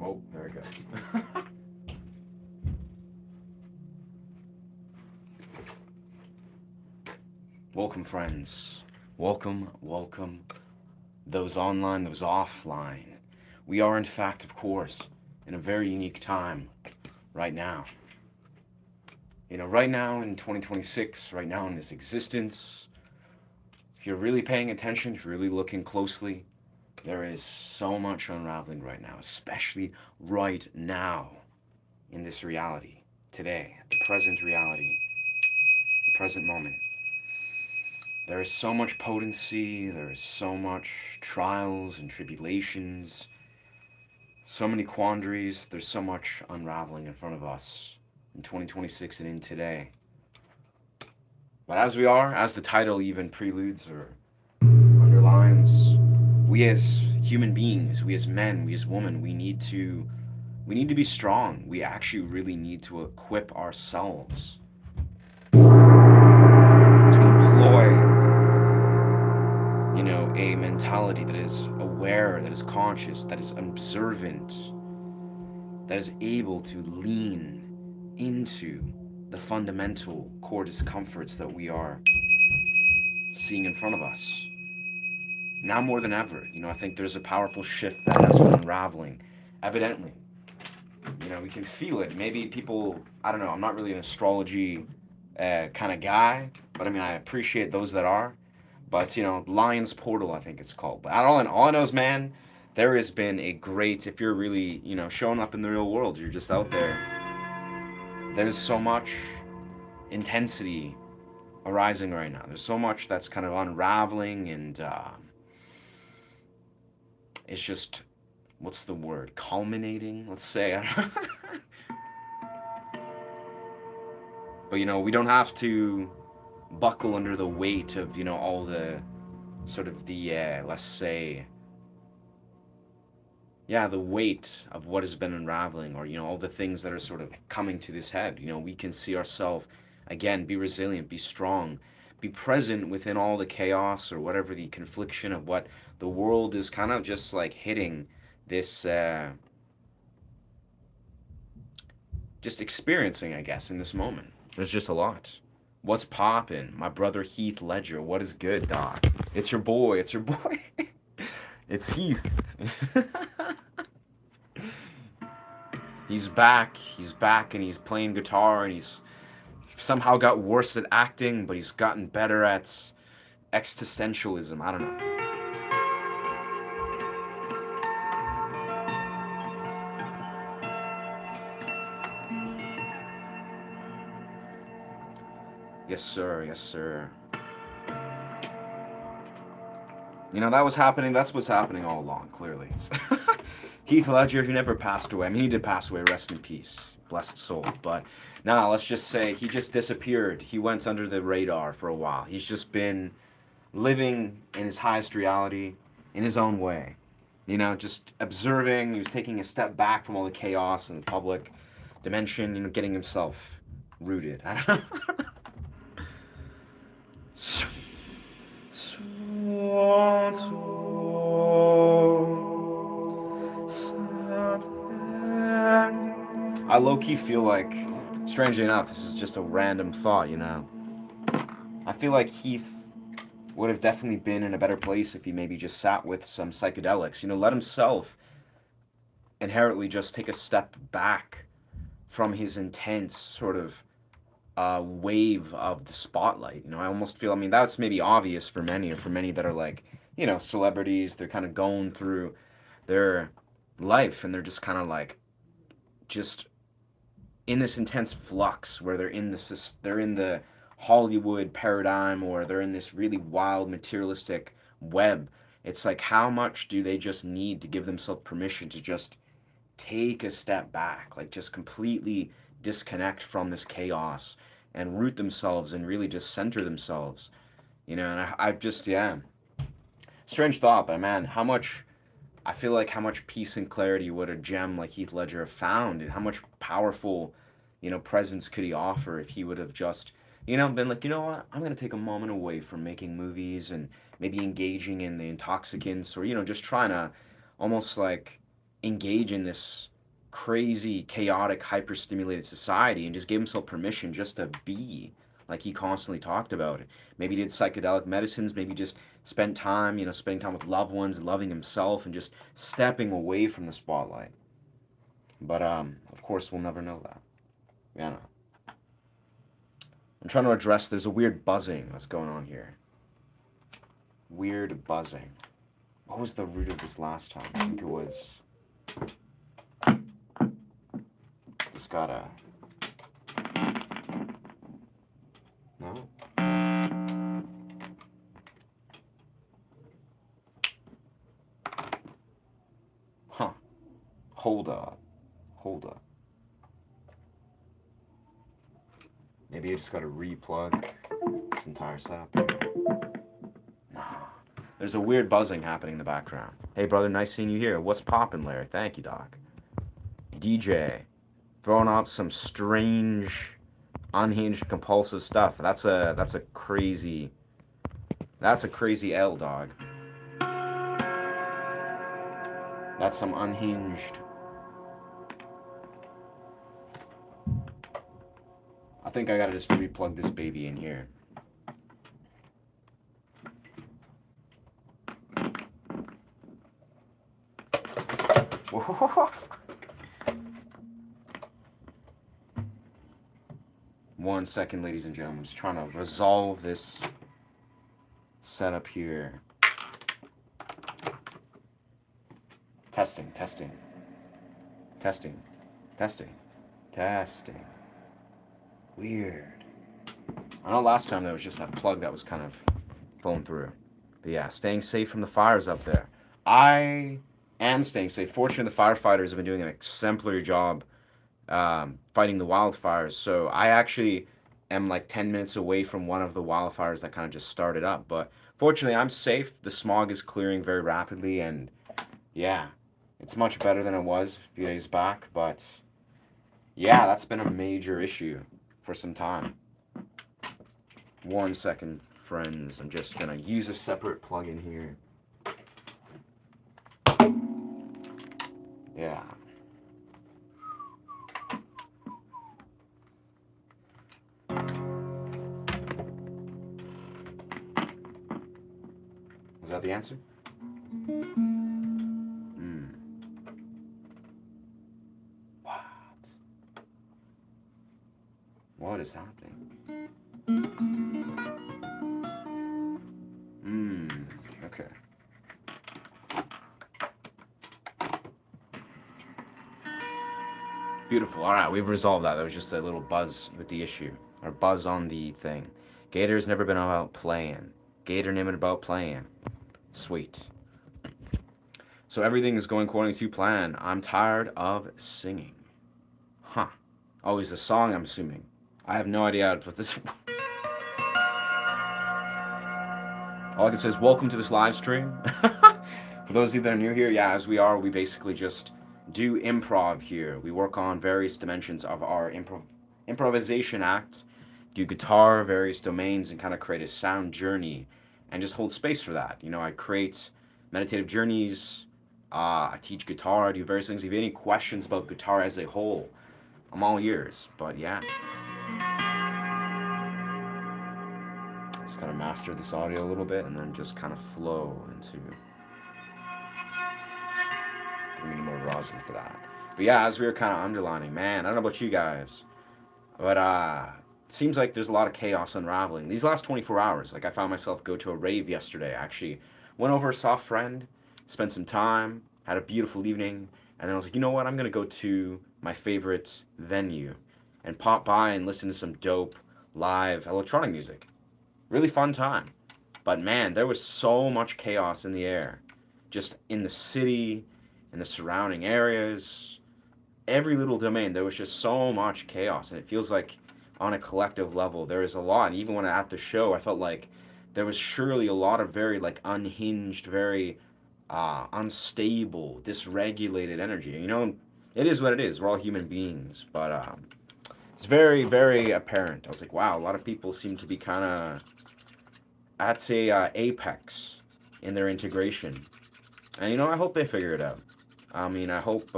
Oh, there it goes. Welcome, friends. Welcome, welcome. Those online, those offline. We are, in fact, of course, in a very unique time right now. Right now in 2026, right now in this existence, if you're really paying attention, if you're really looking closely, there is so much unraveling right now, especially right now in this reality, today, the present reality, the present moment. There is so much potency, there is so much trials and tribulations, so many quandaries, there's so much unraveling in front of us in 2026 and in today. But as we are, as the title even preludes or underlines, we as human beings, we as men, we as women, we need to be strong. We actually really need to equip ourselves to employ, a mentality that is aware, that is conscious, that is observant, that is able to lean into the fundamental core discomforts that we are seeing in front of us. Now more than ever, I think there's a powerful shift that has been unraveling. Evidently, we can feel it. Maybe people, I don't know, I'm not really an astrology kind of guy, but I mean, I appreciate those that are. But, Lion's Portal, I think it's called. But all I know is, man, there has been a great, if you're really, showing up in the real world, you're just out there, there's so much intensity arising right now. There's so much that's kind of unraveling, and it's just, what's the word? Culminating, let's say. But, we don't have to buckle under the weight of, all the sort of the, let's say, yeah, the weight of what has been unraveling, or all the things that are sort of coming to this head. We can see ourselves again, be resilient, be strong, be present within all the chaos or whatever the confliction of what the world is kind of just like hitting this just experiencing, I guess, in this moment. There's just a lot. What's poppin'? My brother Heath Ledger. What is good, Doc? It's your boy. It's your boy. It's Heath. He's back. He's back, and he's playing guitar, and he's somehow got worse at acting, but he's gotten better at existentialism. I don't know. Yes, sir. Yes, sir. That was happening. That's what's happening all along, clearly. Heath Ledger, who never passed away. I mean, he did pass away. Rest in peace. Blessed soul. But now, let's just say he just disappeared. He went under the radar for a while. He's just been living in his highest reality in his own way. Just observing. He was taking a step back from all the chaos and the public dimension, getting himself rooted. I don't know. I low key feel like, strangely enough, this is just a random thought. I feel like Heath would have definitely been in a better place if he maybe just sat with some psychedelics. Let himself inherently just take a step back from his intense sort of wave of the spotlight. I almost feel, I mean, that's maybe obvious for many, or for many that are like, celebrities, they're kind of going through their life, and they're just kind of like, just in this intense flux where they're in the Hollywood paradigm, or they're in this really wild materialistic web. It's like, how much do they just need to give themselves permission to just take a step back, like just completely disconnect from this chaos and root themselves and really just center themselves, and I've just, yeah, strange thought, but man, I feel like how much peace and clarity would a gem like Heath Ledger have found, and how much powerful, presence could he offer if he would have just, been like, what, I'm gonna take a moment away from making movies and maybe engaging in the intoxicants, or just trying to almost like engage in this crazy, chaotic, hyper-stimulated society and just gave himself permission just to be like he constantly talked about it. Maybe he did psychedelic medicines, maybe just spent time, spending time with loved ones and loving himself and just stepping away from the spotlight. But of course we'll never know that. Yeah, no. I'm trying to address there's a weird buzzing that's going on here. Weird buzzing. What was the root of this last time? I think it was just gotta. No? Huh. Hold up. Hold up. Maybe I just gotta replug this entire setup. Nah. There's a weird buzzing happening in the background. Hey brother, nice seeing you here. What's poppin', Larry? Thank you, Doc. DJ. Throwing out some strange, unhinged, compulsive stuff. That's a crazy L, dog. That's some unhinged. I think I gotta just replug this baby in here. Whoa. 1 second, ladies and gentlemen. I'm just trying to resolve this setup here. Testing, testing. Testing. Testing. Testing. Weird. I know last time there was just that plug that was kind of flowing through. But yeah, staying safe from the fires up there. I am staying safe. Fortunately, the firefighters have been doing an exemplary job fighting the wildfires. So I actually am like 10 minutes away from one of the wildfires that kind of just started up. But fortunately, I'm safe. The smog is clearing very rapidly, and yeah, it's much better than it was a few days back. But yeah, that's been a major issue for some time. 1 second, friends. I'm just gonna use a separate plug-in here. Yeah. Is that the answer? What is happening? Okay. Beautiful. All right, we've resolved that. There was just a little buzz with the issue, or buzz on the thing. Gator's never been about playing. Gator never about playing. Sweet. So everything is going according to plan. I'm tired of singing. Huh. Oh, is the song, I'm assuming. I have no idea how to put this. All I can say is welcome to this live stream. For those of you that are new here, yeah, as we are, we basically just do improv here. We work on various dimensions of our improvisation act, do guitar, various domains, and kind of create a sound journey and just hold space for that. I create meditative journeys, I teach guitar, I do various things. If you have any questions about guitar as a whole, I'm all ears. But yeah. Let's kind of master this audio a little bit and then just kind of flow into... We need more rosin for that. But yeah, as we were kind of underlining, man, I don't know about you guys, but it seems like there's a lot of chaos unraveling. These last 24 hours, like I found myself go to a rave yesterday. I actually went over, saw a friend, spent some time, had a beautiful evening, and then I was like, you know what, I'm going to go to my favorite venue and pop by and listen to some dope live electronic music. Really fun time. But man, there was so much chaos in the air. Just in the city, in the surrounding areas, every little domain, there was just so much chaos. And it feels like on a collective level, there is a lot. And even when at the show, I felt like there was surely a lot of very like unhinged, very unstable, dysregulated energy. It is what it is. We're all human beings. But it's very, very apparent. I was like, wow, a lot of people seem to be kind of, I'd say, apex in their integration. And I hope they figure it out. I mean, I hope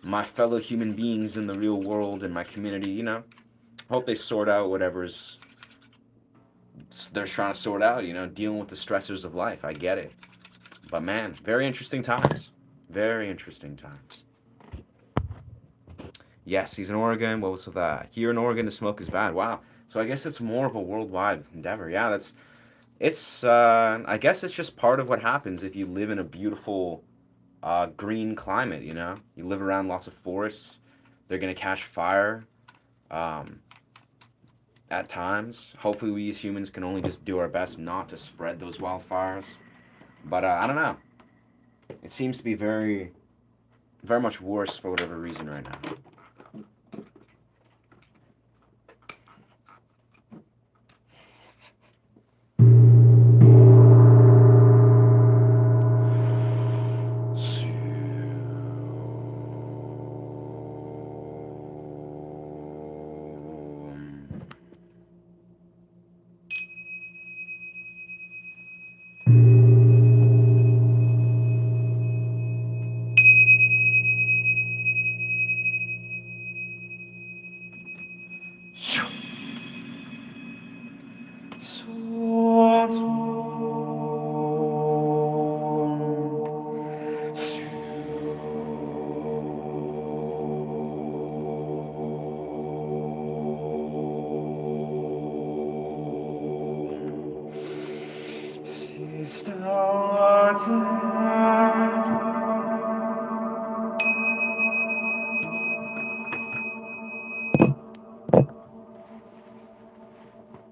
my fellow human beings in the real world and my community, hope they sort out whatever's they're trying to sort out, dealing with the stressors of life. I get it. But man, very interesting times. Very interesting times. Yes, he's in Oregon. What was with that? Here in Oregon, the smoke is bad. Wow. So I guess it's more of a worldwide endeavor. Yeah, it's. I guess it's just part of what happens if you live in a beautiful, green climate. You live around lots of forests. They're gonna catch fire. Um, at times. Hopefully, we as humans can only just do our best not to spread those wildfires. But I don't know. It seems to be very, very much worse for whatever reason right now.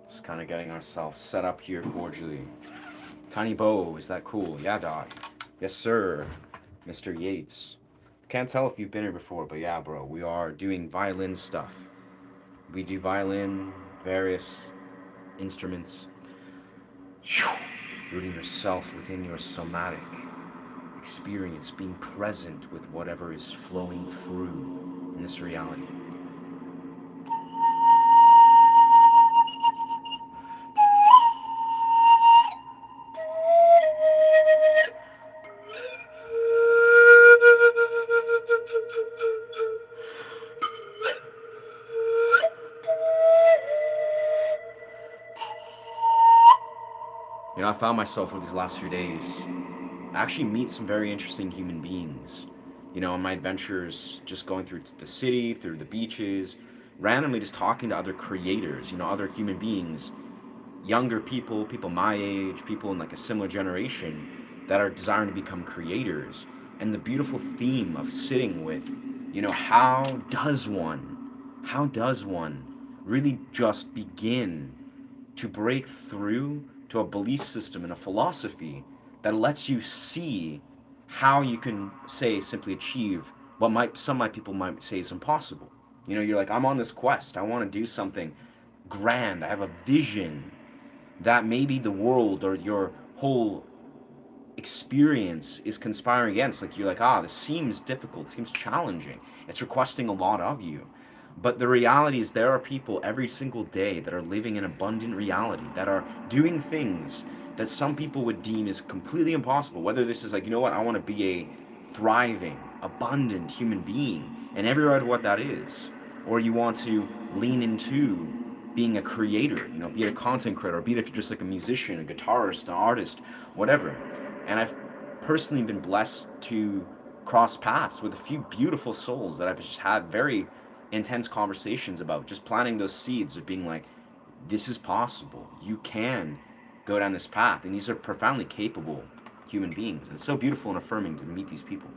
Just kind of getting ourselves set up here cordially. Tiny Bo, is that cool? Yeah, dog. Yes, sir. Mr. Yates. Can't tell if you've been here before, but yeah, bro, we are doing violin stuff. We do violin, various instruments. Rooting yourself within your somatic experience, being present with whatever is flowing through in this reality. I found myself over these last few days I actually meet some very interesting human beings. In my adventures, just going through the city, through the beaches, randomly just talking to other creators, other human beings, younger people, people my age, people in like a similar generation that are desiring to become creators. And the beautiful theme of sitting with, how does one really just begin to break through to a belief system and a philosophy that lets you see how you can say simply achieve what might people might say is impossible. You're like, I'm on this quest. I want to do something grand. I have a vision that maybe the world or your whole experience is conspiring against. Like, you're like, this seems difficult, seems challenging. It's requesting a lot of you. But the reality is, there are people every single day that are living an abundant reality, that are doing things that some people would deem as completely impossible. Whether this is like, I want to be a thriving, abundant human being, and every right of what that is. Or you want to lean into being a creator, be it a content creator, or be it if you're just like a musician, a guitarist, an artist, whatever. And I've personally been blessed to cross paths with a few beautiful souls that I've just had very intense conversations about, just planting those seeds of being like, this is possible. You can go down this path. And these are profoundly capable human beings. And it's so beautiful and affirming to meet these people.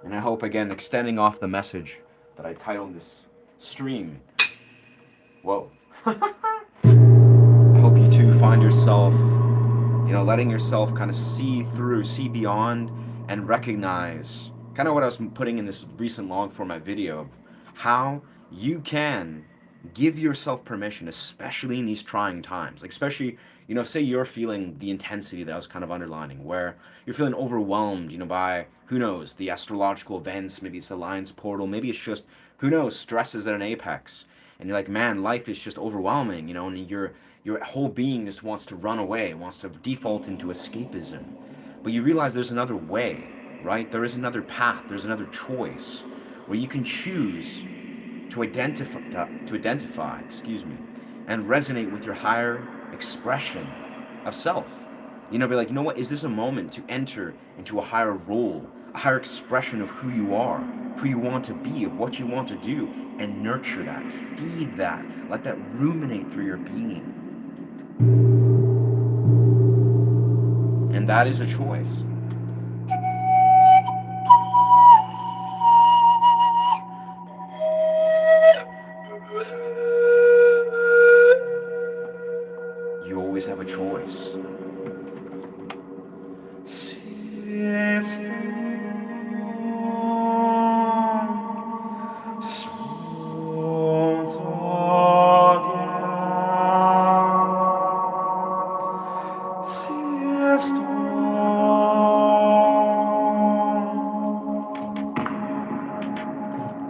And I hope, again, extending off the message that I titled this stream. Whoa. I hope you too find yourself, letting yourself kind of see through, see beyond, and recognize kind of what I was putting in this recent long format video of how you can give yourself permission, especially in these trying times. Like, especially, You know, say you're feeling the intensity that I was kind of underlining, where you're feeling overwhelmed, you know, by, who knows, the astrological events, maybe it's the Alliance portal, maybe it's just, who knows, stresses at an apex. And you're like, man, life is just overwhelming, you know, and your whole being just wants to run away, wants to default into escapism. But you realize there's another way, right? There is another path, there's another choice where you can choose to identify, excuse me, and resonate with your higher expression of self. You know, be like, you know what? Is this a moment to enter into a higher role, a higher expression of who you are, who you want to be, of what you want to do, and nurture that, feed that, let that ruminate through your being. And that is a choice. You always have a choice.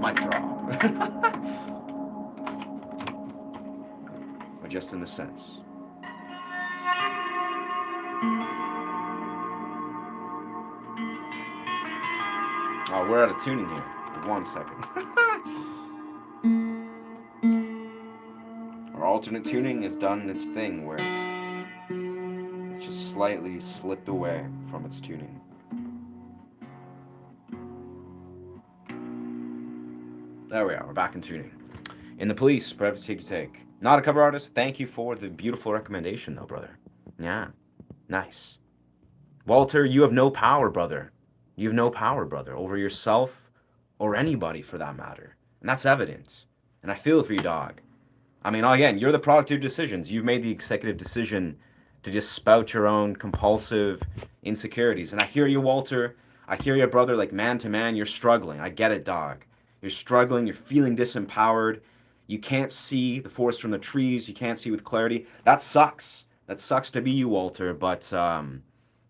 Mic drop. But just in the sense. Oh, we're out of tuning here. 1 second. Our alternate tuning has done its thing where it just slightly slipped away from its tuning. There we are. We're back in tuning. In the Police, perhaps take your take. Not a cover artist. Thank you for the beautiful recommendation, though, brother. Yeah, nice. Walter, you have no power, brother. You have no power, brother, over yourself or anybody for that matter. And that's evident. And I feel for you, dog. I mean, again, you're the product of your decisions. You've made the executive decision to just spout your own compulsive insecurities. And I hear you, Walter. I hear you, brother, like man to man, you're struggling. I get it, dog. You're struggling. You're feeling disempowered. You can't see the forest from the trees. You can't see with clarity. That sucks. That sucks to be you, Walter. But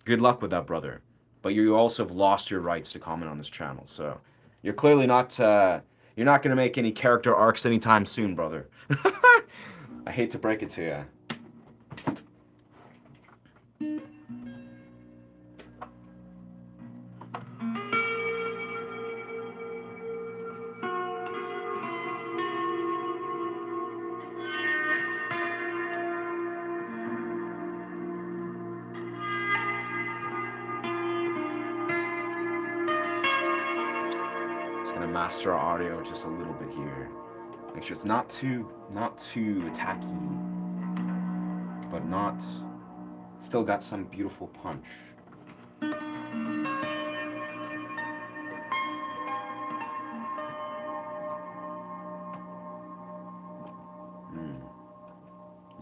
good luck with that, brother. But you also have lost your rights to comment on this channel. So you're clearly not, you're not going to make any character arcs anytime soon, brother. I hate to break it to you. Master our audio just a little bit here. Make sure it's not too attacky, but not, still got some beautiful punch.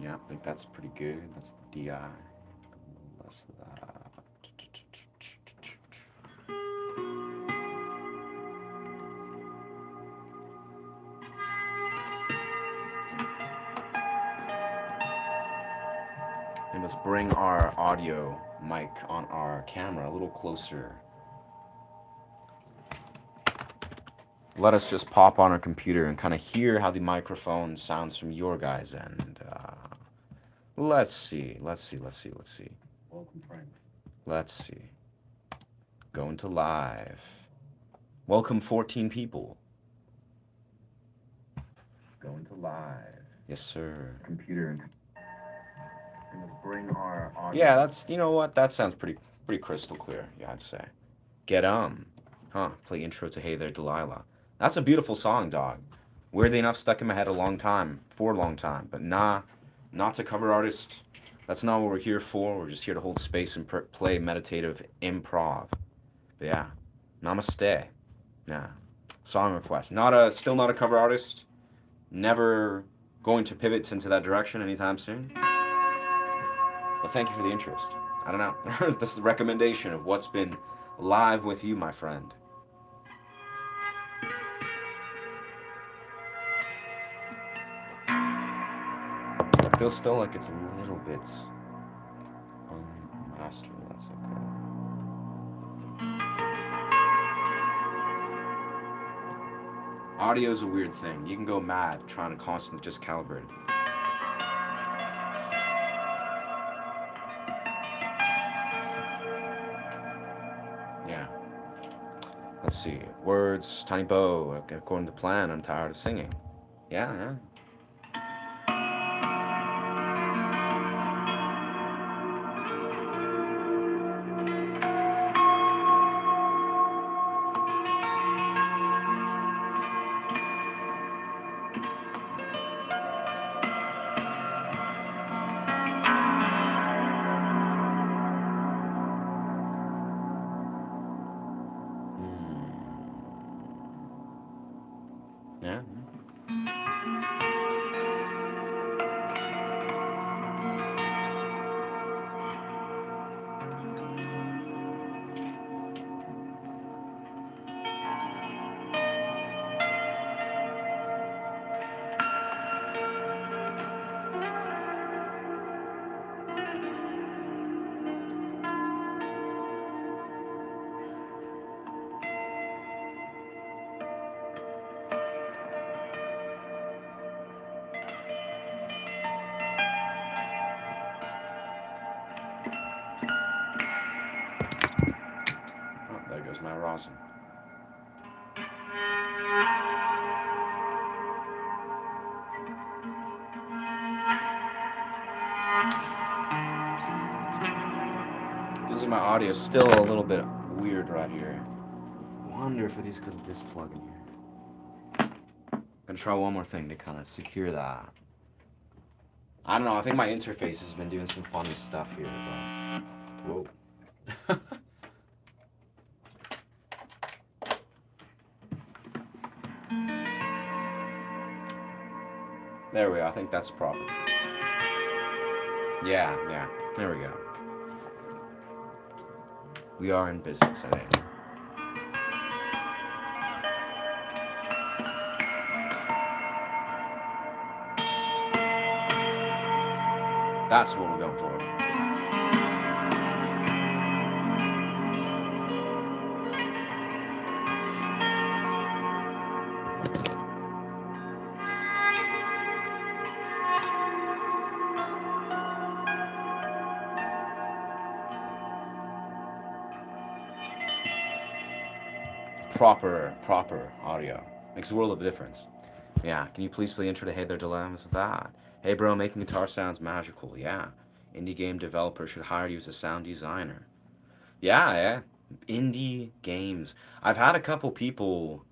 Yeah, I think that's pretty good. That's the DI. Less of that. And let's bring our audio mic on our camera a little closer. Let us just pop on our computer and kind of hear how the microphone sounds from your guys' end. Let's see. Welcome, Frank. Let's see. Going to live. Welcome 14 people. Going to live. Yes, sir. Computer and bring our audio. Yeah, that's, you know what? That sounds pretty crystal clear. Yeah, I'd say. Get play intro to Hey There Delilah. That's a beautiful song, dog. Weirdly enough, stuck in my head for a long time. But nah, not a cover artist. That's not what we're here for. We're just here to hold space and play meditative improv. But yeah, namaste. Yeah, song request. Still not a cover artist. Never going to pivot into that direction anytime soon. Well, thank you for the interest. I don't know. This is the recommendation of what's been live with you, my friend. I feel still like it's a little bit faster. That's okay. Audio is a weird thing. You can go mad trying to constantly just calibrate it. Yeah. Let's see. Words, Tiny Bow. According to plan, I'm tired of singing. Yeah, yeah. Yeah. Oh, there goes Matt Rawson. This is my audio still a little bit weird right here. I wonder if it is because of this plug in here. I'm gonna try one more thing to kind of secure that. I don't know. I think my interface has been doing some funny stuff here. But... Whoa. There we go. I think that's proper. Yeah, yeah. There we go. We are in business, I think. That's what we're going for. Proper audio. Makes a world of difference. Yeah, can you please play intro to Hey There Dilemmas of that? Hey bro, making guitar sounds magical. Yeah. Indie game developer should hire you as a sound designer. Yeah, yeah. Indie games. I've had a couple people,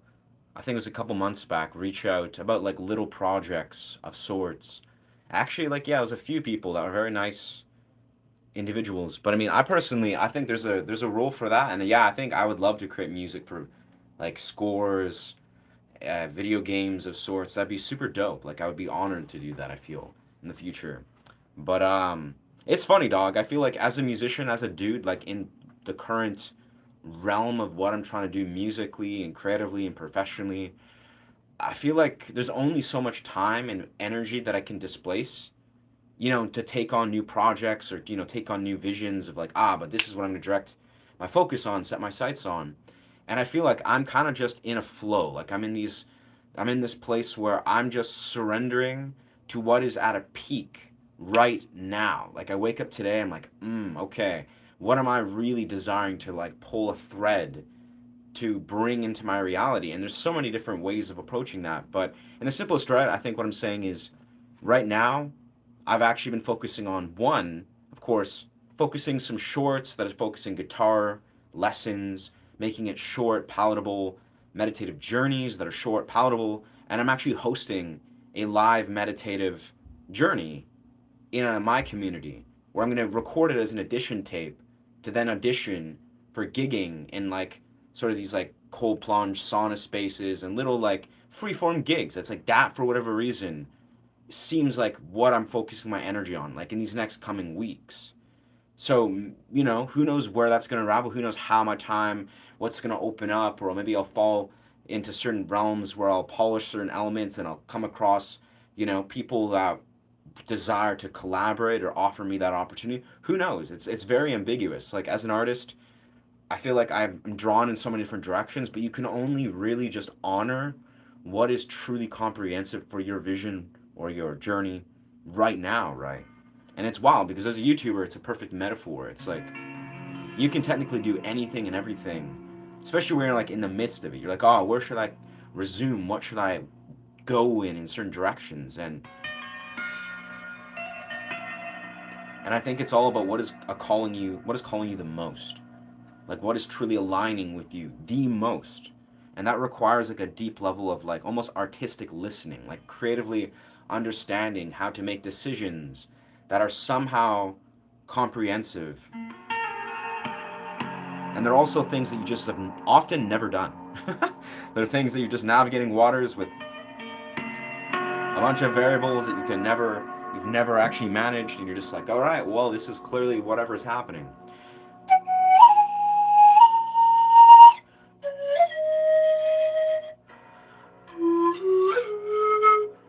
I think it was a couple months back, reach out about like little projects of sorts. Actually, like yeah, it was a few people that were very nice individuals. But I mean, I think there's a role for that, and yeah, I think I would love to create music for like scores, video games of sorts. That'd be super dope. Like I would be honored to do that. I feel in the future, but it's funny, dog. I feel like as a musician, as a dude, like in the current realm of what I'm trying to do musically and creatively and professionally, I feel like there's only so much time and energy that I can displace, to take on new projects or, take on new visions of like, but this is what I'm going to direct my focus on, set my sights on. And I feel like I'm kind of just in a flow. Like I'm in this place where I'm just surrendering to what is at a peak right now. Like I wake up today, I'm like, okay, what am I really desiring to like pull a thread to bring into my reality? And there's so many different ways of approaching that. But in the simplest thread, I think what I'm saying is right now, I've actually been focusing on one, of course, focusing some shorts that is focusing guitar lessons, making it short, palatable, meditative journeys that are short, palatable, and I'm actually hosting a live meditative journey in my community where I'm going to record it as an audition tape to then audition for gigging in like sort of these like cold plunge sauna spaces and little like freeform gigs. It's like that for whatever reason seems like what I'm focusing my energy on, like in these next coming weeks. So, who knows where that's going to unravel? Who knows how my time, what's going to open up, or maybe I'll fall into certain realms where I'll polish certain elements and I'll come across, people that desire to collaborate or offer me that opportunity? Who knows? It's very ambiguous. Like as an artist, I feel like I'm drawn in so many different directions, but you can only really just honor what is truly comprehensive for your vision or your journey right now, right? And it's wild because as a YouTuber, it's a perfect metaphor. It's like you can technically do anything and everything, especially when you're like in the midst of it. You're like, oh, where should I resume? What should I go in certain directions? And I think it's all about what is calling you the most. Like what is truly aligning with you the most. And that requires like a deep level of like almost artistic listening, like creatively understanding how to make decisions that are somehow comprehensive. And they're also things that you just have often never done. They're things that you're just navigating waters with a bunch of variables that you've never actually managed, and you're just like, all right, well, this is clearly whatever's happening.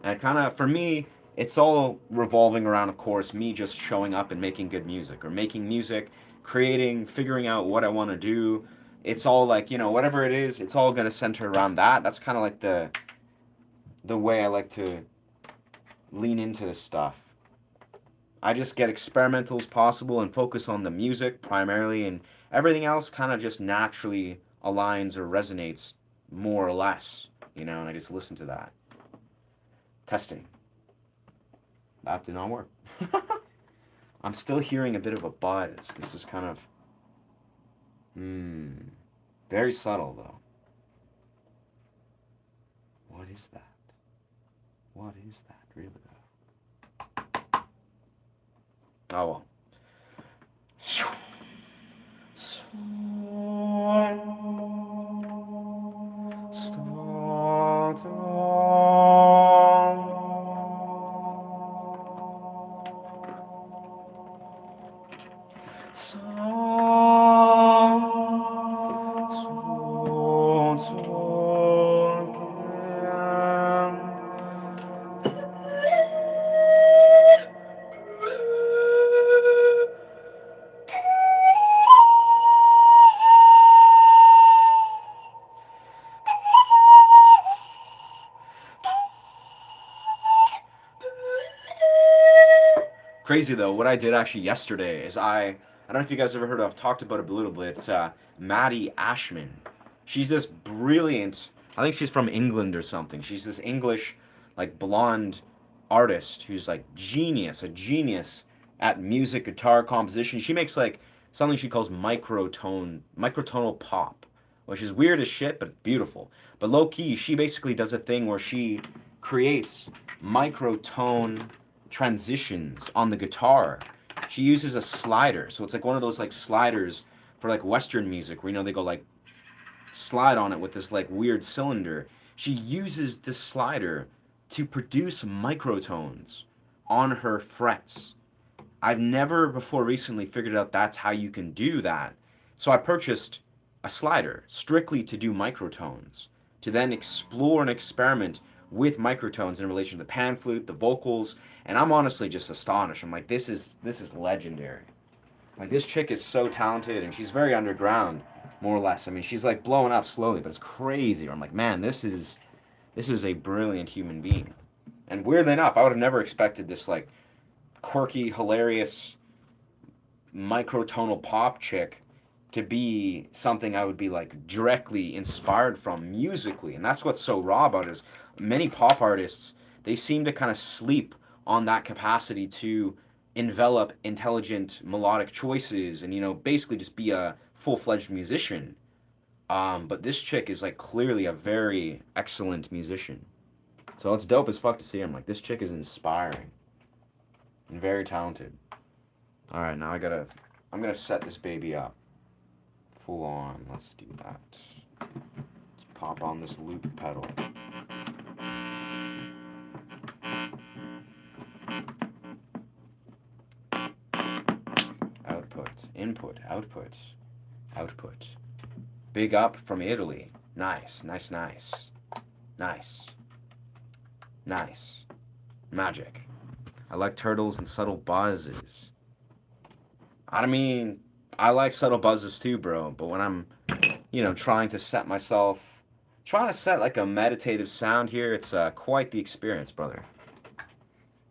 And kind of, for me, it's all revolving around, of course, me just showing up and making good music, or making music, creating, figuring out what I want to do. It's all like, whatever it is, it's all going to center around that. That's kind of like the way I like to lean into this stuff. I just get experimental as possible and focus on the music primarily, and everything else kind of just naturally aligns or resonates more or less, and I just listen to that. Testing. That did not work. I'm still hearing a bit of a buzz. This is kind of, very subtle though. What is that? What is that really though? Oh well. Crazy though, what I did actually yesterday is I don't know if you guys ever heard of, I've talked about it a little bit, Maddie Ashman. She's this brilliant, I think she's from England or something. She's this English, like blonde artist who's like a genius at music, guitar, composition. She makes like something she calls microtonal pop, which is weird as shit, but beautiful. But low key, she basically does a thing where she creates microtone transitions on the guitar. She uses a slider, so it's like one of those like sliders for like Western music where they go like slide on it with this like weird cylinder. She uses this slider to produce microtones on her frets. I've never before recently figured out that's how you can do that. So I purchased a slider strictly to do microtones, to then explore and experiment with microtones in relation to the pan flute, the vocals, and I'm honestly just astonished. I'm like, this is legendary. Like this chick is so talented, and she's very underground, more or less. I mean, she's like blowing up slowly, but it's crazy. I'm like, man, this is a brilliant human being. And weirdly enough, I would have never expected this like quirky, hilarious, microtonal pop chick to be something I would be like directly inspired from musically. And that's what's so raw about it is many pop artists, they seem to kind of sleep on that capacity to envelop intelligent melodic choices and basically just be a full-fledged musician. But this chick is like clearly a very excellent musician. So it's dope as fuck to see her. I'm like, this chick is inspiring and very talented. All right, now I'm gonna set this baby up full on. Let's do that. Let's pop on this loop pedal. Output, input, output, output. Big up from Italy. Nice, nice, nice. Nice. Nice. Magic. I like turtles and subtle buzzes. I mean, I like subtle buzzes too, bro. But when I'm, trying to set like a meditative sound here, it's quite the experience, brother.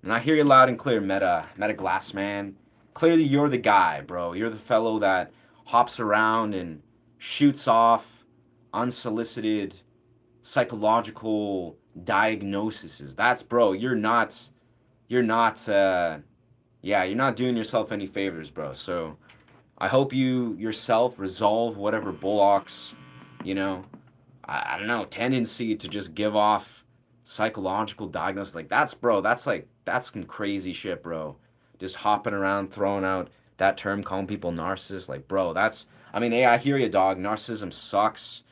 And I hear you loud and clear, Meta Glass Man. Clearly, you're the guy, bro. You're the fellow that hops around and shoots off unsolicited psychological diagnoses. That's, bro. You're not doing yourself any favors, bro. So I hope you yourself resolve whatever Bullock's, you know, I don't know, tendency to just give off psychological diagnosis. Like that's, bro, that's some crazy shit, bro. Just hopping around, throwing out that term, calling people narcissists. Like, bro, I mean, hey, I hear you, dog. Narcissism sucks.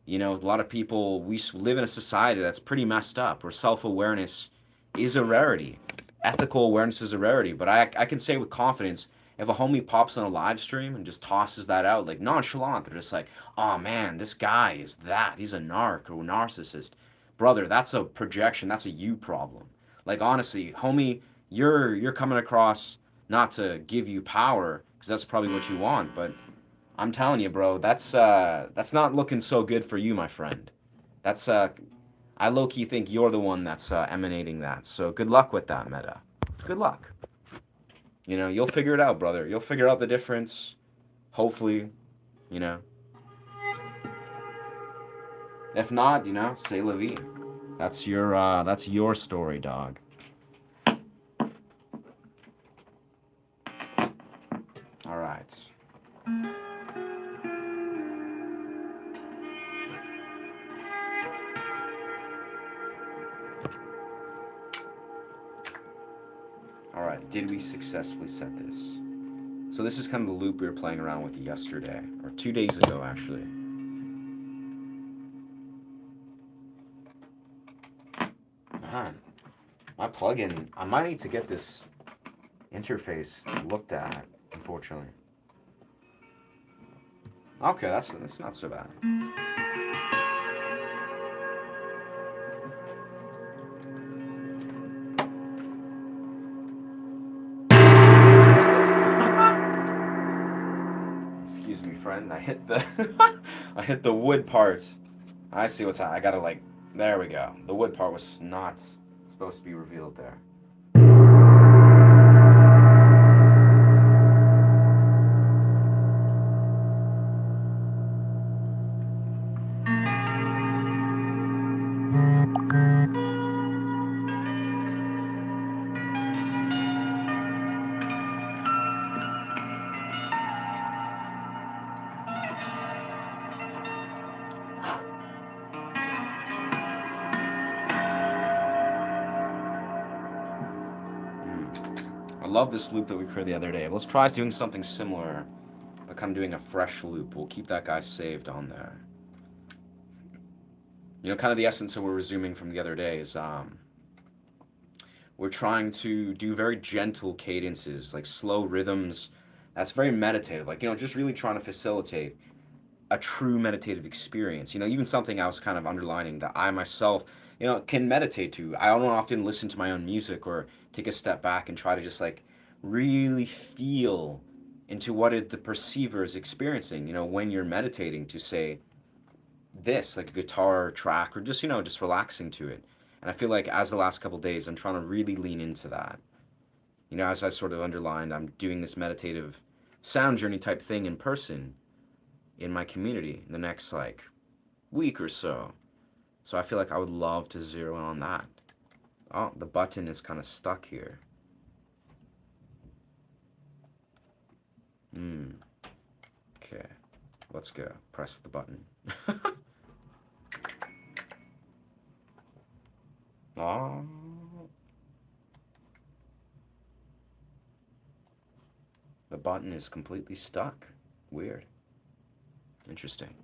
A lot of people, we live in a society that's pretty messed up where self awareness is a rarity. Ethical awareness is a rarity. But I can say with confidence, if a homie pops on a live stream and just tosses that out, like nonchalant, they're just like, oh man, this guy is that. He's a narc or a narcissist. Brother, that's a projection. That's a you problem. Like, honestly, homie, you're coming across not to give you power, because that's probably what you want, but I'm telling you, bro, that's not looking so good for you, my friend. That's I low key think you're the one that's emanating that. So good luck with that, Meta. Good luck. You'll figure it out, brother. You'll figure out the difference. Hopefully, you know. If not, say la vie. That's your story, dog. All right. All right. Did we successfully set this? So this is kind of the loop we were playing around with yesterday, or 2 days ago, actually. Man, my plugin, I might need to get this interface looked at, unfortunately. Okay, that's not so bad. Excuse me, friend. I hit the I hit the wood part. I see what's happening. I gotta there we go. The wood part was not supposed to be revealed there. I love this loop that we created the other day. Let's try doing something similar. Kind of doing a fresh loop. We'll keep that guy saved on there. Kind of the essence that we're resuming from the other day is we're trying to do very gentle cadences, like slow rhythms. That's very meditative. Just really trying to facilitate a true meditative experience. Even something I was kind of underlining that I myself, can meditate to. I don't often listen to my own music or take a step back and try to just really feel into what the perceiver is experiencing, when you're meditating to say this, like a guitar track or just relaxing to it. And I feel like as the last couple of days, I'm trying to really lean into that. As I sort of underlined, I'm doing this meditative sound journey type thing in person in my community in the next week or so. So I feel like I would love to zero in on that. Oh, the button is kind of stuck here. Okay, let's go. Press the button. Oh. The button is completely stuck. Weird. Interesting.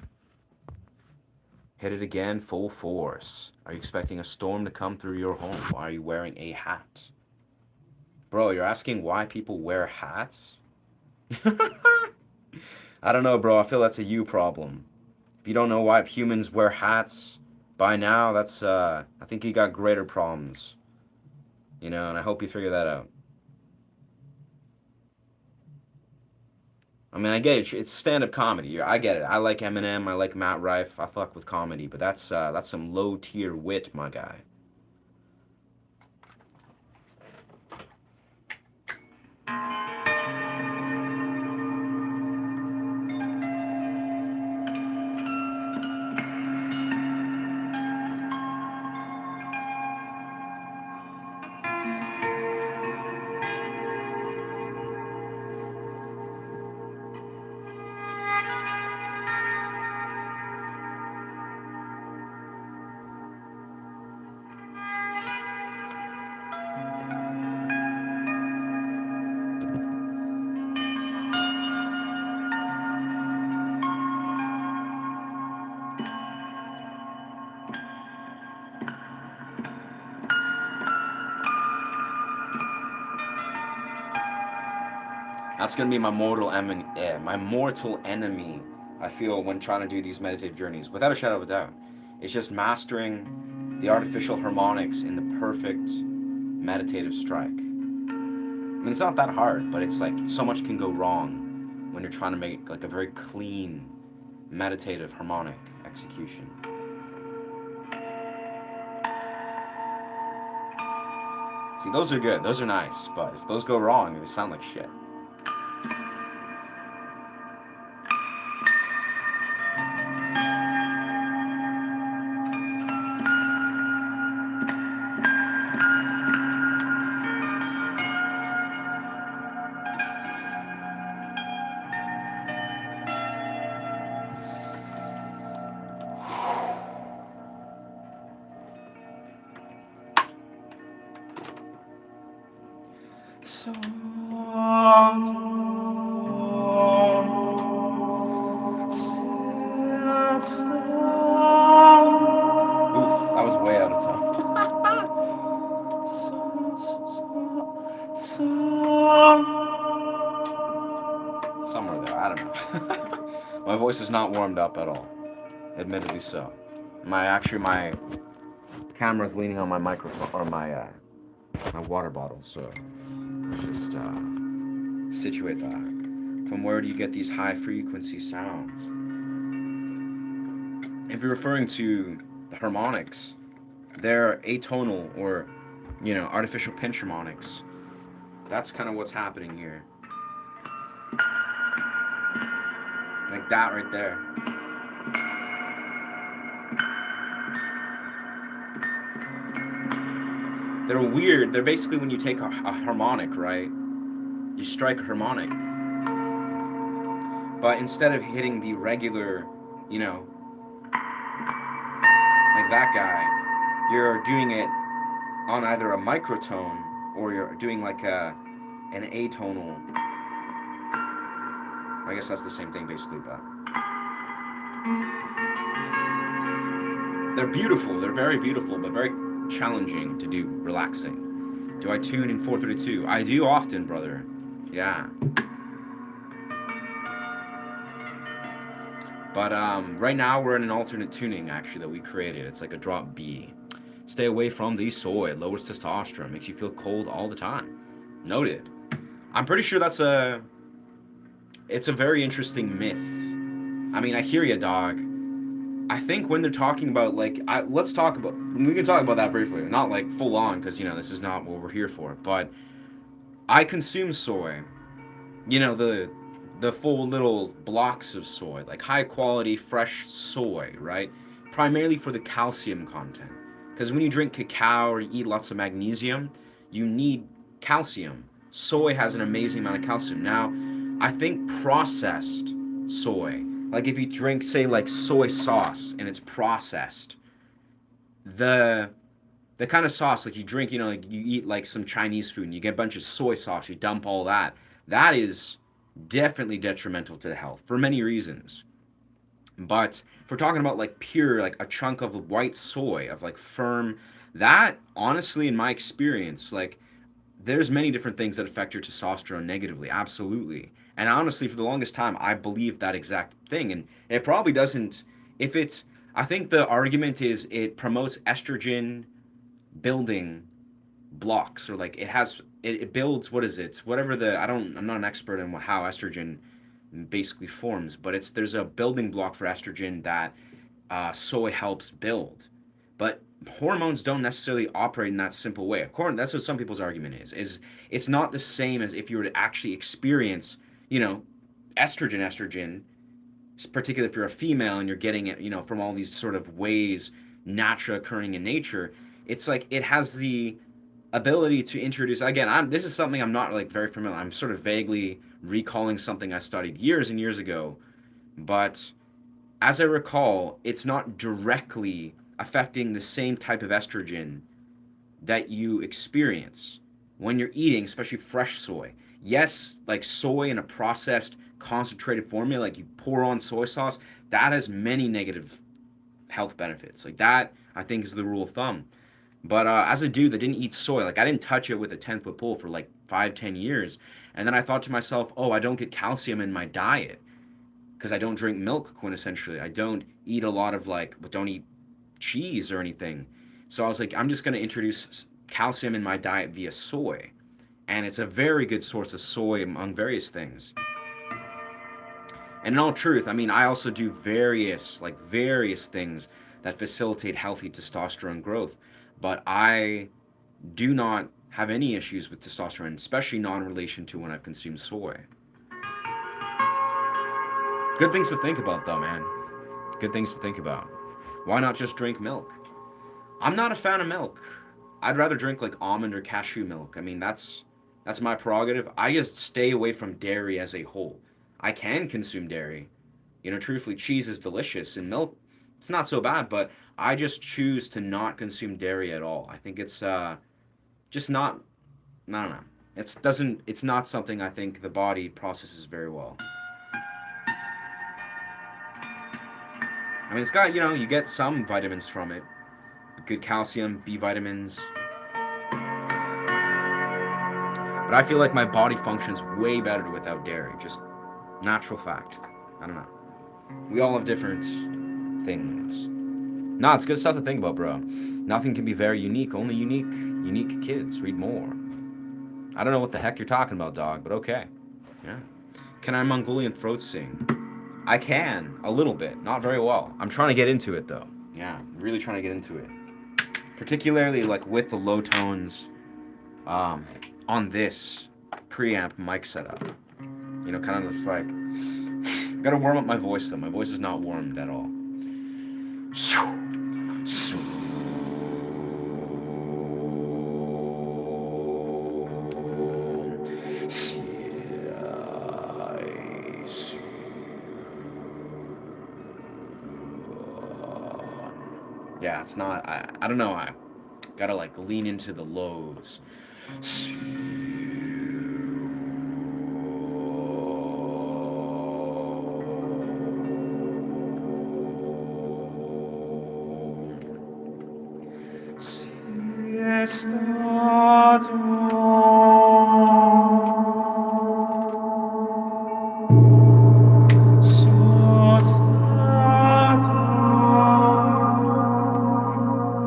Hit it again, full force. Are you expecting a storm to come through your home? Why are you wearing a hat? Bro, you're asking why people wear hats? I don't know, bro. I feel that's a you problem. If you don't know why humans wear hats by now, I think you got greater problems. And I hope you figure that out. I mean, I get it. It's stand-up comedy. I get it. I like Eminem. I like Matt Rife. I fuck with comedy, but that's some low-tier wit, my guy. That's gonna be my mortal enemy. I feel when trying to do these meditative journeys, without a shadow of a doubt, it's just mastering the artificial harmonics in the perfect meditative strike. I mean, it's not that hard, but it's like so much can go wrong when you're trying to make like a very clean, meditative harmonic execution. See, those are good, those are nice, but if those go wrong, they sound like shit. Oof, I was way out of tone. Somewhere there, I don't know. My voice is not warmed up at all, admittedly so. My camera's leaning on my microphone or my water bottle, so just situate that. From where do you get these high frequency sounds? If you're referring to the harmonics, they're atonal or, artificial pinch harmonics. That's kind of what's happening here. Like that right there. They're weird. They're basically when you take a harmonic, right? You strike a harmonic. But instead of hitting the regular, like that guy, you're doing it on either a microtone or you're doing like an atonal. I guess that's the same thing basically, but they're beautiful. They're very beautiful, but very challenging to do, relaxing. Do I tune in 432? I do often, brother. Yeah. But right now we're in an alternate tuning actually that we created. It's like a drop B. Stay away from the soy. It lowers testosterone. Makes you feel cold all the time. Noted. I'm pretty sure it's a very interesting myth. I mean, I hear you, dog. I think when they're talking about we can talk about that briefly, not like full on, because this is not what we're here for. But I consume soy, the full little blocks of soy, like high quality fresh soy, right? Primarily for the calcium content, because when you drink cacao or you eat lots of magnesium, you need calcium. Soy has an amazing amount of calcium. Now, I think processed soy, like if you drink, say, like soy sauce and it's processed, the kind of sauce, like you drink, like you eat like some Chinese food and you get a bunch of soy sauce, you dump all that. That is definitely detrimental to the health for many reasons. But if we're talking about like pure, like a chunk of white soy, of like firm, that honestly, in my experience, like there's many different things that affect your testosterone negatively, absolutely. And honestly, for the longest time, I believed that exact thing. And it probably doesn't, if it's, I think the argument is it promotes estrogen building blocks, or like it builds, what is it? Whatever I'm not an expert in how estrogen, basically forms, but there's a building block for estrogen that soy helps build. But hormones don't necessarily operate in that simple way. According, that's what some people's argument is it's not the same as if you were to actually experience, estrogen, particularly if you're a female and you're getting it, from all these sort of ways naturally occurring in nature. It's like it has the ability to introduce, again, this is something I'm not like very familiar. I'm sort of vaguely recalling something I studied years and years ago, but as I recall, it's not directly affecting the same type of estrogen that you experience when you're eating, especially fresh soy. Yes, like soy in a processed, concentrated formula, like you pour on soy sauce, that has many negative health benefits. Like that, I think, is the rule of thumb. But as a dude that didn't eat soy, like I didn't touch it with a 10-foot pole for like 5, 10 years. And then I thought to myself, oh, I don't get calcium in my diet because I don't drink milk, quintessentially. I don't eat a lot of don't eat cheese or anything. So I was like, I'm just going to introduce calcium in my diet via soy. And it's a very good source of soy among various things. And in all truth, I mean, I also do various things that facilitate healthy testosterone growth. But I do not have any issues with testosterone, especially not in relation to when I've consumed soy. Good things to think about, though, man. Good things to think about. Why not just drink milk? I'm not a fan of milk. I'd rather drink like almond or cashew milk. I mean, that's my prerogative. I just stay away from dairy as a whole. I can consume dairy. Truthfully, cheese is delicious and milk, it's not so bad, but I just choose to not consume dairy at all. I think it's just not, I don't know. It's not something I think the body processes very well. I mean, it's got, you get some vitamins from it. Good calcium, B vitamins. But I feel like my body functions way better without dairy. Just natural fact. I don't know. We all have different things. Nah, it's good stuff to think about, bro. Nothing can be very unique. Only unique kids. Read more. I don't know what the heck you're talking about, dog, but okay. Yeah. Can I Mongolian throat sing? I can, a little bit. Not very well. I'm trying to get into it, though. Yeah, really trying to get into it. Particularly, like, with the low tones on this preamp mic setup. Kind of just like... Gotta warm up my voice, though. My voice is not warmed at all. Yeah, it's not... I don't know. I gotta, like, lean into the lows.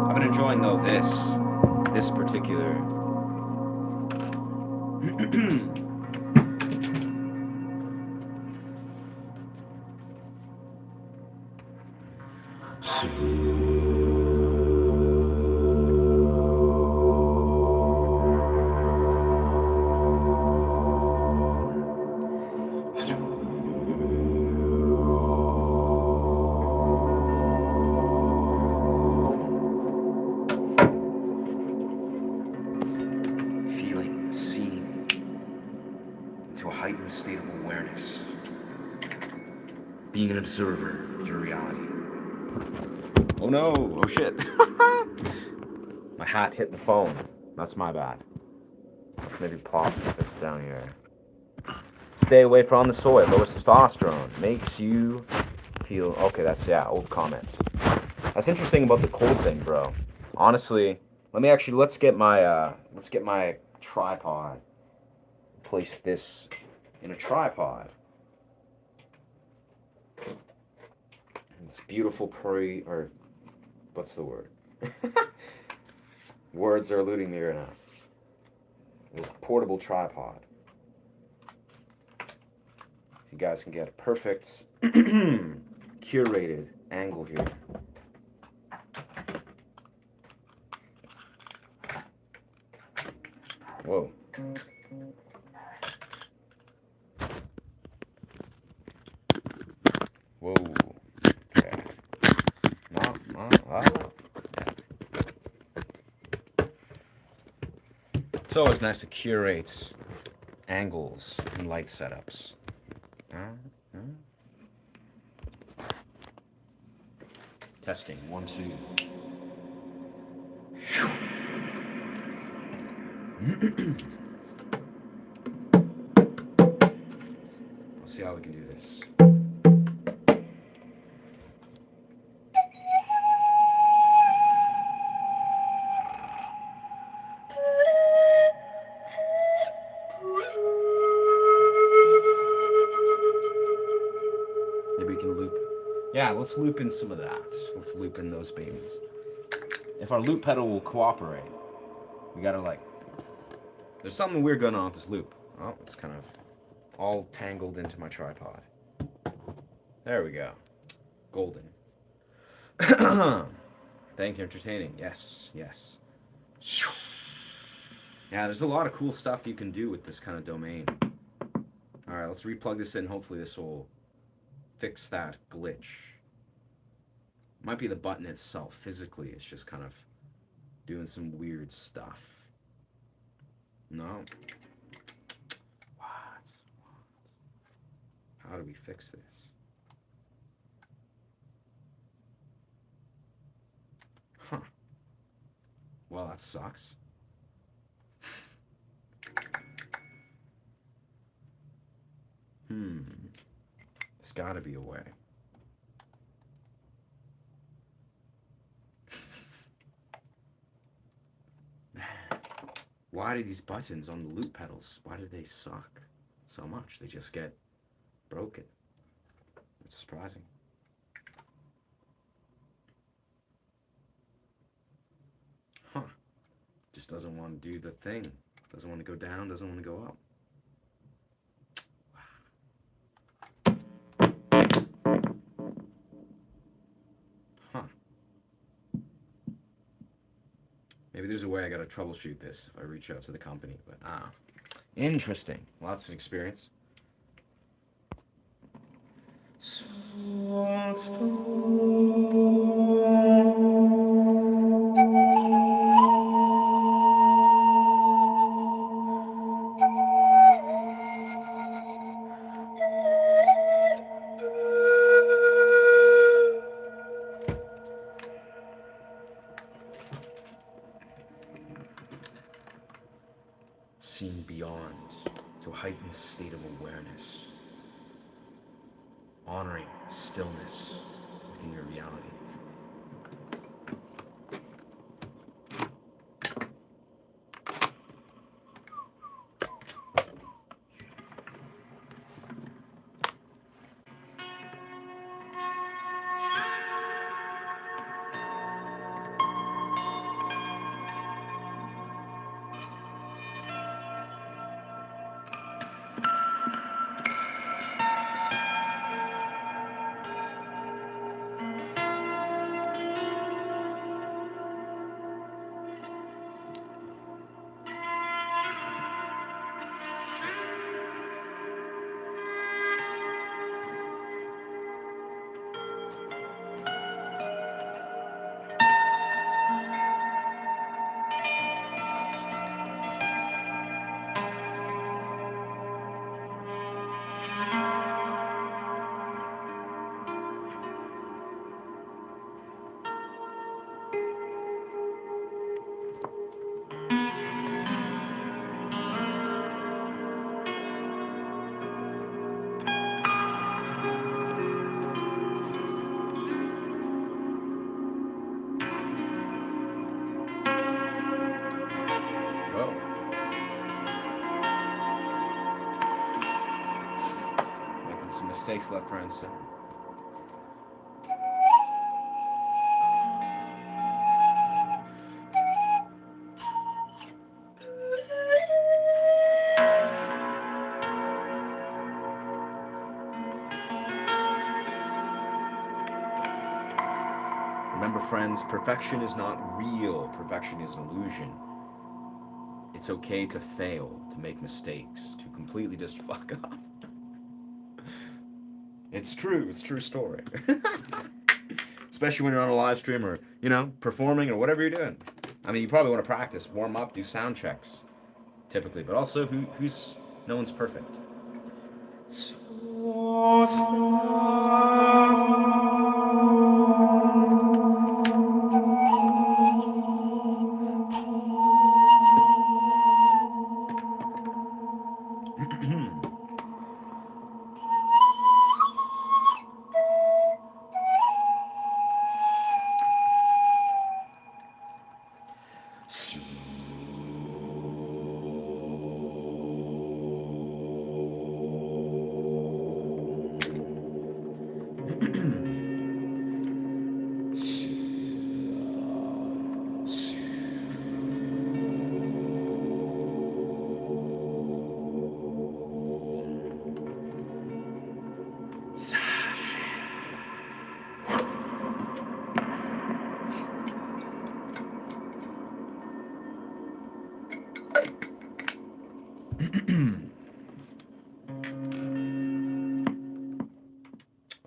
I've been enjoying, though, this particular... feeling, seeing, into a heightened state of awareness. Being an observer of your reality. Oh no! Oh shit! My hat hit the phone. That's my bad. Let's maybe pop this down here. Stay away from the soy. Lowers testosterone. Makes you feel... Okay, that's, old comments. That's interesting about the cold thing, bro. Honestly, let's get my tripod. Place this in a tripod. It's beautiful what's the word? Words are eluding me right now. This portable tripod. you guys can get a perfect curated angle here. Whoa. Whoa. Okay. It's always nice to curate angles and light setups. Testing. 1, 2. Let's see how we can do this. Maybe we can loop. Yeah, let's loop in some of that. Let's loop in those babies. If our loop pedal will cooperate, we gotta like... There's something weird going on with this loop. Oh, it's kind of all tangled into my tripod. There we go. Golden. Thank you, entertaining. Yes, yes. Yeah, there's a lot of cool stuff you can do with this kind of domain. Alright, let's replug this in. Hopefully this will fix that glitch. Might be the button itself. Physically, it's just kind of doing some weird stuff. No. What? How do we fix this? Huh. Well, that sucks. There's gotta be a way. Why do these buttons on the loop pedals, why do they suck so much? They just get broken. It's surprising. Huh. Just doesn't want to do the thing. Doesn't want to go down, doesn't want to go up. Maybe there's a way I gotta troubleshoot this if I reach out to the company, but interesting. Lots of experience. Seeing beyond to a heightened state of awareness, honoring stillness within your reality. Some mistakes left, right, and center. Remember, friends, perfection is not real. Perfection is an illusion. It's okay to fail, to make mistakes, to completely just fuck up. It's true. It's a true story. Especially when you're on a live stream or, performing or whatever you're doing. I mean, you probably want to practice, warm up, do sound checks, typically. But also, no one's perfect.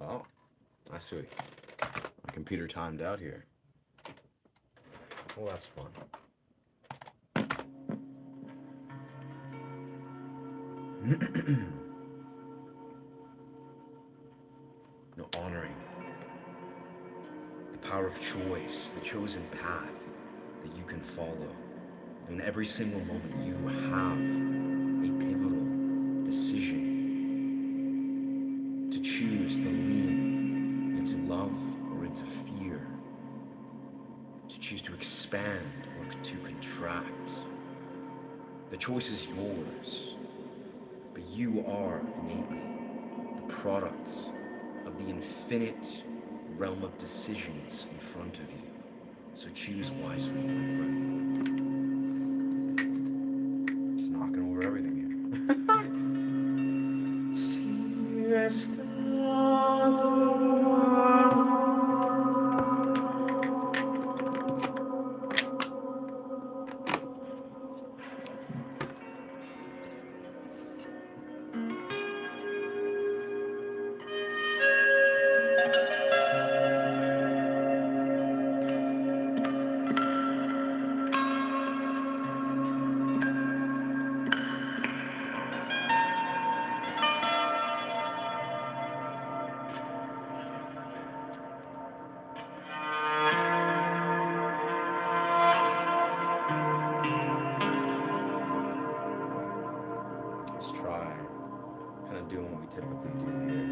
Oh, I see. My computer timed out here. Well, that's fun. Honoring the power of choice, the chosen path that you can follow. In every single moment, you have a pivotal decision to choose to lean into love or into fear, to choose to expand or to contract. The choice is yours, but you are innately the product of the infinite realm of decisions in front of you. So choose wisely, my friend. Just knocking over everything here. Let's try kind of doing what we typically do here.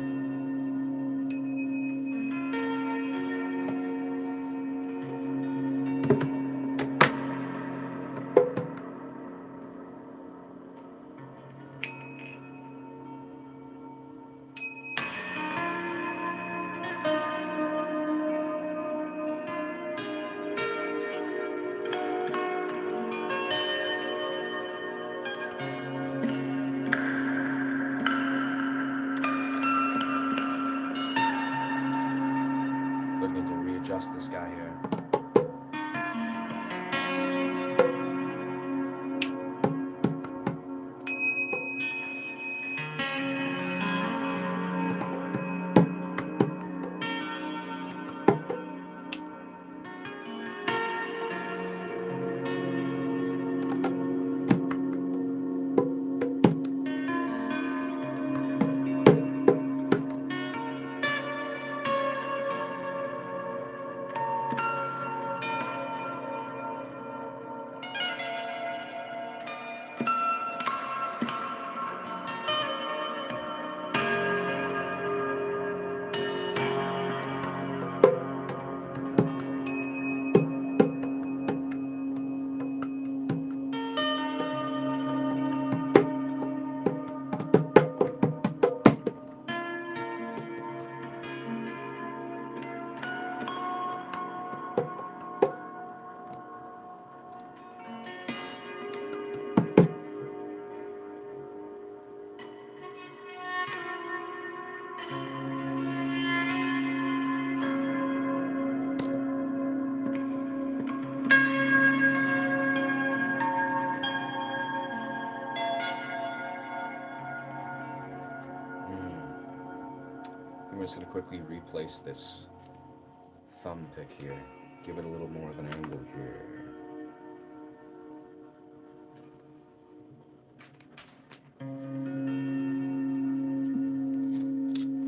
Looking to readjust this guy here. quickly replace this thumb pick here. Give it a little more of an angle here.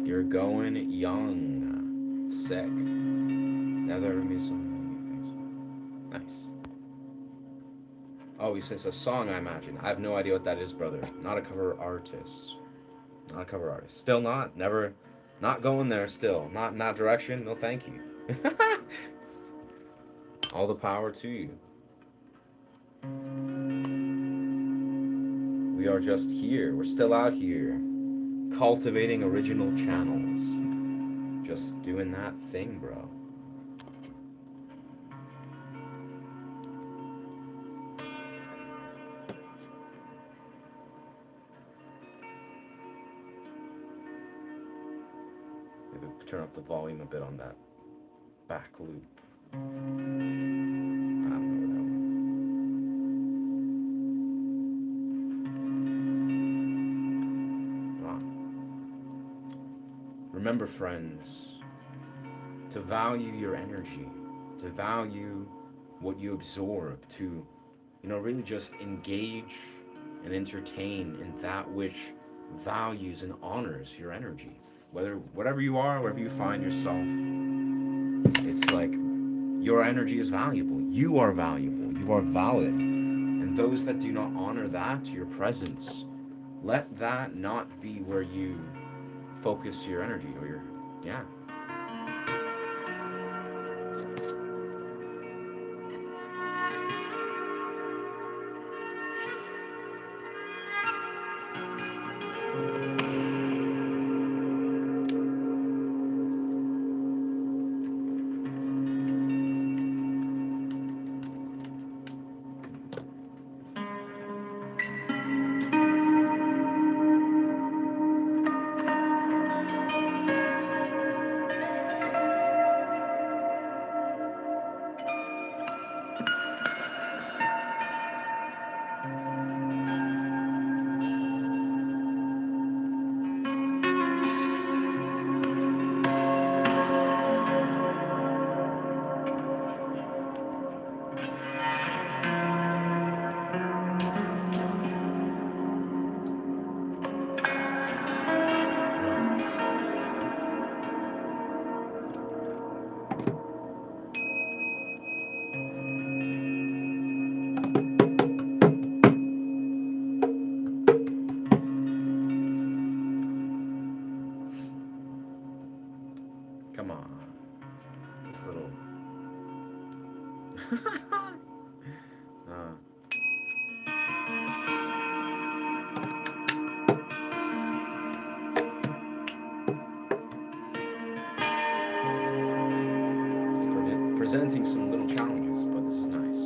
You're going young. Sick. Never miss something. Nice. Oh, he says a song, I imagine. I have no idea what that is, brother. Not a cover artist. Not a cover artist. Still not. Never. Not going there still. Not in that direction. No, thank you. All the power to you. We are just here. We're still out here. Cultivating original channels. Just doing that thing, bro. Maybe turn up the volume a bit on that back loop. I don't know that one. Wow. Remember, friends, to value your energy, to value what you absorb, to, really just engage and entertain in that which values and honors your energy. Whatever you are, wherever you find yourself, it's like your energy is valuable. You are valuable. You are valid. And those that do not honor that, your presence, let that not be where you focus your energy or your, yeah. Come on. This little... It's presenting some little challenges, but this is nice.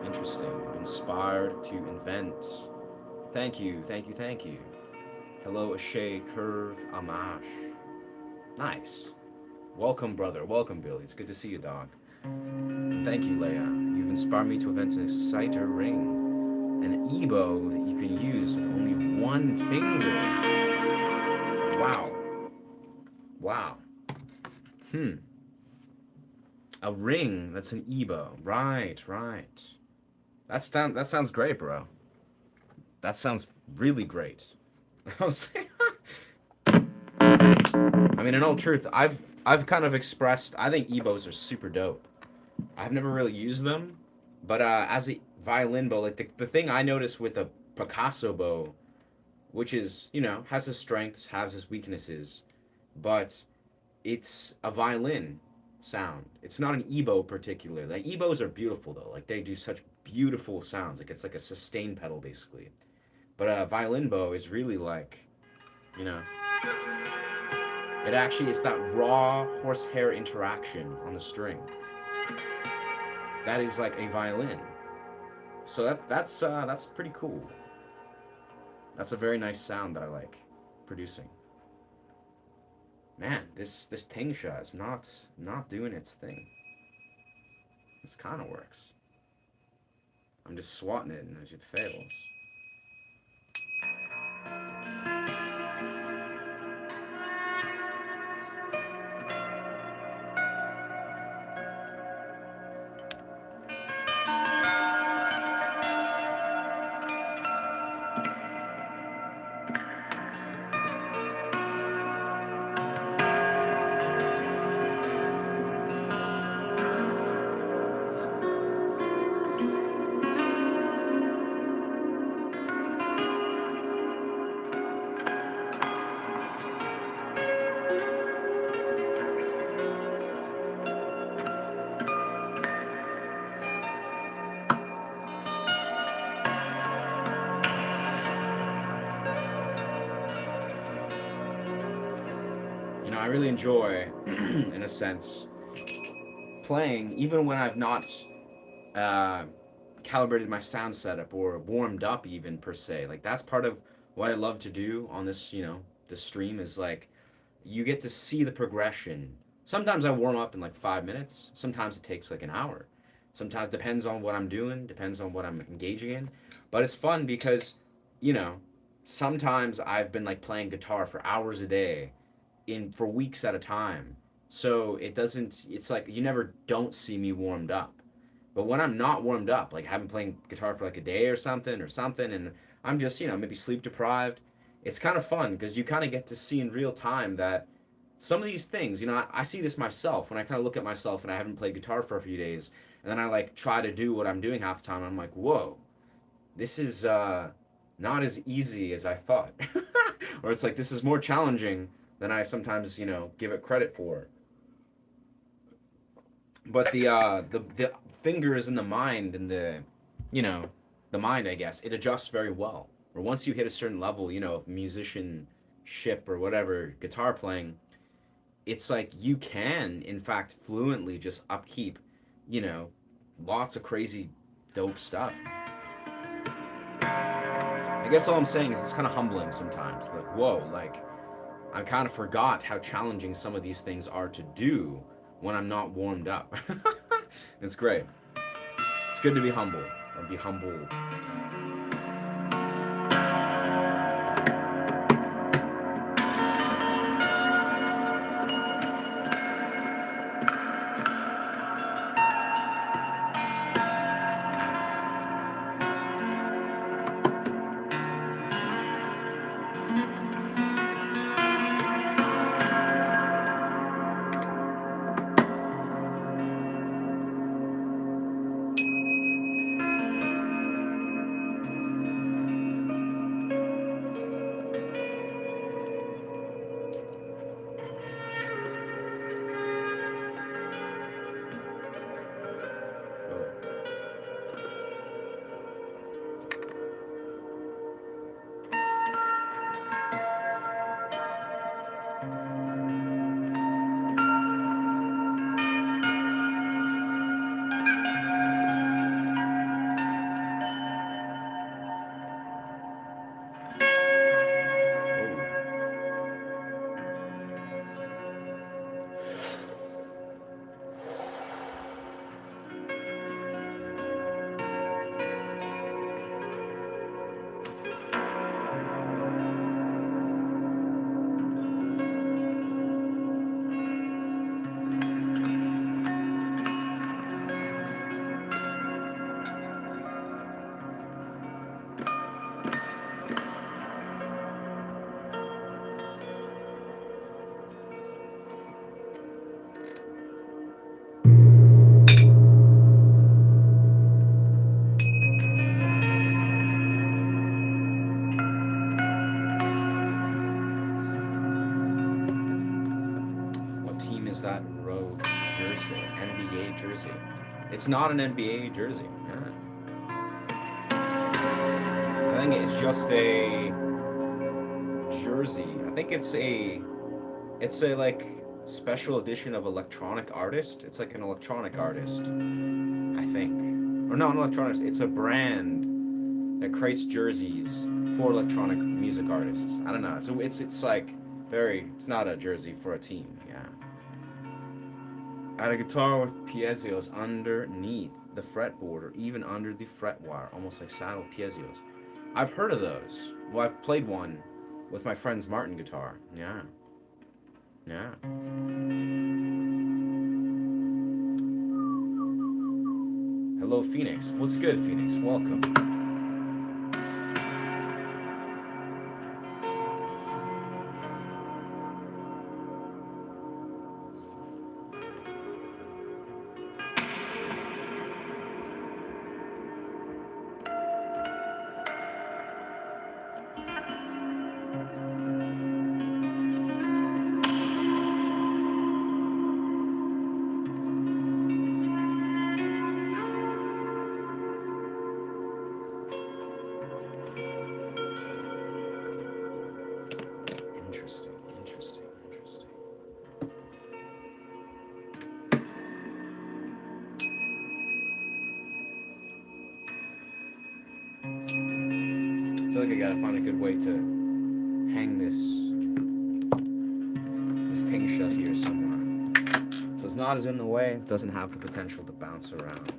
Interesting. Inspired to invent. Thank you, thank you, thank you. Hello, Ashay, Curve, Amash. Nice. Welcome, brother. Welcome, Billy. It's good to see you, dog. Thank you, Leia. You've inspired me to invent a Scyther ring. An EBO that you can use with only one finger. Wow. Wow. A ring that's an EBO. Right, right. That sounds great, bro. That sounds really great. I mean, in all truth, I've kind of expressed, I think EBOs are super dope. I've never really used them, but as a violin bow, like the thing I noticed with a Picasso bow, which is, has its strengths, has its weaknesses, but it's a violin sound. It's not an EBO particularly. Like, EBOs are beautiful though. Like, they do such beautiful sounds. Like, it's like a sustain pedal basically. But a violin bow is really like, it actually is that raw horsehair interaction on the string. That is like a violin. So that's pretty cool. That's a very nice sound that I like producing. Man, this Tingsha is not doing its thing. This kind of works. I'm just swatting it and it just fails. You know, I really enjoy, in a sense, playing even when I've not uh, calibrated my sound setup or warmed up even per se. Like that's part of what I love to do on this, this stream is like you get to see the progression. Sometimes I warm up in like 5 minutes. Sometimes it takes like an hour. Sometimes depends on what I'm doing, depends on what I'm engaging in. But it's fun because, you know, sometimes I've been like playing guitar for hours a day in for weeks at a time. So it doesn't it's like you never don't see me warmed up. But when I'm not warmed up, like I haven't played guitar for like a day or something, and I'm just, maybe sleep deprived, it's kind of fun because you kind of get to see in real time that some of these things, I see this myself when I kind of look at myself and I haven't played guitar for a few days, and then I like try to do what I'm doing half the time. I'm like, whoa, this is not as easy as I thought. Or it's like this is more challenging than I sometimes, give it credit for. But the fingers and the mind and you know the mind, I guess, it adjusts very well. Or once you hit a certain level, of musicianship or whatever, guitar playing, it's like you can in fact fluently just upkeep, you know lots of crazy dope stuff. I guess all I'm saying is it's kind of humbling sometimes, like, whoa, like I kind of forgot how challenging some of these things are to do when I'm not warmed up. It's great. It's good to be humble. I'll be humbled. Oh. What team is that rogue jersey? NBA jersey. It's not an NBA jersey. I think it's just a jersey. I think it's a like special edition of Electronic Artist. It's like an electronic artist, I think. Or no, an electronic. It's a brand that creates jerseys for electronic music artists. I don't know. It's like very. It's not a jersey for a team. Yeah. I had a guitar with piezo's underneath. the fretboard or even under the fret wire, almost like saddle piezios. I've heard of those. Well, I've played one with my friend's Martin guitar. Yeah. Yeah. Hello, Phoenix. What's good, Phoenix? Welcome. Interesting, interesting, interesting. I feel like I gotta find a good way to hang this thing shut here somewhere. So it's not as in the way, it doesn't have the potential to bounce around.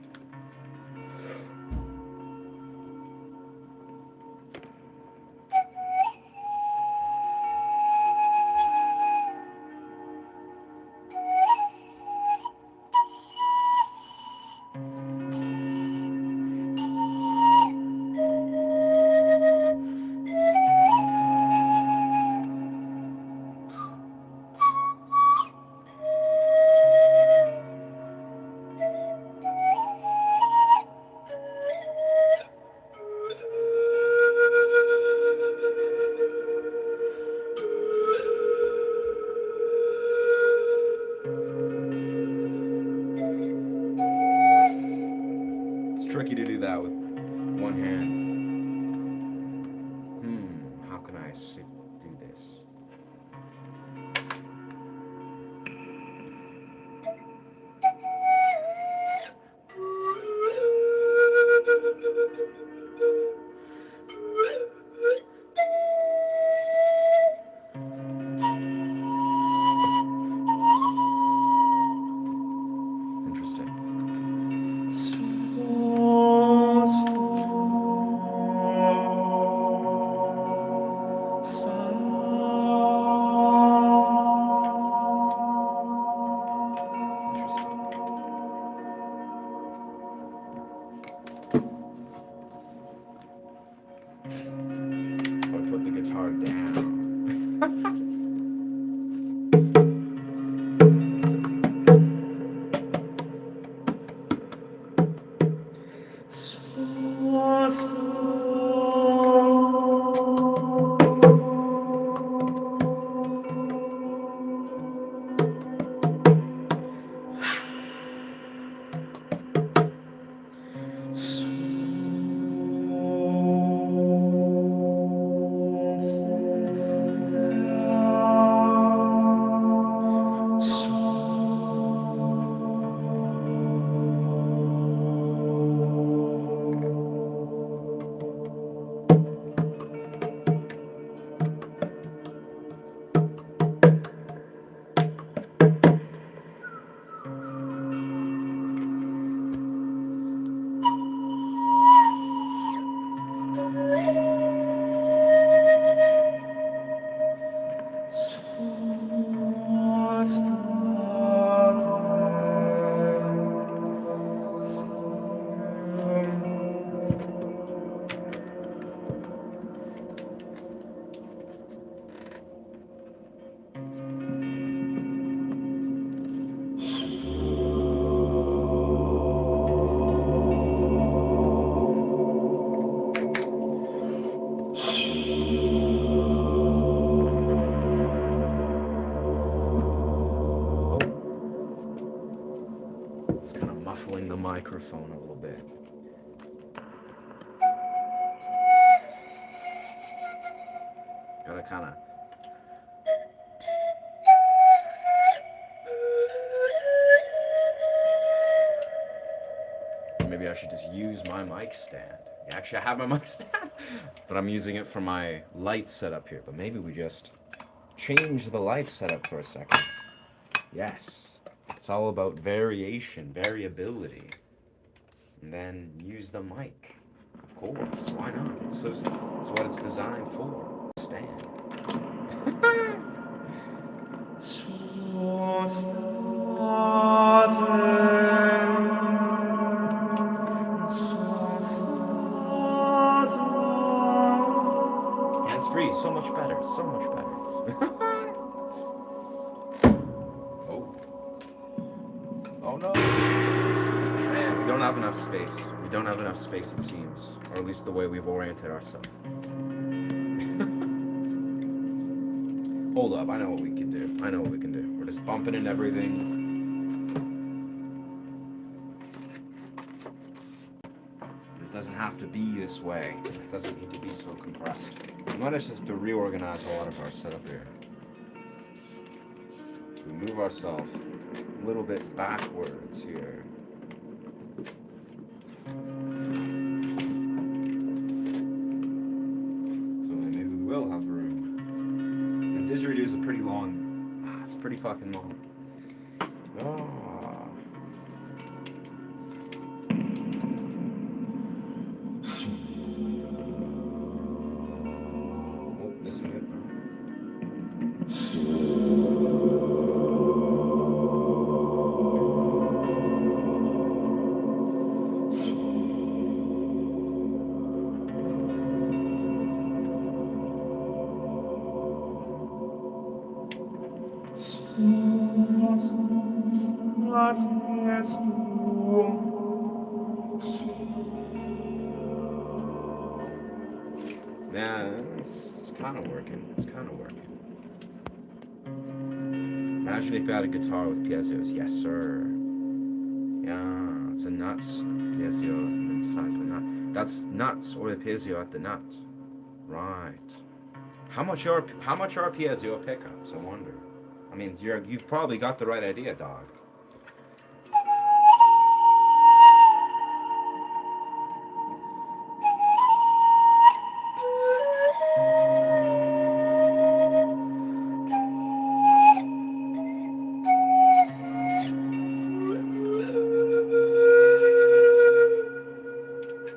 Tricky to do that with one hand. How can I do this? Interesting. Put the guitar down. It's kind of muffling the microphone a little bit. Gotta kind of maybe I should just use my mic stand. Actually, I have my mic stand, but I'm using it for my light setup here. But maybe we just change the light setup for a second. Yes, it's all about variation, variability. And then use the mic. Of course, why not? It's what it's designed for. Stand. Hands free, so much better, so much better. Oh. Oh no. Man, we don't have enough space. We don't have enough space, it seems. Or at least the way we've oriented ourselves. Hold up, I know what we can do. I know what we can do. We're just bumping in everything. It doesn't have to be this way. It doesn't need to be so compressed. We might just have to reorganize a lot of our setup here. So we move ourselves a little bit backwards here. So maybe we will have room. And didgeridoo is a pretty long. It's pretty fucking long. Oh. Yeah, it's kind of working. It's kind of working. Imagine if you had a guitar with piezo's. Yes, sir. Yeah, it's a nuts piezo and then size the nut. That's nuts or the piezo at the nut. Right. How much are piezo pickups? I wonder. I mean, you've probably got the right idea, dog.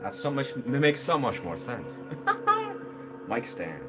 That's so much. It makes so much more sense. Mic stand.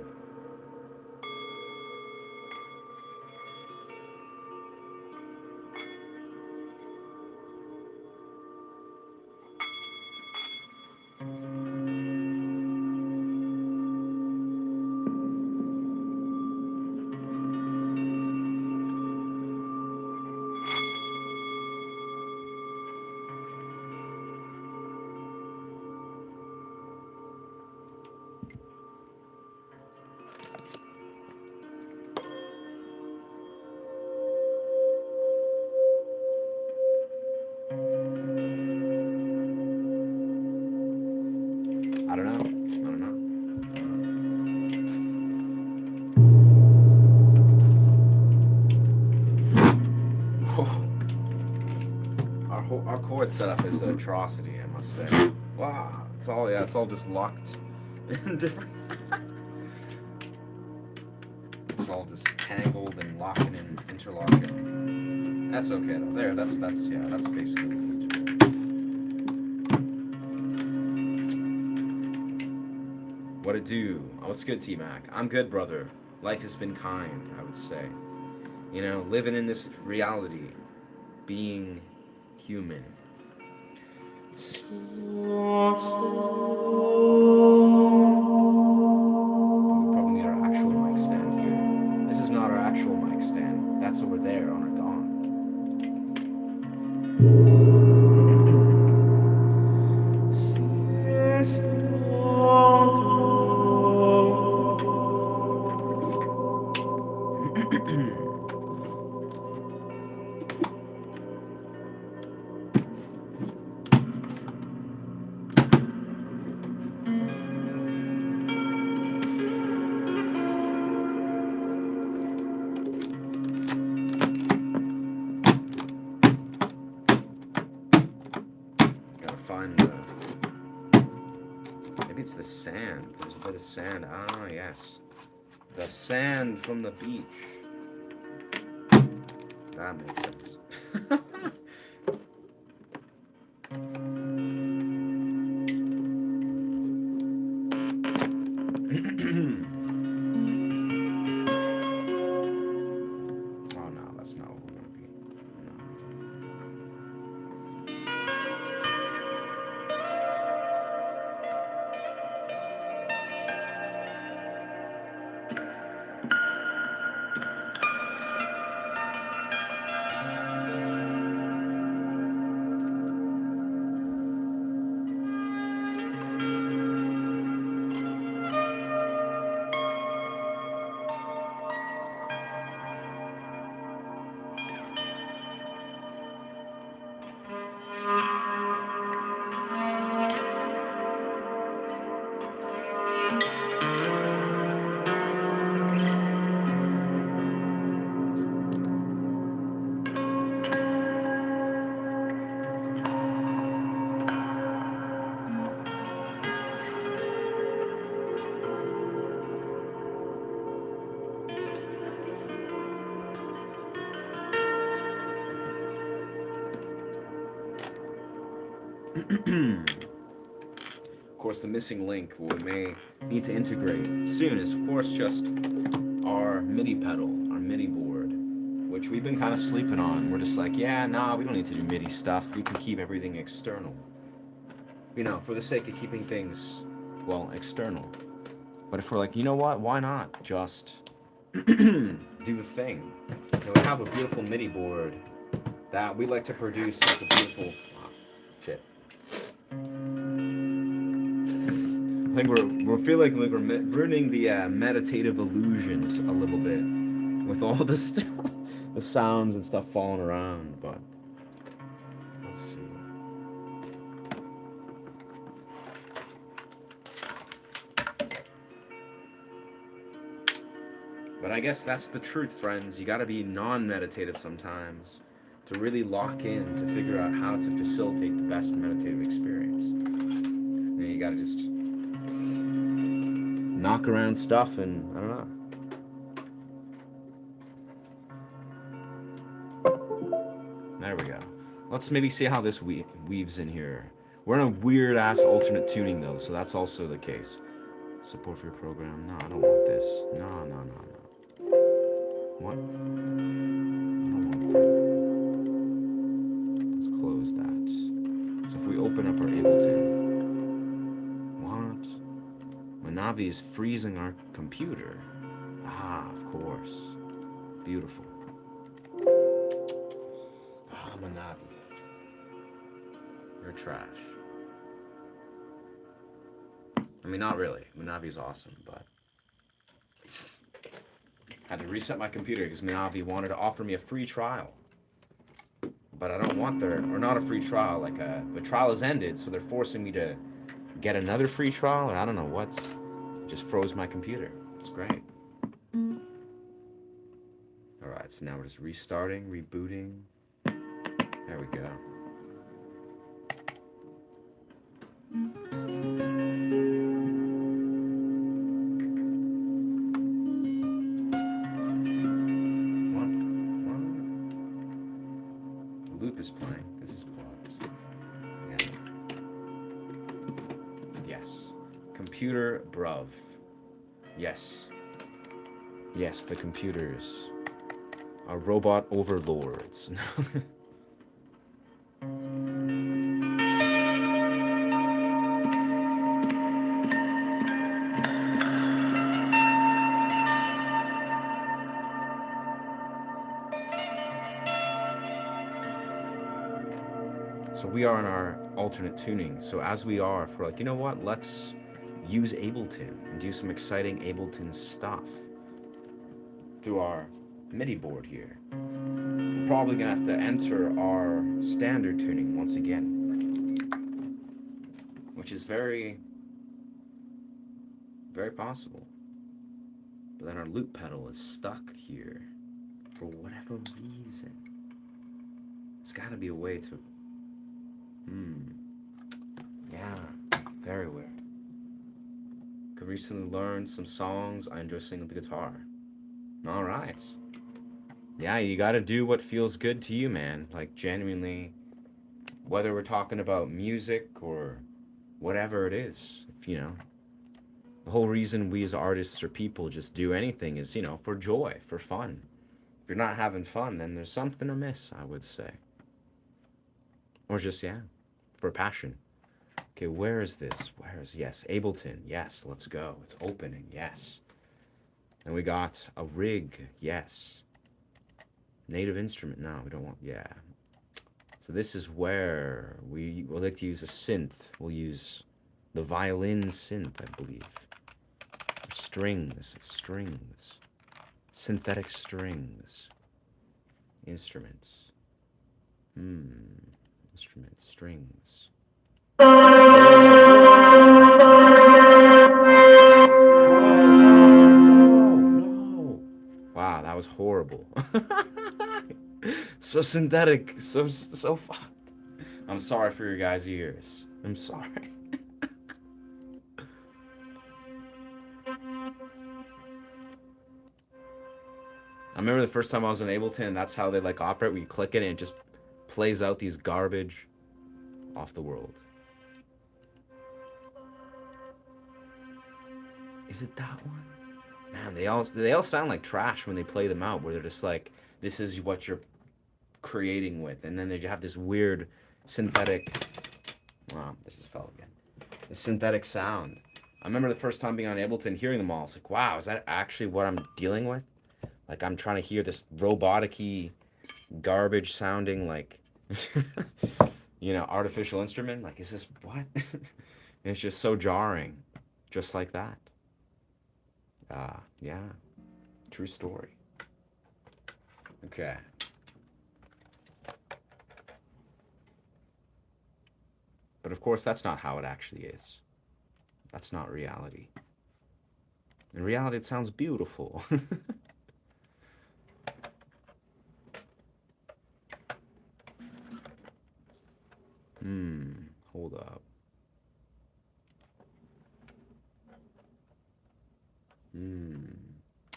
I don't know. Our chord setup is an atrocity, I must say. Wow, it's all just locked in different. It's all just tangled and locking and interlocking. That's okay though. There, that's basically what we do. What it do? Oh, what's good, T-Mac? I'm good, brother. Life has been kind, I would say. You know, living in this reality, being human. We probably need our actual mic stand here. This is not our actual mic stand. That's over there on our gong. Maybe it's the sand. There's a bit of sand. Ah, yes. The sand from the beach. That makes sense. Oh no, that's not what we're gonna be. Of course, the missing link we may need to integrate soon is, of course, just our MIDI pedal, our MIDI board, which we've been kind of sleeping on. We're just like, yeah, nah, we don't need to do MIDI stuff. We can keep everything external. You know, for the sake of keeping things, well, external. But if we're like, you know what, why not just do the thing? You know, we have a beautiful MIDI board that we like to produce like a beautiful... shit. I think we're feeling like we're ruining the meditative illusions a little bit with all the the sounds and stuff falling around, but let's see. But I guess that's the truth, friends. You gotta be non-meditative sometimes to really lock in, to figure out how to facilitate the best meditative experience. And you gotta just knock around stuff and, I don't know. There we go. Let's maybe see how this weaves in here. We're in a weird-ass alternate tuning, though, so that's also the case. Support for your program. No, I don't want this. No. What? I don't want that. Let's close that. So if we open up our Ableton... Manavi is freezing our computer. Ah, of course. Beautiful. Ah, Manavi. You're trash. I mean, not really. Manavi's awesome, but... had to reset my computer because Manavi wanted to offer me a free trial. But I don't want their... or not a free trial, like the trial has ended, so they're forcing me to get another free trial, or I don't know what's... just froze my computer. It's great. Alright, so now we're just restarting, rebooting. There we go. What? The loop is playing. This is plugged. Yeah. Yes. Computer bruv. Yes. Yes, the computers are robot overlords. So we are in our alternate tuning. So as we are, if we're like, you know what, let's use Ableton and do some exciting Ableton stuff through our MIDI board here. We're probably gonna have to enter our standard tuning once again, which is very, very possible. But then our loop pedal is stuck here for whatever reason. It's gotta be a way to, yeah, very weird. Could recently learn some songs. I enjoy singing the guitar. All right. Yeah, you gotta do what feels good to you, man. Like, genuinely, whether we're talking about music or whatever it is, if, you know, The whole reason we as artists or people just do anything is, for joy, for fun. If you're not having fun, then there's something amiss, I would say. Or just, yeah, for passion. Okay, where is this? Yes, Ableton. Yes, let's go. It's opening. Yes. And we got a rig. Yes. Native instrument. No, we don't want, yeah. So this is where we would like to use a synth. We'll use the violin synth, I believe. Strings. It's strings. Synthetic strings. Instruments. Instruments. Strings. No. Wow, that was horrible. So synthetic. So fucked. I'm sorry for your guys' ears. I'm sorry. I remember the first time I was in Ableton, that's how they like operate. We click it and it just plays out these garbage off the world. Is it that one? Man, they all sound like trash when they play them out, where they're just like, this is what you're creating with, and then they have this weird synthetic. Wow, this just fell again. The synthetic sound. I remember the first time being on Ableton, hearing them all. It's like, wow, is that actually what I'm dealing with? Like, I'm trying to hear this robotic-y, garbage sounding, like, artificial instrument. Like, is this what? It's just so jarring, just like that. Yeah, true story. Okay. But of course, that's not how it actually is. That's not reality. In reality, it sounds beautiful. Hold up.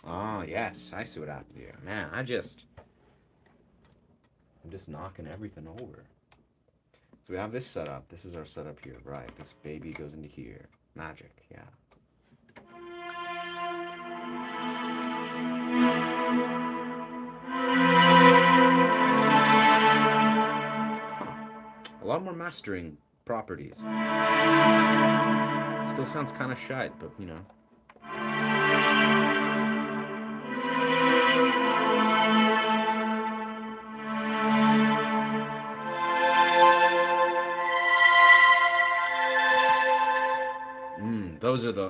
Oh, yes, I see what happened here. Man, I'm just knocking everything over. So we have this setup. This is our setup here, right? This baby goes into here. Magic, yeah. A lot more mastering properties. Still sounds kind of shite, but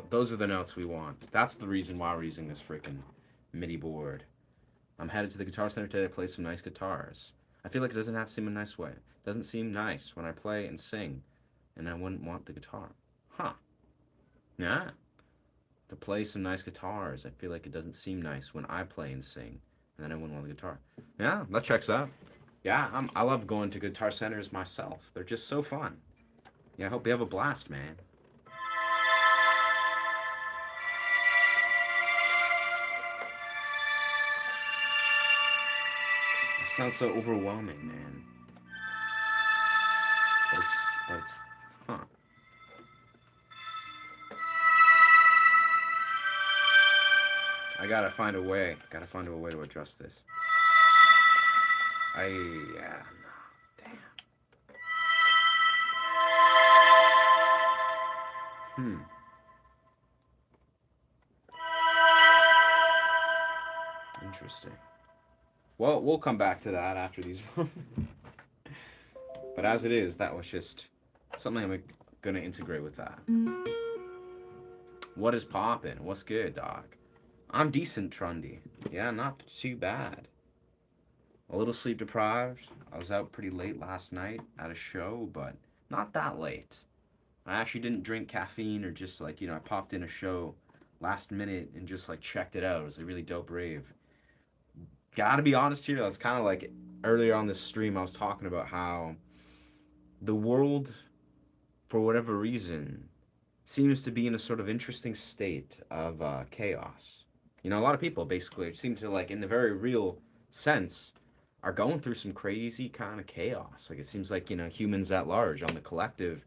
those are the notes we want. That's the reason why we're using this freaking MIDI board. I'm headed to the Guitar Center today to play some nice guitars. I feel like it doesn't have to seem a nice way. It doesn't seem nice when I play and sing, and I wouldn't want the guitar. Huh. Yeah. To play some nice guitars, I feel like it doesn't seem nice when I play and sing, and then I wouldn't want the guitar. Yeah, that checks out. Yeah, I love going to Guitar Centers myself. They're just so fun. Yeah, I hope you have a blast, man. It sounds so overwhelming, man. But it's, huh. I gotta find a way. Gotta find a way to adjust this. Yeah, no, damn. Interesting. Well, we'll come back to that after these. But as it is, that was just something I'm gonna integrate with that. What is poppin'? What's good, dog? I'm decent, Trundy. Yeah, not too bad. A little sleep deprived. I was out pretty late last night at a show, but not that late. I actually didn't drink caffeine or just like, I popped in a show last minute and just like checked it out. It was a really dope rave. Gotta be honest here, that's kind of like earlier on this stream I was talking about how the world, for whatever reason, seems to be in a sort of interesting state of chaos. A lot of people basically seem to, like, in the very real sense, are going through some crazy kind of chaos. Like, it seems like, humans at large on the collective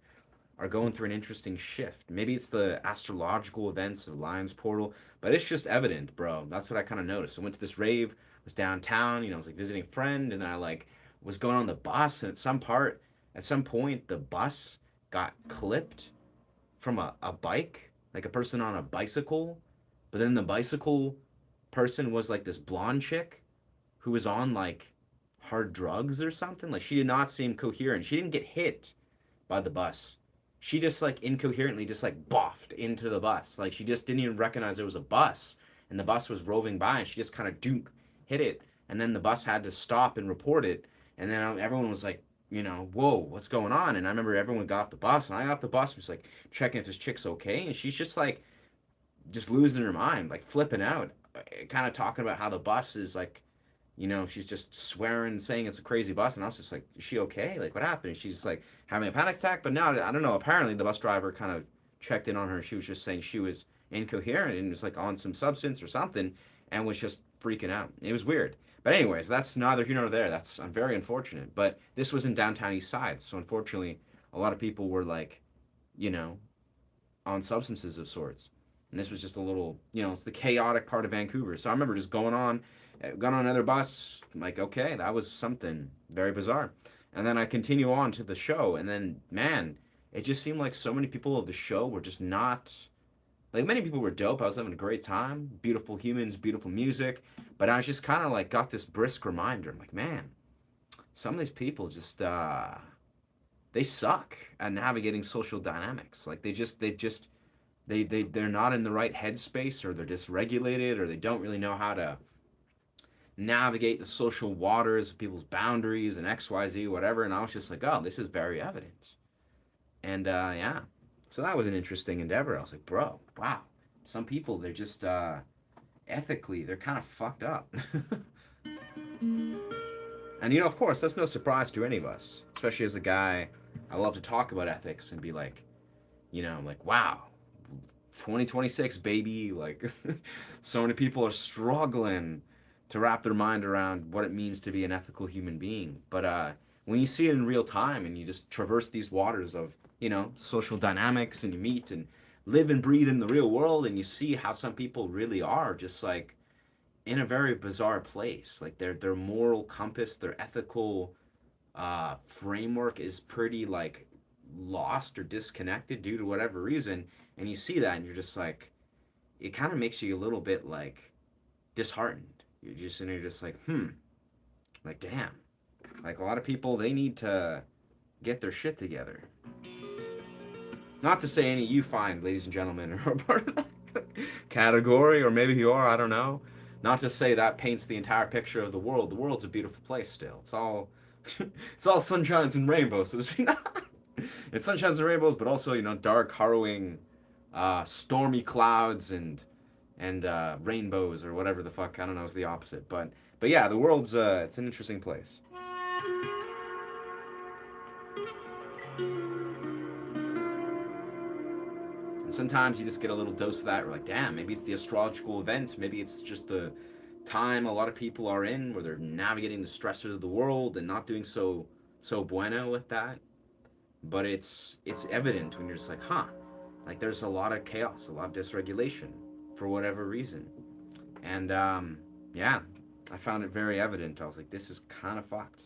are going through an interesting shift. Maybe it's the astrological events of Lion's Portal, but it's just evident, bro. That's what I kind of noticed. I went to this rave, was downtown, I was like visiting a friend, and then I like was going on the bus, and at some point, the bus got clipped from a bike, like a person on a bicycle, but then the bicycle person was like this blonde chick who was on like hard drugs or something. Like she did not seem coherent. She didn't get hit by the bus. She just like incoherently just like boffed into the bus. Like she just didn't even recognize it was a bus, and the bus was roving by, and she just kind of dunk hit it, and then the bus had to stop and report it, and then everyone was like, whoa, what's going on? And I remember everyone got off the bus, and I got off the bus, was like checking if this chick's okay, and she's just like just losing her mind, like flipping out, kind of talking about how the bus is like, she's just swearing, saying it's a crazy bus, and I was just like, is she okay? Like, what happened? And she's just like having a panic attack. But now I don't know. Apparently, the bus driver kind of checked in on her. She was just saying she was incoherent and was like on some substance or something, and was just freaking out. It was weird. But anyways, that's neither here nor there. That's I'm very unfortunate. But this was in downtown East Side, so unfortunately, a lot of people were like, you know, on substances of sorts. And this was just a little, it's the chaotic part of Vancouver. So I remember just got on another bus, like, okay, that was something very bizarre. And then I continue on to the show, and then, man, it just seemed like so many people of the show were just not, like, many people were dope. I was having a great time, beautiful humans, beautiful music, but I just kind of, like, got this brisk reminder. I'm like, man, some of these people just, they suck at navigating social dynamics. Like, they're not in the right headspace, or they're dysregulated, or they don't really know how to navigate the social waters of people's boundaries and XYZ, whatever. And I was just like, oh, this is very evident. And yeah, so that was an interesting endeavor. I was like, bro, wow, some people, they're just ethically, they're kind of fucked up. And of course, that's no surprise to any of us, especially as a guy. I love to talk about ethics and be like, like, wow, 2026, baby. Like, so many people are struggling to wrap their mind around what it means to be an ethical human being. But when you see it in real time and you just traverse these waters of, social dynamics, and you meet and live and breathe in the real world, and you see how some people really are just like in a very bizarre place. Like their moral compass, their ethical framework is pretty like lost or disconnected due to whatever reason. And you see that and you're just like, it kind of makes you a little bit like disheartened. You're just in there just like, like, damn. Like, a lot of people, they need to get their shit together. Not to say any of you find, ladies and gentlemen, are part of that category, or maybe you are, I don't know. Not to say that paints the entire picture of the world. The world's a beautiful place still. It's all it's all sunshines and rainbows, so to speak. It's sunshines and rainbows, but also, dark, harrowing, stormy clouds and rainbows, or whatever the fuck, I don't know, is the opposite. But yeah, the world's it's an interesting place. And sometimes you just get a little dose of that. We're like, damn, maybe it's the astrological event. Maybe it's just the time a lot of people are in where they're navigating the stressors of the world and not doing so bueno with that. But it's evident when you're just like, like there's a lot of chaos, a lot of dysregulation for whatever reason. And yeah, I found it very evident. I was like, this is kind of fucked.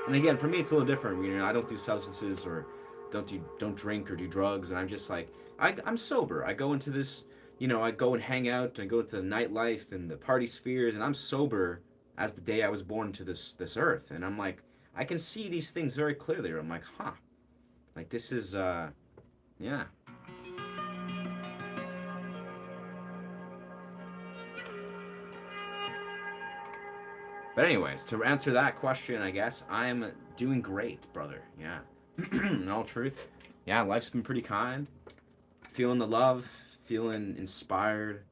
And again, for me, it's a little different. I don't do substances, or don't drink or do drugs, and I'm just like, I'm sober. I go into this, I go and hang out, and I go to the nightlife and the party spheres, and I'm sober as the day I was born to this earth. And I'm like, I can see these things very clearly. I'm like, like this is, yeah. But anyways, to answer that question, I guess I'm doing great, brother. Yeah. In all truth, yeah, life's been pretty kind. Feeling the love, feeling inspired,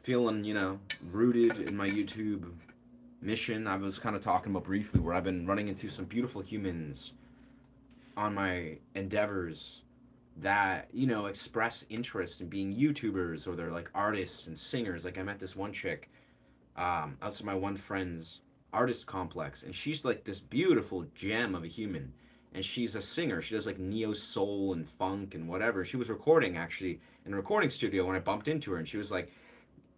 feeling, rooted in my YouTube mission. I was kind of talking about briefly where I've been running into some beautiful humans on my endeavors that, express interest in being YouTubers, or they're like artists and singers. Like I met this one chick outside my one friend's artist complex, and she's like this beautiful gem of a human, and she's a singer. She does like neo soul and funk and whatever. She was recording actually in a recording studio when I bumped into her, and she was like,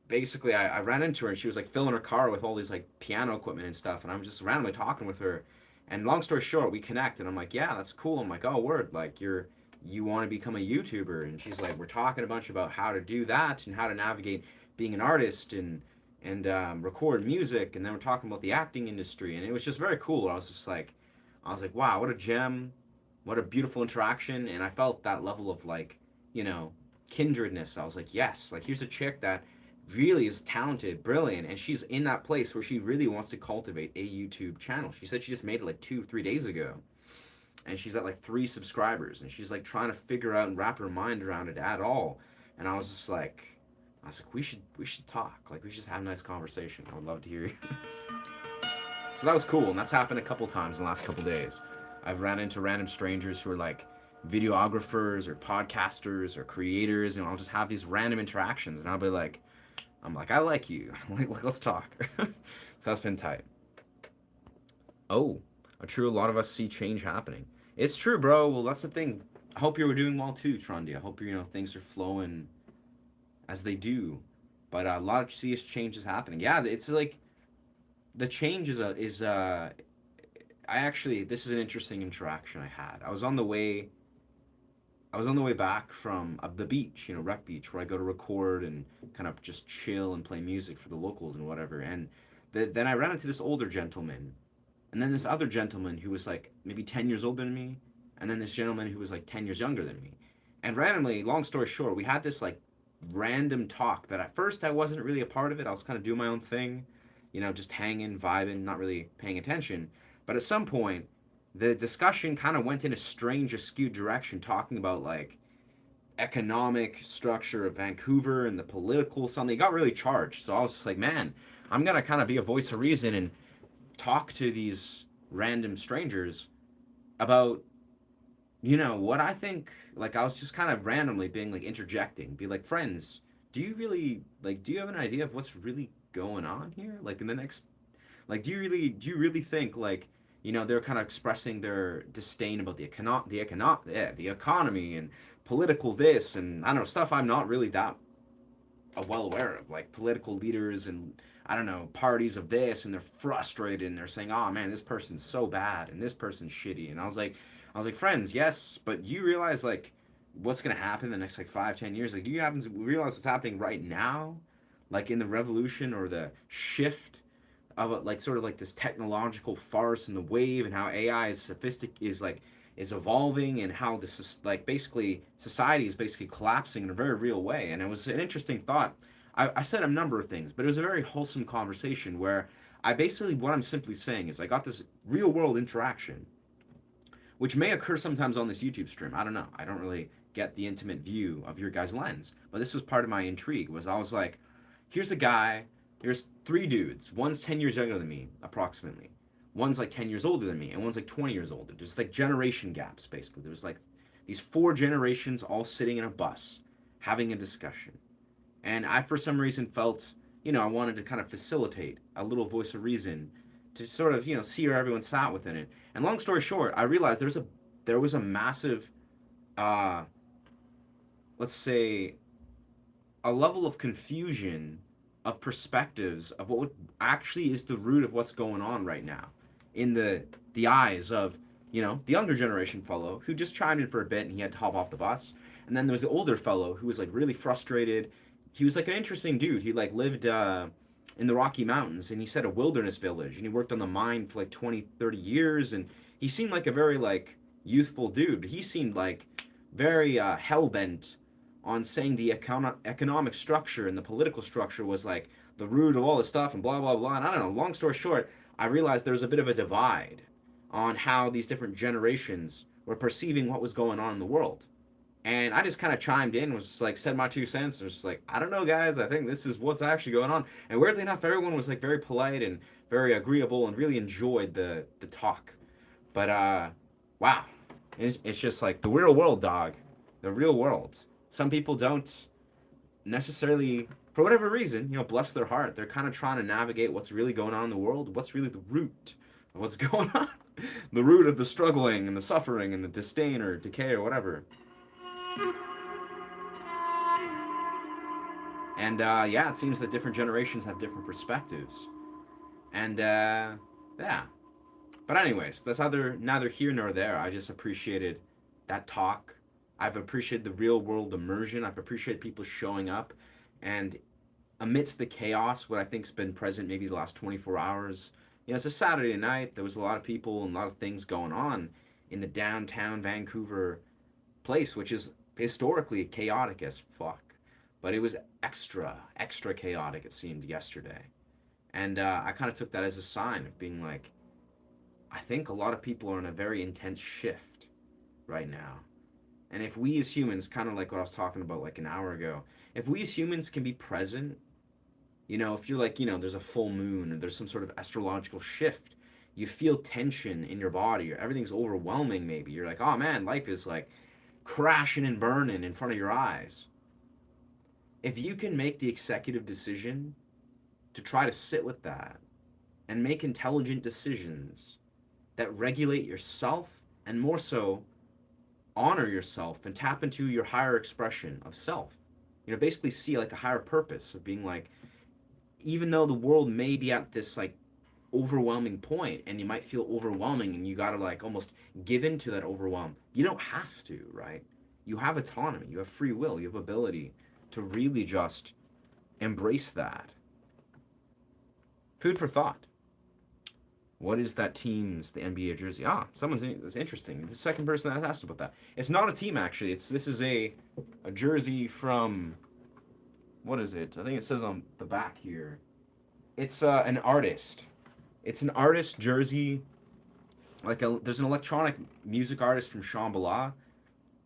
basically, I ran into her and she was like filling her car with all these like piano equipment and stuff, and I'm just randomly talking with her. And long story short, we connect, and I'm like, yeah, that's cool. I'm like, oh, word, like you want to become a YouTuber, and she's like, we're talking a bunch about how to do that and how to navigate being an artist and record music, and then we're talking about the acting industry, and it was just very cool. I was like, wow, what a gem, what a beautiful interaction, and I felt that level of like, you know, kindredness. I was like, yes, like here's a chick that really is talented, brilliant, and she's in that place where she really wants to cultivate a YouTube channel. She said she just made it like 2, 3 days ago, and she's at like 3 subscribers, and she's like trying to figure out and wrap her mind around it at all. And I was like, we should talk. Like we should just have a nice conversation. I would love to hear you. So that was cool, and that's happened a couple times in the last couple days. I've ran into random strangers who are like videographers or podcasters or creators, and I'll just have these random interactions, and I'll be like, I'm like, I like you. Like, let's talk. So that's been tight. Oh, true. A lot of us see change happening. It's true, bro. Well, that's the thing. I hope you're doing well too, Trondy. I hope things are flowing as they do. But a lot of CS change is happening. Yeah, it's like the change is. I actually, this is an interesting interaction I had. I was on the way back from the beach, Wreck Beach, where I go to record and kind of just chill and play music for the locals and whatever. And then I ran into this older gentleman, and then this other gentleman who was like maybe 10 years older than me, and then this gentleman who was like 10 years younger than me. And randomly, long story short, we had this like random talk that at first I wasn't really a part of it. I was kind of doing my own thing, just hanging, vibing, not really paying attention. But at some point, the discussion kind of went in a strange, skewed direction, talking about like economic structure of Vancouver and the political something. It got really charged. So I was just like, man, I'm gonna kind of be a voice of reason and talk to these random strangers about what I think. Like I was just kind of randomly being like interjecting, be like, friends, do you have an idea of what's really going on here, like in the next, like do you really think like they're kind of expressing their disdain about the economy and political this and I don't know, stuff I'm not really that well aware of, like political leaders and I don't know, parties of this, and they're frustrated and they're saying, oh man, this person's so bad and this person's shitty. And I was like, friends, yes, but you realize like what's gonna happen in the next like 5, 10 years? Like, do you happen to realize what's happening right now, like in the revolution or the shift of like sort of like this technological farce and the wave, and how AI is evolving, and how this is like basically society is basically collapsing in a very real way. And it was an interesting thought. I said a number of things, but it was a very wholesome conversation where what I'm simply saying is I got this real world interaction, which may occur sometimes on this YouTube stream. I don't know. I don't really get the intimate view of your guys' lens, but this was part of my intrigue. Was I was like, here's a guy. There's 3 dudes. One's 10 years younger than me, approximately. One's like 10 years older than me, and one's like 20 years older. There's like generation gaps, basically. There's like these 4 generations all sitting in a bus having a discussion. And I, for some reason, felt, I wanted to kind of facilitate a little voice of reason to sort of, see where everyone sat within it. And long story short, I realized there was a massive, let's say, a level of confusion of perspectives of what actually is the root of what's going on right now in the eyes of the younger generation fellow who just chimed in for a bit and he had to hop off the bus. And then there was the older fellow who was like really frustrated. He was like an interesting dude. He like lived in the Rocky Mountains, and he said a wilderness village, and he worked on the mine for like 20, 30 years, and he seemed like a very like youthful dude. He seemed like very hell-bent on saying the economic structure and the political structure was like the root of all this stuff and blah blah blah. And I don't know, long story short, I realized there was a bit of a divide on how these different generations were perceiving what was going on in the world. And I just kind of chimed in, was just like, said my 2 cents, and was just like, I don't know, guys, I think this is what's actually going on. And weirdly enough, everyone was like very polite and very agreeable and really enjoyed the talk. But wow, it's just like the real world, dog. The real world. Some people don't necessarily, for whatever reason, bless their heart, they're kind of trying to navigate what's really going on in the world, what's really the root of what's going on. The root of the struggling and the suffering and the disdain or decay or whatever. And yeah, it seems that different generations have different perspectives. And yeah. But anyways, that's neither here nor there. I just appreciated that talk. I've appreciated the real world immersion. I've appreciated people showing up. And amidst the chaos, what I think's been present maybe the last 24 hours, it's a Saturday night. There was a lot of people and a lot of things going on in the downtown Vancouver place, which is historically chaotic as fuck. But it was extra chaotic, it seemed, yesterday. And I kind of took that as a sign of being like, I think a lot of people are in a very intense shift right now. And if we as humans, kind of like what I was talking about like an hour ago, if we as humans can be present, if you're like, there's a full moon or there's some sort of astrological shift, you feel tension in your body or everything's overwhelming maybe. You're like, oh man, life is like crashing and burning in front of your eyes. If you can make the executive decision to try to sit with that and make intelligent decisions that regulate yourself and more so honor yourself and tap into your higher expression of self, basically see like a higher purpose of being like, even though the world may be at this like overwhelming point and you might feel overwhelming and you gotta like almost give in to that overwhelm, you don't have to, right? You have autonomy, you have free will, you have ability to really just embrace that. Food for thought. What is that team's, the NBA jersey? That's interesting. The second person that asked about that. It's not a team, actually. This is a jersey from, what is it? I think it says on the back here. It's an artist. It's an artist jersey. There's an electronic music artist from Shambhala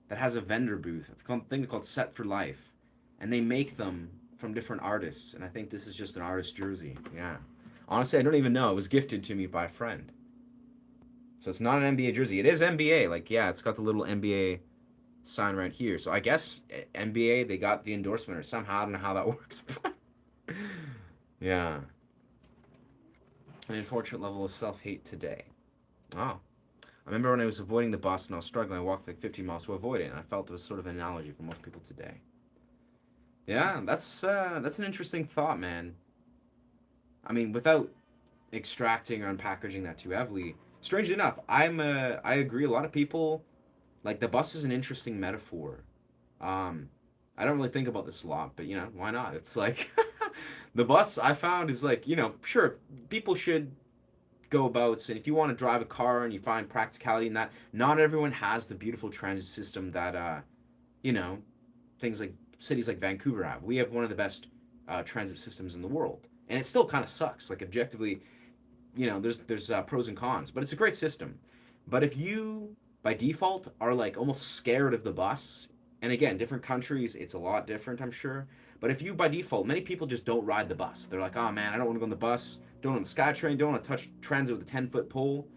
that has a vendor booth. It's a thing called Set for Life. And they make them from different artists. And I think this is just an artist jersey. Yeah. Honestly, I don't even know. It was gifted to me by a friend. So it's not an NBA jersey. It is NBA. Like, yeah, it's got the little NBA sign right here. So I guess NBA, they got the endorsement or somehow. I don't know how that works. Yeah. An unfortunate level of self-hate today. Oh. I remember when I was avoiding the bus and I was struggling, I walked like 50 miles to avoid it. And I felt it was sort of an analogy for most people today. Yeah, that's an interesting thought, man. I mean, without extracting or unpackaging that too heavily, strangely enough, I agree. A lot of people, like the bus is an interesting metaphor. I don't really think about this a lot, but why not? It's like the bus I found is like, sure, people should go about, and if you want to drive a car and you find practicality in that, not everyone has the beautiful transit system that, things like cities like Vancouver have. We have one of the best transit systems in the world. And it still kind of sucks. Like objectively, there's pros and cons, but it's a great system. But if you, by default, are like almost scared of the bus, and again, different countries, it's a lot different, I'm sure. But if you, by default, many people just don't ride the bus. They're like, oh man, I don't want to go on the bus. Don't on the SkyTrain. Don't want to touch transit with a 10-foot pole.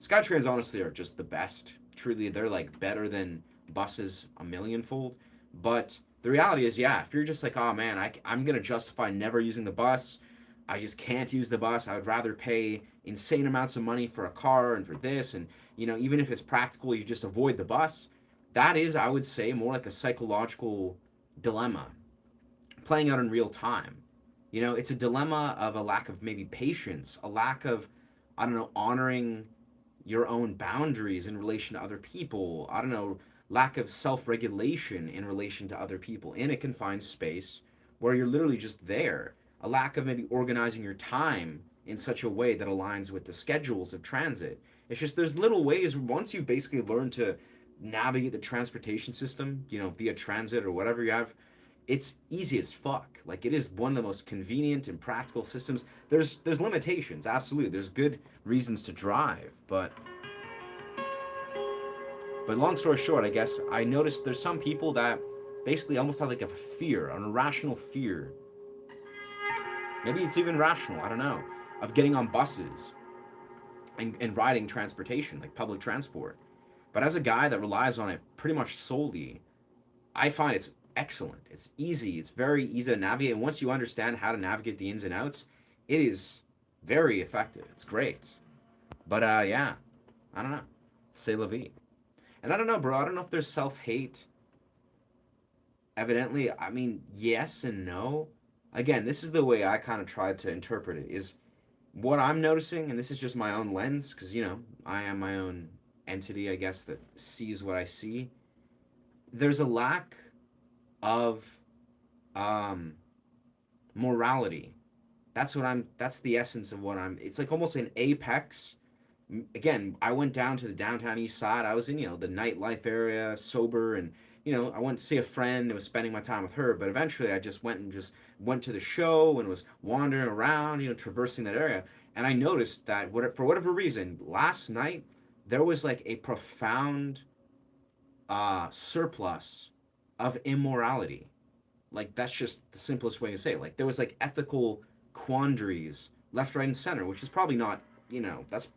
SkyTrains honestly are just the best. Truly, they're like better than buses a millionfold. But the reality is, yeah, if you're just like, oh man, I'm going to justify never using the bus. I just can't use the bus. I would rather pay insane amounts of money for a car and for this. And, even if it's practical, you just avoid the bus. That is, I would say, more like a psychological dilemma playing out in real time. It's a dilemma of a lack of maybe patience, a lack of, I don't know, honoring your own boundaries in relation to other people. I don't know, lack of self-regulation in relation to other people in a confined space where you're literally just there. A lack of maybe organizing your time in such a way that aligns with the schedules of transit. It's just there's little ways once you basically learn to navigate the transportation system, via transit or whatever you have, it's easy as fuck. Like it is one of the most convenient and practical systems. There's limitations, absolutely. There's good reasons to drive, but long story short, I guess I noticed there's some people that basically almost have like a fear, an irrational fear. Maybe it's even rational, I don't know, of getting on buses and riding transportation, like public transport. But as a guy that relies on it pretty much solely, I find it's excellent. It's easy. It's very easy to navigate. And once you understand how to navigate the ins and outs, it is very effective. It's great. But yeah, I don't know. C'est la vie. And I don't know, bro. I don't know if there's self hate. Evidently, I mean, yes and no. Again, this is the way I kind of tried to interpret it. Is what I'm noticing, and this is just my own lens, because I am my own entity, I guess, that sees what I see. There's a lack of um, morality. That's the essence of what I'm. It's like almost an apex. Again, I went down to the downtown east side. I was in, the nightlife area, sober, and I went to see a friend and was spending my time with her. But eventually, I just went to the show and was wandering around, traversing that area. And I noticed that for whatever reason, last night there was like a profound surplus of immorality. Like that's just the simplest way to say it. Like there was like ethical quandaries left, right, and center, which is probably not, that's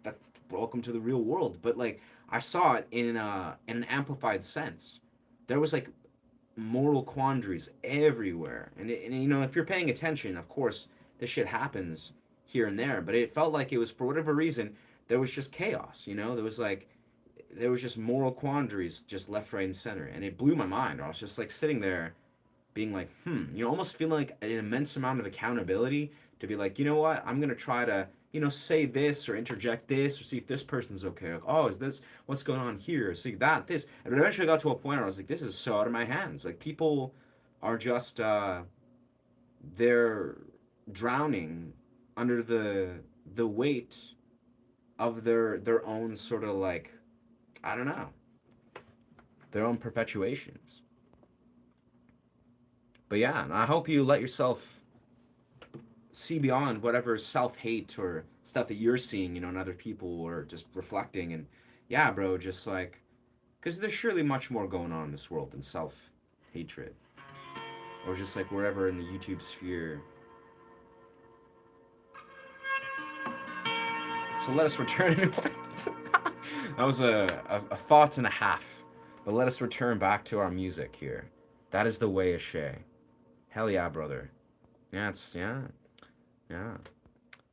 welcome to the real world. But like I saw it in an amplified sense. There was like moral quandaries everywhere, and if you're paying attention, of course, this shit happens here and there. But it felt like it was for whatever reason there was just chaos. There was just moral quandaries just left, right, and center, and it blew my mind. I was just like sitting there being like, almost feeling like an immense amount of accountability to be like, you know what, I'm gonna try to, say this or interject this or see if this person's okay. Like, oh, is this what's going on here? See that, this, and it eventually got to a point where I was like, this is so out of my hands. Like people are just they're drowning under the weight of their own sort of like, I don't know, their own perpetuations. But yeah, and I hope you let yourself see beyond whatever self-hate or stuff that you're seeing, in other people, or just reflecting. And yeah, bro, just like, because there's surely much more going on in this world than self-hatred, or just like wherever in the YouTube sphere. So let us return that was a thought and a half, but let us return back to our music here. That is the way, Ashay. Hell yeah, brother. Yeah, yeah.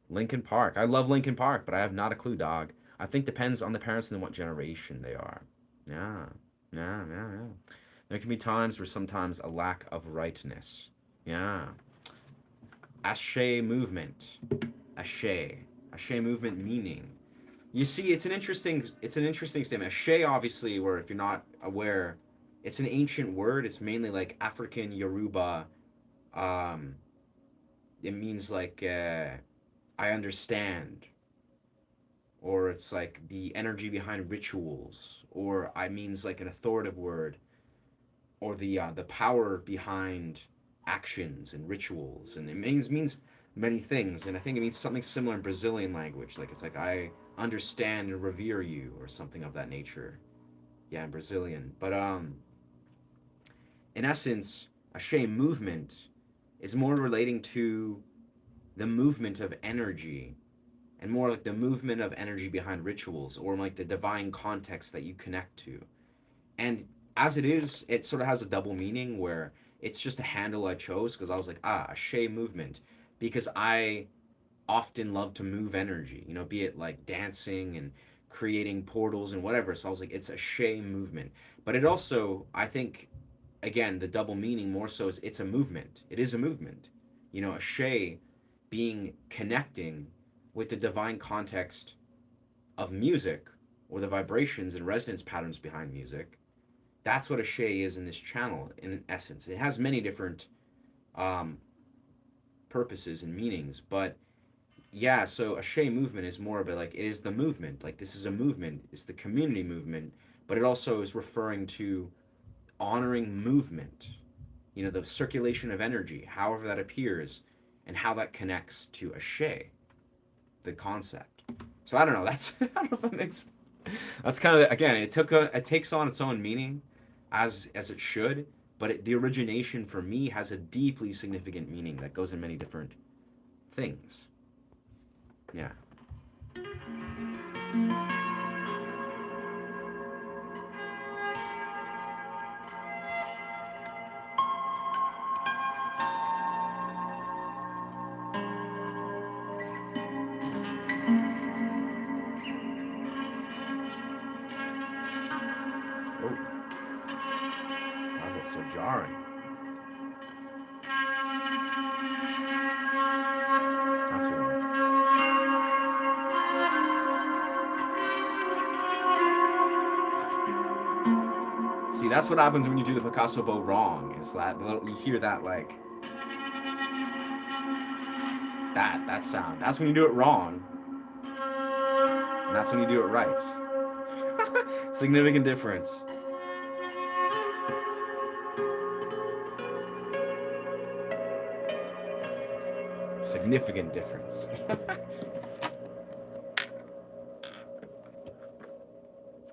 Linkin Park. I love Linkin Park, but I have not a clue, dog. I think depends on the parents and what generation they are. Yeah, yeah. There can be times where sometimes a lack of rightness. Yeah. Ashay movement. Ashay. Ashay movement meaning. You see, it's an interesting statement. Ashay, obviously, where if you're not aware, it's an ancient word. It's mainly like African Yoruba. It means like I understand, or it's like the energy behind rituals, or I means like an authoritative word, or the power behind actions and rituals, and it means many things. And I think it means something similar in Brazilian language, like it's like I understand and revere you, or something of that nature. Yeah, in Brazilian. But in essence, a shame movement is more relating to the movement of energy, and more like the movement of energy behind rituals, or like the divine context that you connect to. And as it is, it sort of has a double meaning where it's just a handle I chose because I was like, a Shay movement, because I often love to move energy, be it like dancing and creating portals and whatever. So I was like, it's a Shay movement. But it also, I think, again, the double meaning more so is it's a movement. It is a movement. A Shay being connecting with the divine context of music, or the vibrations and resonance patterns behind music. That's what a Shay is in this channel, in essence. It has many different purposes and meanings, but yeah, so a Shay movement is more about like, it is the movement. Like, this is a movement, it's the community movement, but it also is referring to honoring movement, the circulation of energy, however that appears, and how that connects to a Shay, the concept. So I don't know. I don't know if that makes. That's kind of, again. It takes on its own meaning, as it should. But the origination for me has a deeply significant meaning that goes in many different things. Yeah. jarring. That's what. See, that's what happens when you do the Picasso bow wrong. Is that little, you hear that like that sound. That's when you do it wrong, and that's when you do it right. Significant difference. Significant difference.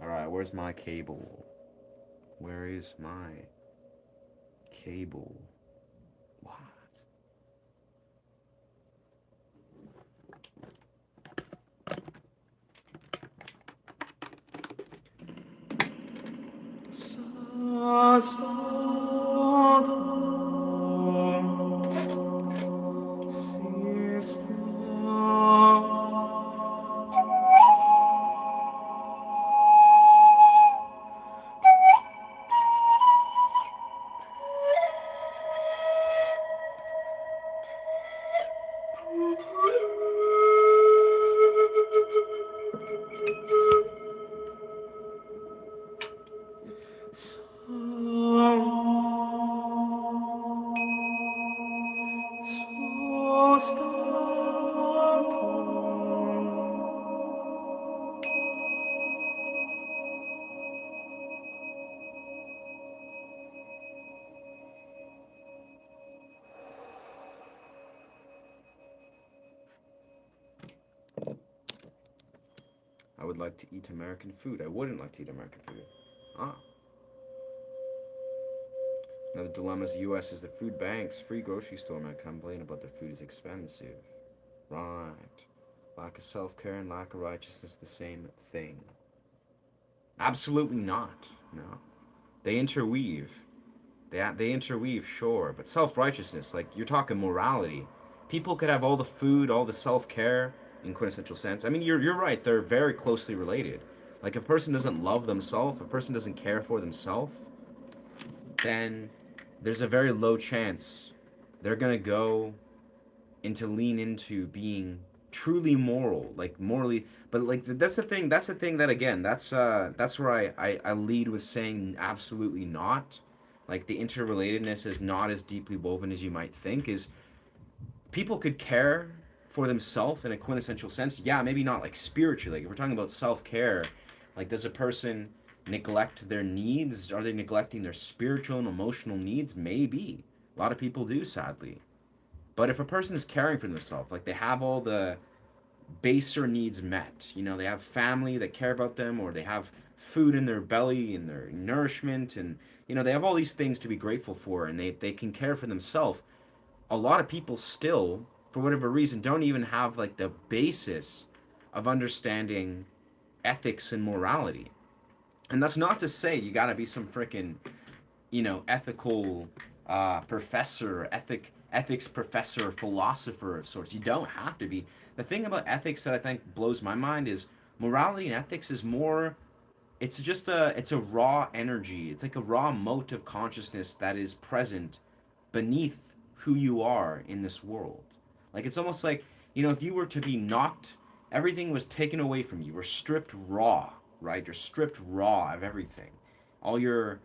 Alright, where's my cable? Where is my cable? What? I would like to eat American food. I wouldn't like to eat American food. Ah. Another dilemma is the U.S. is the food banks. Free grocery store might complain about their food is expensive. Right. Lack of self-care and lack of righteousness, the same thing. Absolutely not. No. They interweave. They interweave, sure. But self-righteousness, like, you're talking morality. People could have all the food, all the self-care, in quintessential sense. I mean, you're right. They're very closely related. Like, if a person doesn't love themselves, if a person doesn't care for themselves, then there's a very low chance they're gonna go lean into being truly moral, like morally. But like that's the thing. That's the thing that again, that's where I lead with saying absolutely not. Like the interrelatedness is not as deeply woven as you might think. Is people could care for themselves in a quintessential sense. Yeah, maybe not like spiritually. Like if we're talking about self-care, like does a person neglect their needs? Are they neglecting their spiritual and emotional needs? Maybe. A lot of people do, sadly. But if a person is caring for themselves, like they have all the baser needs met, you know, they have family that care about them, or they have food in their belly and their nourishment, and, you know, they have all these things to be grateful for, and they can care for themselves. A lot of people still, for whatever reason, don't even have like the basis of understanding ethics and morality. And that's not to say you gotta be some freaking, you know, ethical professor, ethics professor, philosopher of sorts. You don't have to be. The thing about ethics that I think blows my mind is morality and ethics is more. It's a raw energy. It's like a raw mote of consciousness that is present beneath who you are in this world. Like it's almost like, you know, if you were to be knocked, everything was taken away from you. You're stripped raw, right? You're stripped raw of everything. All your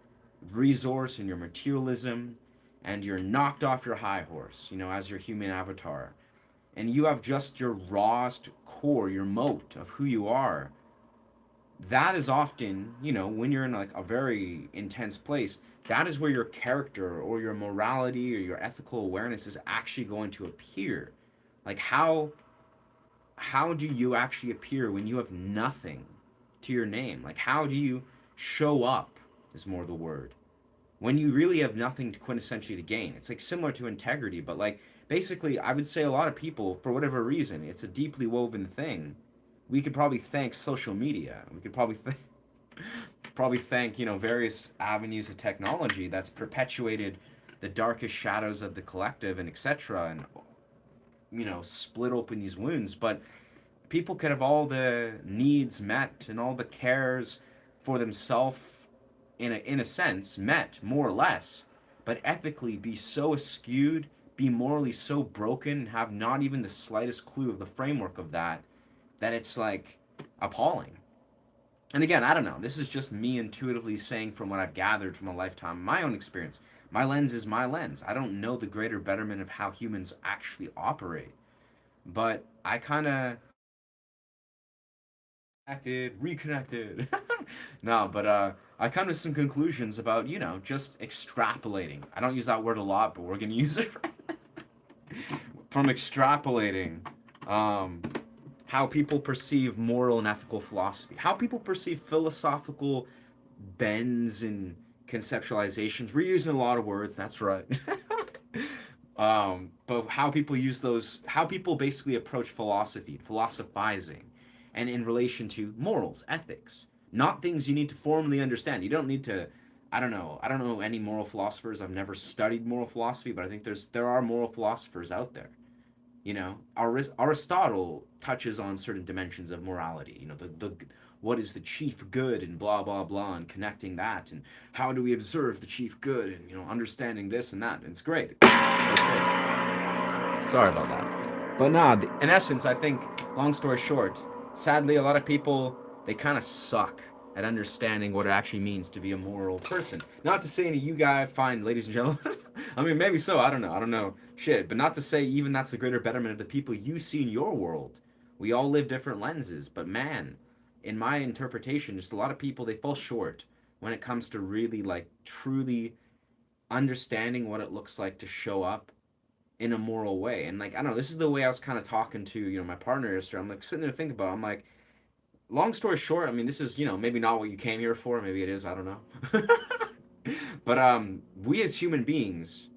resource and your materialism, and you're knocked off your high horse, you know, as your human avatar. And you have just your rawest core, your mote of who you are. That is often, you know, when you're in like a very intense place, that is where your character or your morality or your ethical awareness is actually going to appear. Like how do you actually appear when you have nothing to your name? Like how do you show up is more the word. When you really have nothing to quintessentially to gain. It's like similar to integrity, but like basically I would say a lot of people, for whatever reason, it's a deeply woven thing. We could probably thank social media. We could probably probably thank, you know, various avenues of technology that's perpetuated the darkest shadows of the collective and etc. and, you know, split open these wounds. But people could have all the needs met and all the cares for themselves in a sense met more or less but ethically be so askewed, be morally so broken, and have not even the slightest clue of the framework of that, that it's like appalling. And again, I don't know. This is just me intuitively saying from what I've gathered from a lifetime, my own experience. My lens is my lens. I don't know the greater betterment of how humans actually operate. But I kind of reconnected. No, but I come to some conclusions about, just extrapolating. I don't use that word a lot, but we're going to use it from extrapolating um, how people perceive moral and ethical philosophy, how people perceive philosophical bends and conceptualizations. We're using a lot of words, that's right. But how people use those, how people basically approach philosophy, philosophizing, and in relation to morals, ethics, not things you need to formally understand. You don't need to. I don't know any moral philosophers. I've never studied moral philosophy, but I think there are moral philosophers out there. Aristotle touches on certain dimensions of morality. The what is the chief good and blah blah blah, and connecting that, and how do we observe the chief good, and understanding this and that. It's great. It's great. Sorry about that. But nah, in essence, I think, long story short, sadly, a lot of people, they kind of suck at understanding what it actually means to be a moral person. Not to say any of you guys find, ladies and gentlemen, I mean, maybe so, I don't know, shit, but not to say even that's the greater betterment of the people you see in your world. We all live different lenses, but man, in my interpretation, just a lot of people, they fall short when it comes to really, like, truly understanding what it looks like to show up in a moral way. And like, I don't know, this is the way I was kind of talking to, my partner yesterday. I'm like sitting there thinking about it. I'm like, long story short, I mean, this is, maybe not what you came here for. Maybe it is, I don't know. But we as human beings,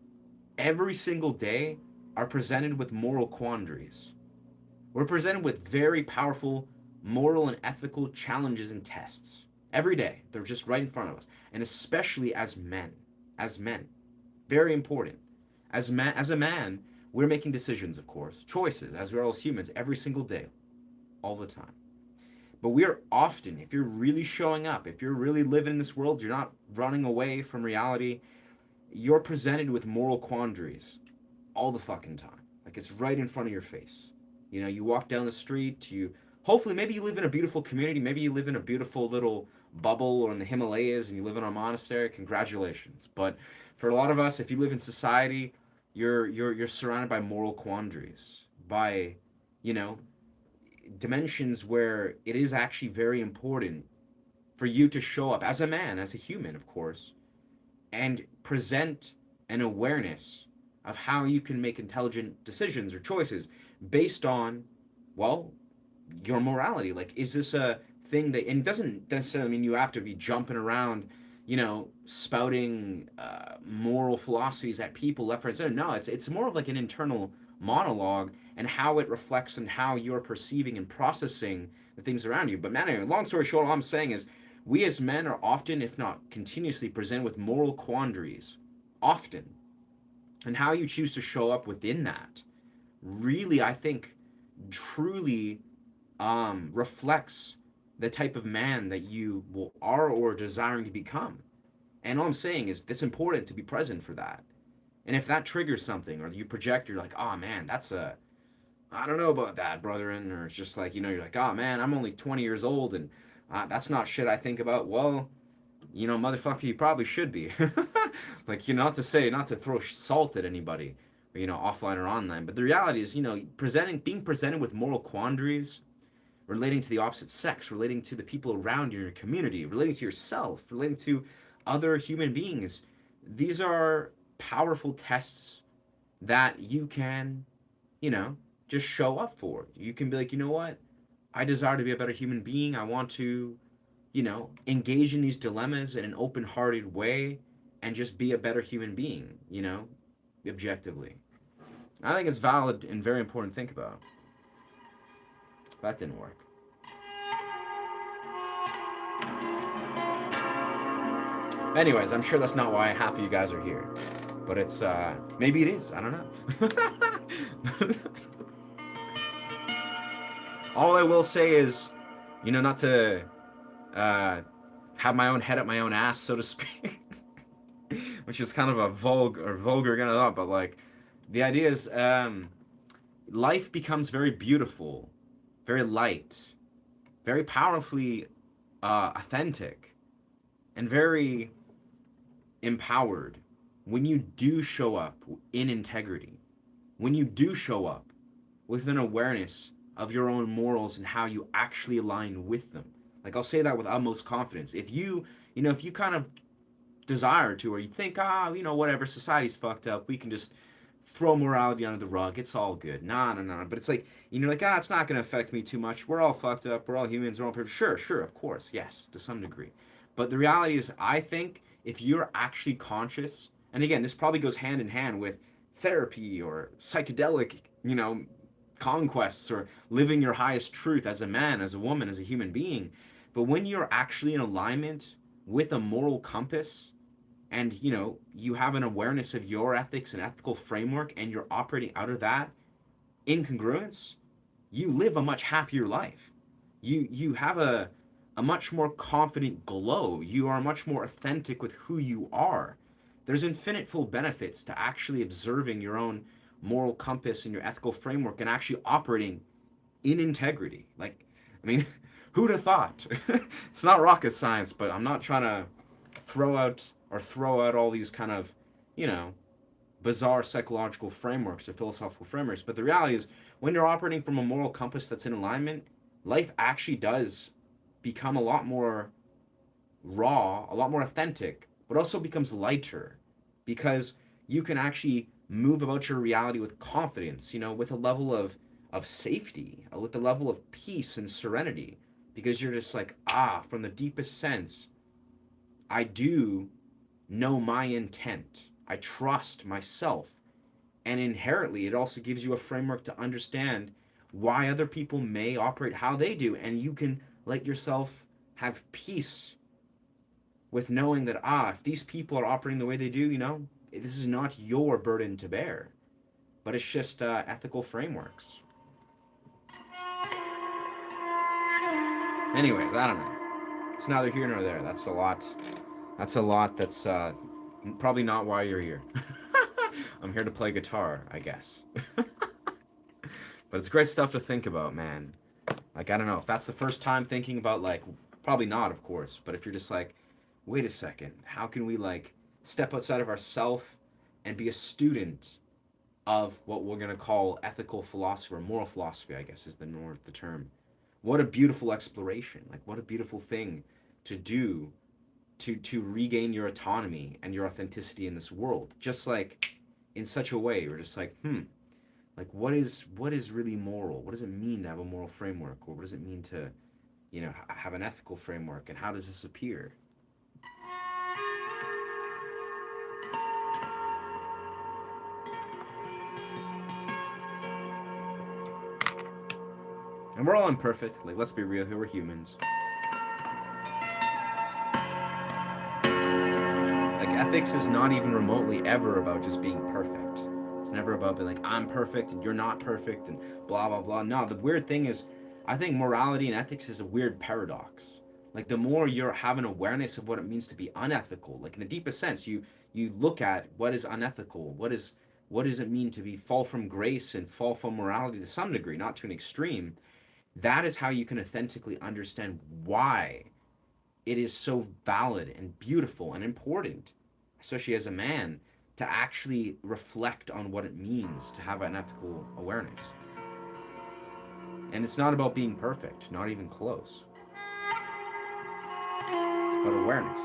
every single day, are presented with moral quandaries. We're presented with very powerful moral and ethical challenges and tests. Every day. They're just right in front of us. And especially as men. As men. Very important. As a man, we're making decisions, of course, choices, as we're all as humans, every single day, all the time. But we are often, if you're really showing up, if you're really living in this world, you're not running away from reality, you're presented with moral quandaries all the fucking time. Like, it's right in front of your face. You walk down the street, hopefully, maybe you live in a beautiful community, maybe you live in a beautiful little bubble or in the Himalayas and you live in a monastery, congratulations. But for a lot of us, if you live in society, you're surrounded by moral quandaries, by, dimensions where it is actually very important for you to show up as a man, as a human, of course, and present an awareness of how you can make intelligent decisions or choices based on, well, your morality. Like, is this a thing that, and it doesn't necessarily mean you have to be jumping around, spouting moral philosophies at people left, right, center. No, it's more of like an internal monologue and how it reflects and how you're perceiving and processing the things around you. But man, anyway, long story short, all I'm saying is we as men are often, if not continuously, presented with moral quandaries. Often. And how you choose to show up within that really, I think, truly reflects the type of man that you are or desiring to become. And all I'm saying is it's important to be present for that. And if that triggers something, or you project, you're like, oh man, I don't know about that, brethren. Or it's just like, you're like, oh man, I'm only 20 years old and that's not shit I think about. Well, motherfucker, you probably should be. Like, not to throw salt at anybody, or, offline or online. But the reality is, being presented with moral quandaries, relating to the opposite sex, relating to the people around you in your community, relating to yourself, relating to other human beings. These are powerful tests that you can, just show up for. You can be like, you know what? I desire to be a better human being. I want to, engage in these dilemmas in an open-hearted way and just be a better human being, objectively. I think it's valid and very important to think about. That didn't work. Anyways, I'm sure that's not why half of you guys are here. But it's, maybe it is. I don't know. All I will say is, not to have my own head up my own ass, so to speak. which is kind of a vulgar kind of thought, but like the idea is life becomes very beautiful, very light, very powerfully authentic, and very empowered when you do show up in integrity, when you do show up with an awareness of your own morals and how you actually align with them. Like I'll say that with utmost confidence. If you, if you kind of desire to, or you think, whatever, society's fucked up, we can just throw morality under the rug. It's all good. Nah, nah, nah. But it's like, like, it's not going to affect me too much. We're all fucked up. We're all humans. We're all perfect. Sure, of course. Yes, to some degree. But the reality is, I think if you're actually conscious, and again, this probably goes hand in hand with therapy or psychedelic, conquests or living your highest truth as a man, as a woman, as a human being. But when you're actually in alignment with a moral compass, and you have an awareness of your ethics and ethical framework, and you're operating out of that in congruence, you live a much happier life. You have a much more confident glow. You are much more authentic with who you are. There's infiniteful benefits to actually observing your own moral compass and your ethical framework and actually operating in integrity. Like, I mean, who'd have thought? It's not rocket science, but I'm not trying to throw out all these kind of, bizarre psychological frameworks or philosophical frameworks. But the reality is, when you're operating from a moral compass that's in alignment, life actually does become a lot more raw, a lot more authentic, but also becomes lighter because you can actually move about your reality with confidence, with a level of safety, with a level of peace and serenity, because you're just like, from the deepest sense, I do know my intent. I trust myself. And inherently, it also gives you a framework to understand why other people may operate how they do. And you can let yourself have peace with knowing that, if these people are operating the way they do, this is not your burden to bear, but it's just ethical frameworks. Anyways, I don't know. It's neither here nor there. That's a lot. That's probably not why you're here. I'm here to play guitar, I guess. But it's great stuff to think about, man. Like, I don't know. If that's the first time thinking about, like, probably not, of course. But if you're just like, wait a second, how can we, like, step outside of ourself and be a student of what we're going to call ethical philosophy, or moral philosophy, I guess is the term. What a beautiful exploration. Like, what a beautiful thing to do to regain your autonomy and your authenticity in this world. Just like in such a way, we're just like, like what is really moral? What does it mean to have a moral framework? Or what does it mean to, have an ethical framework? And how does this appear? And we're all imperfect. Like, let's be real here, we're humans. Like, ethics is not even remotely ever about just being perfect. It's never about being like, I'm perfect and you're not perfect and blah, blah, blah. No, the weird thing is, I think morality and ethics is a weird paradox. Like, the more you have an awareness of what it means to be unethical, like in the deepest sense, you look at what is unethical, what does it mean to fall from grace and fall from morality to some degree, not to an extreme. That is how you can authentically understand why it is so valid and beautiful and important, especially as a man, to actually reflect on what it means to have an ethical awareness. And it's not about being perfect, not even close. It's about awareness.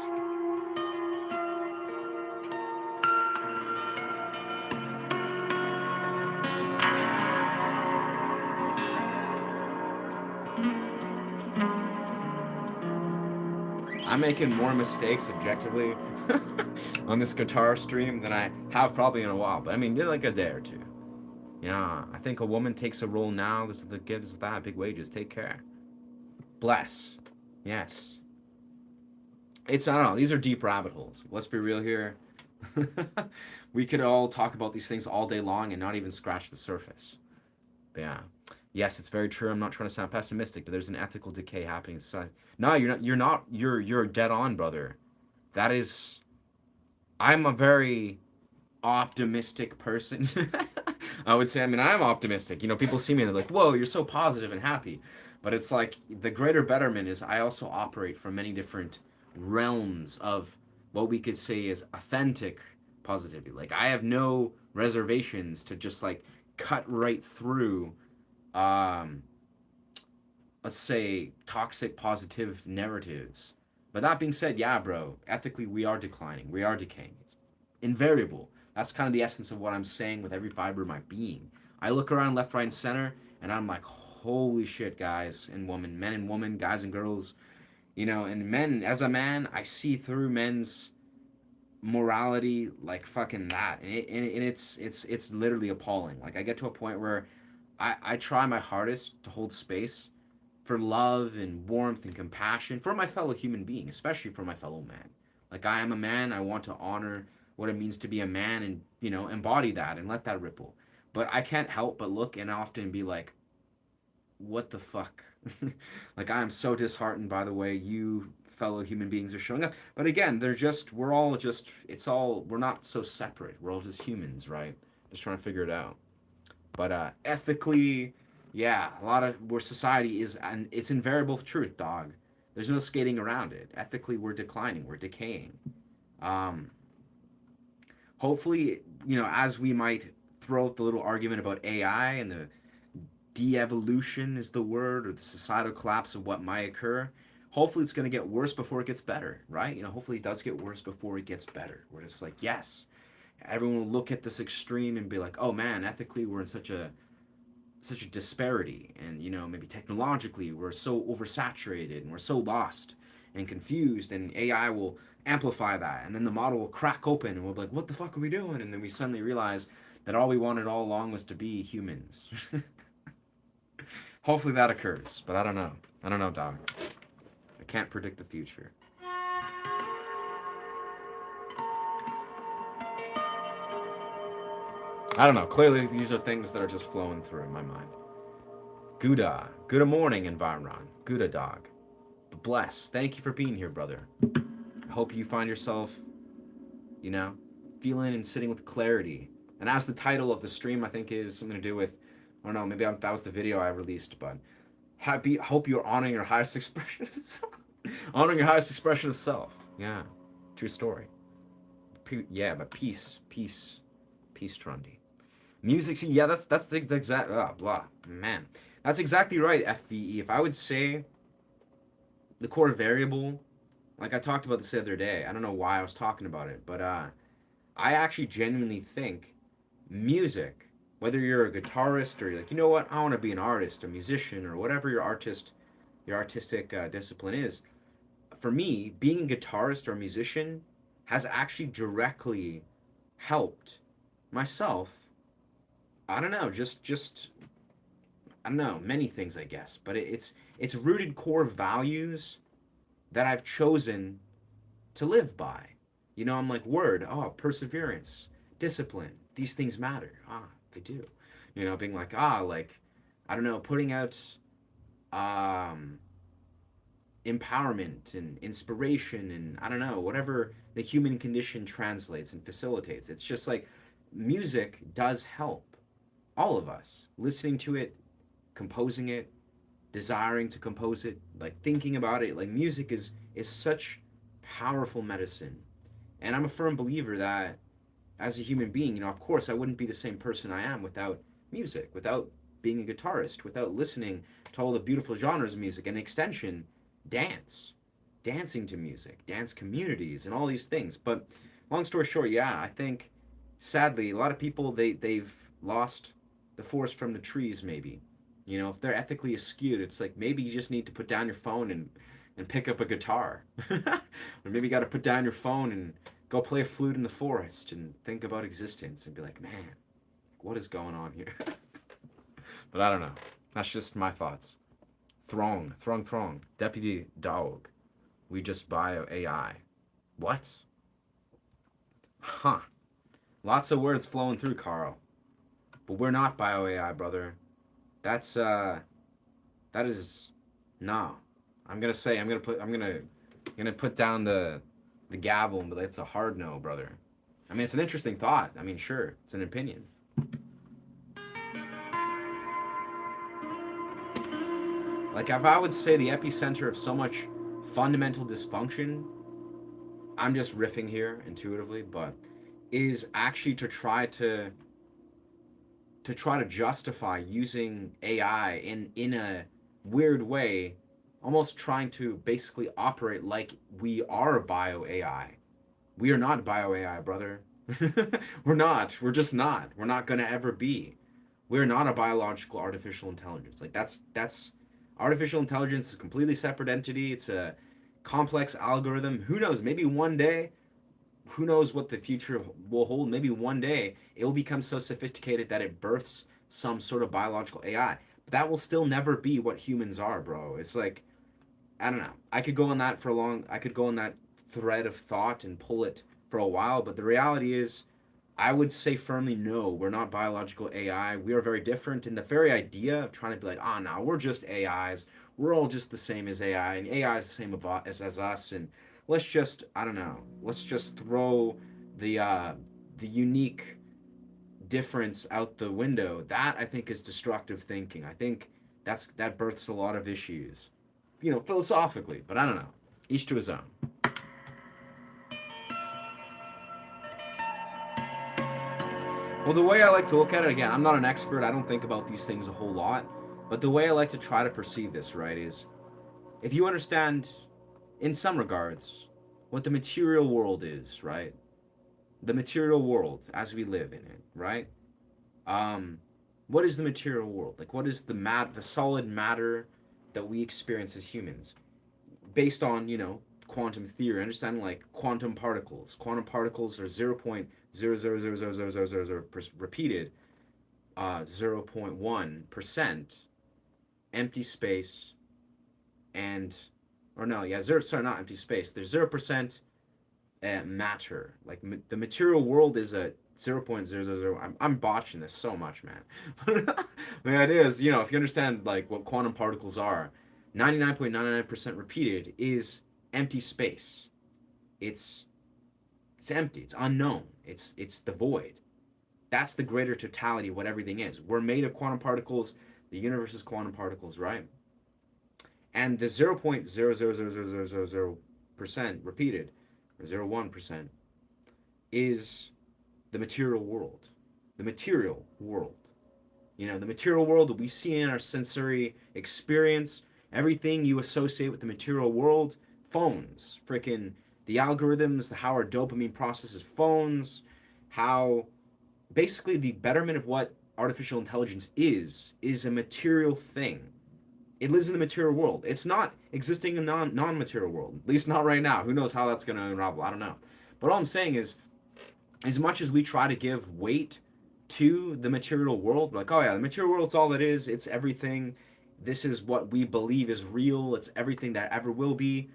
I'm making more mistakes objectively on this guitar stream than I have probably in a while. But I mean, like a day or two. Yeah, I think a woman takes a role now. This is the gives that big wages. Take care. Bless. Yes. I don't know. These are deep rabbit holes. Let's be real here. We could all talk about these things all day long and not even scratch the surface. But yeah. Yes, it's very true. I'm not trying to sound pessimistic, but there's an ethical decay happening inside. No, you're not. You're dead on, brother. That is I'm a very optimistic person. I would say, I mean, I'm optimistic. You know, people see me and they're like, whoa, you're so positive and happy. But it's like the greater betterment is I also operate from many different realms of what we could say is authentic positivity. Like, I have no reservations to just like cut right through, um, let's say, toxic positive narratives. But that being said, yeah, bro, ethically, we are declining, we are decaying. It's invariable. That's kind of the essence of what I'm saying with every fiber of my being. I look around left, right, and center, and I'm like, holy shit, guys and women, men and women, guys and girls, you know, and men, as a man, I see through men's morality like fucking that. And it's literally appalling. Like, I get to a point where I try my hardest to hold space for love and warmth and compassion for my fellow human being, especially for my fellow man. Like, I am a man, I want to honor what it means to be a man and, you know, embody that and let that ripple. But I can't help but look and often be like, what the fuck? Like, I am so disheartened by the way you fellow human beings are showing up. But again, we're all just, we're not so separate. We're all just humans, right? Just trying to figure it out. But ethically, yeah, a lot of where society is, and it's invariable truth, dog. There's no skating around it. Ethically, we're declining, we're decaying. Um, Hopefully, you know, as we might throw out the little argument about AI and the de-evolution is the word, or the societal collapse of what might occur. Hopefully, it's going to get worse before it gets better, right? You know, hopefully it does get worse before it gets better. Where it's like, yes, everyone will look at this extreme and be like, oh man, ethically we're in such a disparity, and you know, maybe technologically we're so oversaturated and we're so lost and confused, and AI will amplify that, and then the model will crack open and we'll be like, what the fuck are we doing? And then we suddenly realize that all we wanted all along was to be humans. Hopefully that occurs, but I don't know, dog. I can't predict the future. I don't know. Clearly these are things that are just flowing through in my mind. Gouda. Good morning, Environ. Gouda dog. Bless. Thank you for being here, brother. I hope you find yourself, you know, feeling and sitting with clarity. And as the title of the stream, I think, is something to do with, I don't know, maybe that was the video I released, but hope you're honoring your highest expression of self. Honoring your highest expression of self. Yeah. True story. Yeah, but peace, Trundy. Music, see, yeah, that's the exact, blah, man. That's exactly right, FVE. If I would say the core variable, like I talked about this the other day, I don't know why I was talking about it, but I actually genuinely think music, whether you're a guitarist or you're like, you know what, I want to be an artist, a musician, or whatever your artistic discipline is. For me, being a guitarist or a musician has actually directly helped myself. I don't know, just I don't know, many things I guess, but it's rooted core values that I've chosen to live by. You know, I'm like, word, oh, perseverance, discipline, these things matter. Ah, they do. You know, being like, like, I don't know, putting out um, empowerment and inspiration and I don't know, whatever the human condition translates and facilitates. It's just like music does help all of us. Listening to it, composing it, desiring to compose it, like thinking about it, like music is such powerful medicine. And I'm a firm believer that as a human being, you know, of course I wouldn't be the same person I am without music, without being a guitarist, without listening to all the beautiful genres of music and extension, dance, dancing to music, dance communities and all these things. But long story short, yeah, I think sadly a lot of people they've lost the forest from the trees maybe. You know, if they're ethically skewed, it's like maybe you just need to put down your phone and pick up a guitar. Or maybe you got to put down your phone and go play a flute in the forest and think about existence and be like, man, what is going on here? But I don't know. That's just my thoughts. Throng. Deputy Dog. We just bio AI. What? Huh. Lots of words flowing through, Carl. But we're not bio AI, brother. That's that is no. I'm gonna put down the gavel, but it's a hard no, brother. I mean, it's an interesting thought. I mean, sure, it's an opinion. Like, if I would say the epicenter of so much fundamental dysfunction, I'm just riffing here intuitively, but is actually to try to justify using AI in a weird way, almost trying to basically operate like we are bio AI. We are not bio AI, brother. We're not. We're just not. We're not gonna ever be. We're not a biological artificial intelligence. Like that's artificial intelligence is a completely separate entity. It's a complex algorithm. Who knows? Maybe one day, who knows what the future will hold? Maybe one day it will become so sophisticated that it births some sort of biological AI. But that will still never be what humans are, bro. It's like I don't know. I could go on that for a long. I could go on that thread of thought and pull it for a while. But the reality is, I would say firmly no. We're not biological AI. We are very different. And the very idea of trying to be like, ah, oh, no, we're just AIs. We're all just the same as AI, and AI is the same as us. And let's just, I don't know. Let's just throw the unique difference out the window. That I think is destructive thinking. I think that births a lot of issues, philosophically. But I don't know. Each to his own. Well, the way I like to look at it, again, I'm not an expert. I don't think about these things a whole lot. But the way I like to try to perceive this, right, is if you understand, in some regards, what the material world is, right? The material world as we live in it, right? Um, what is the material world? Like, what is the solid matter that we experience as humans? Based on quantum theory, understanding like quantum particles. Quantum particles are 0.0000000 repeated, 0.1% empty space, and or no, yeah, zero. Sorry, not empty space. There's 0% matter. Like the material world is a 0.000. I'm botching this so much, man. The idea is, if you understand like what quantum particles are, 99.99% repeated is empty space. It's it's empty. It's unknown. It's the void. That's the greater totality of what everything is. We're made of quantum particles. The universe is quantum particles, right? And the 0.00000% repeated, or 0.1%, is the material world. The material world. The material world that we see in our sensory experience, everything you associate with the material world, phones, freaking the algorithms, how our dopamine processes phones, how basically the betterment of what artificial intelligence is a material thing. It lives in the material world. It's not existing in non-material world, at least not right now. Who knows how that's going to unravel? I don't know. But all I'm saying is, as much as we try to give weight to the material world, like, oh yeah, the material world's all it is, it's everything, this is what we believe is real, it's everything that ever will be,